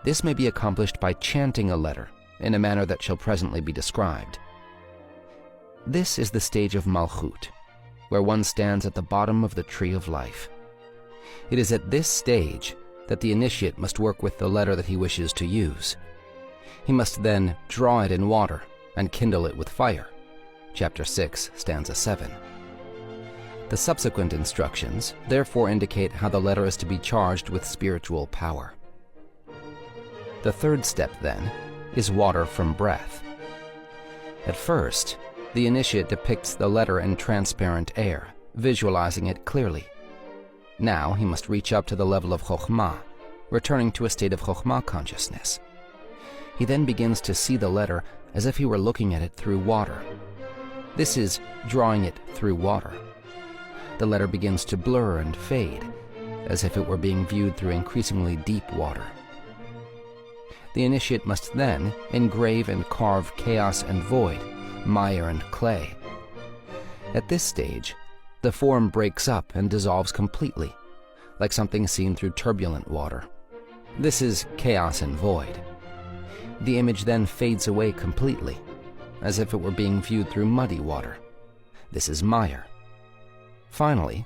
[SPEAKER 1] this may be accomplished by chanting a letter in a manner that shall presently be described. This is the stage of Malchut, where one stands at the bottom of the tree of life. It is at this stage that the initiate must work with the letter that he wishes to use. He must then draw it in water and kindle it with fire. Chapter 6, stanza 7. The subsequent instructions therefore indicate how the letter is to be charged with spiritual power. The third step, then, is water from breath. At first, the initiate depicts the letter in transparent air, visualizing it clearly. Now he must reach up to the level of Chokhmah, returning to a state of Chokhmah consciousness. He then begins to see the letter as if he were looking at it through water. This is drawing it through water. The letter begins to blur and fade, as if it were being viewed through increasingly deep water. The initiate must then engrave and carve chaos and void, mire and clay. At this stage, the form breaks up and dissolves completely, like something seen through turbulent water. This is chaos and void. The image then fades away completely, as if it were being viewed through muddy water. This is mire. Finally,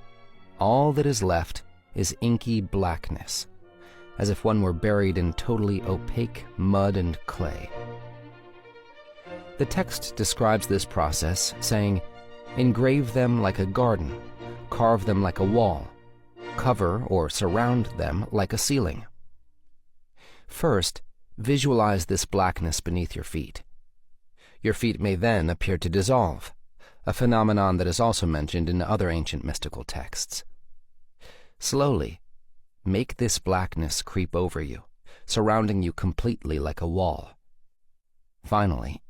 [SPEAKER 1] all that is left is inky blackness, as if one were buried in totally opaque mud and clay. The text describes this process, saying, "Engrave them like a garden, carve them like a wall, cover or surround them like a ceiling." First, visualize this blackness beneath your feet. Your feet may then appear to dissolve, a phenomenon that is also mentioned in other ancient mystical texts. Slowly, make this blackness creep over you, surrounding you completely like a wall. Finally,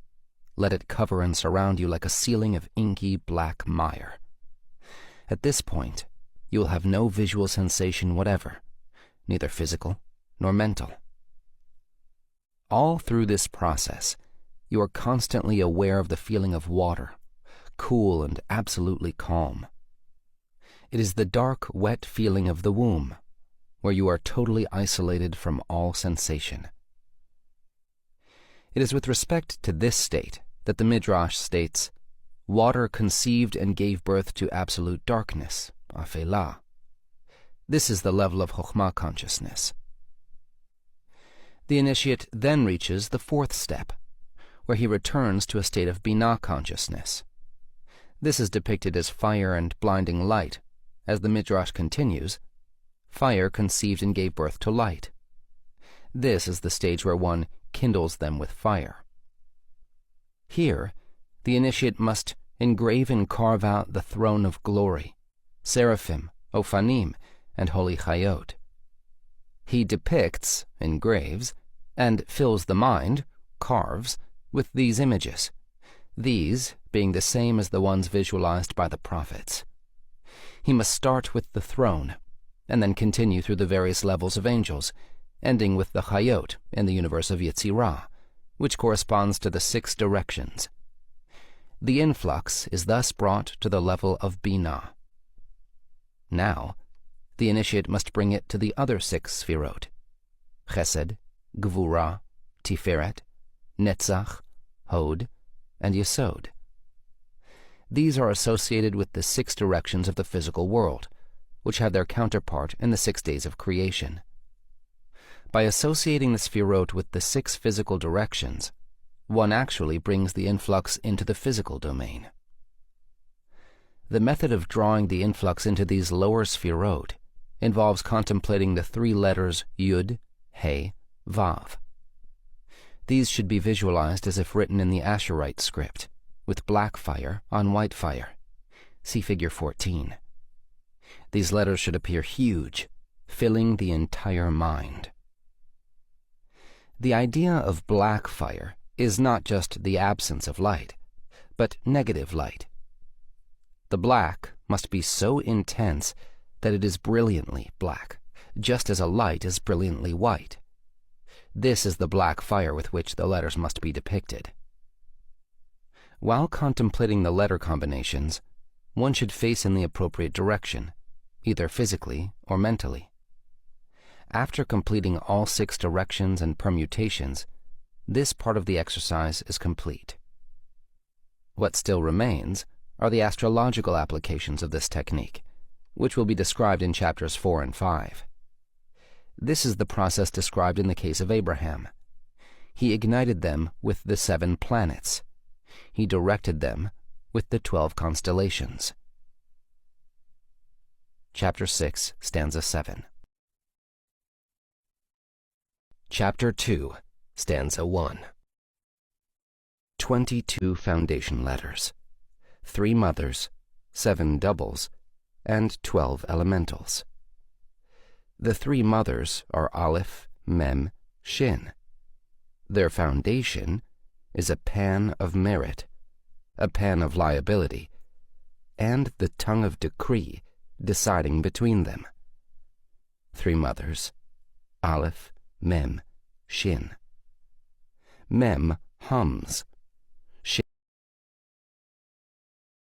[SPEAKER 1] let it cover and surround you like a ceiling of inky black mire. At this point, you will have no visual sensation whatever, neither physical nor mental. All through this process, you are constantly aware of the feeling of water, cool and absolutely calm. It is the dark, wet feeling of the womb, where you are totally isolated from all sensation. It is with respect to this state that the Midrash states, "Water conceived and gave birth to absolute darkness, afela." This is the level of Chokhmah consciousness. The initiate then reaches the fourth step, where he returns to a state of Binah consciousness. This is depicted as fire and blinding light. As the Midrash continues, fire conceived and gave birth to light. This is the stage where one kindles them with fire. Here, the initiate must engrave and carve out the throne of glory, seraphim, ophanim, and holy chayot. He depicts, engraves, and fills the mind, carves, with these images, these being the same as the ones visualized by the prophets. He must start with the throne, and then continue through the various levels of angels, ending with the chayot in the universe of Yetzirah, which corresponds to the 6 directions. The influx is thus brought to the level of Binah. Now, the initiate must bring it to the other 6 Sefirot, Chesed, Gvura, Tiferet, Netzach, Hod, and Yesod. These are associated with the 6 directions of the physical world, which have their counterpart in the 6 days of creation. By associating the Sefirot with the 6 physical directions, one actually brings the influx into the physical domain. The method of drawing the influx into these lower Sefirot involves contemplating the 3 letters Yud, He, Vav. These should be visualized as if written in the Asherite script, with black fire on white fire. See Figure 14. These letters should appear huge, filling the entire mind. The idea of black fire is not just the absence of light, but negative light. The black must be so intense that it is brilliantly black, just as a light is brilliantly white. This is the black fire with which the letters must be depicted. While contemplating the letter combinations, one should face in the appropriate direction, either physically or mentally. After completing all 6 directions and permutations, this part of the exercise is complete. What still remains are the astrological applications of this technique, which will be described in chapters 4 and 5. This is the process described in the case of Abraham. He ignited them with the 7 planets. He directed them with the 12 constellations. Chapter 6, stanza 7. Chapter 2, stanza 1. 22 foundation letters, 3 mothers, 7 doubles, and 12 elementals. The 3 mothers are Aleph, Mem, Shin. Their foundation is a pan of merit, a pan of liability, and the tongue of decree deciding between them. three mothers, Aleph, Mem, Shin. Mem hums,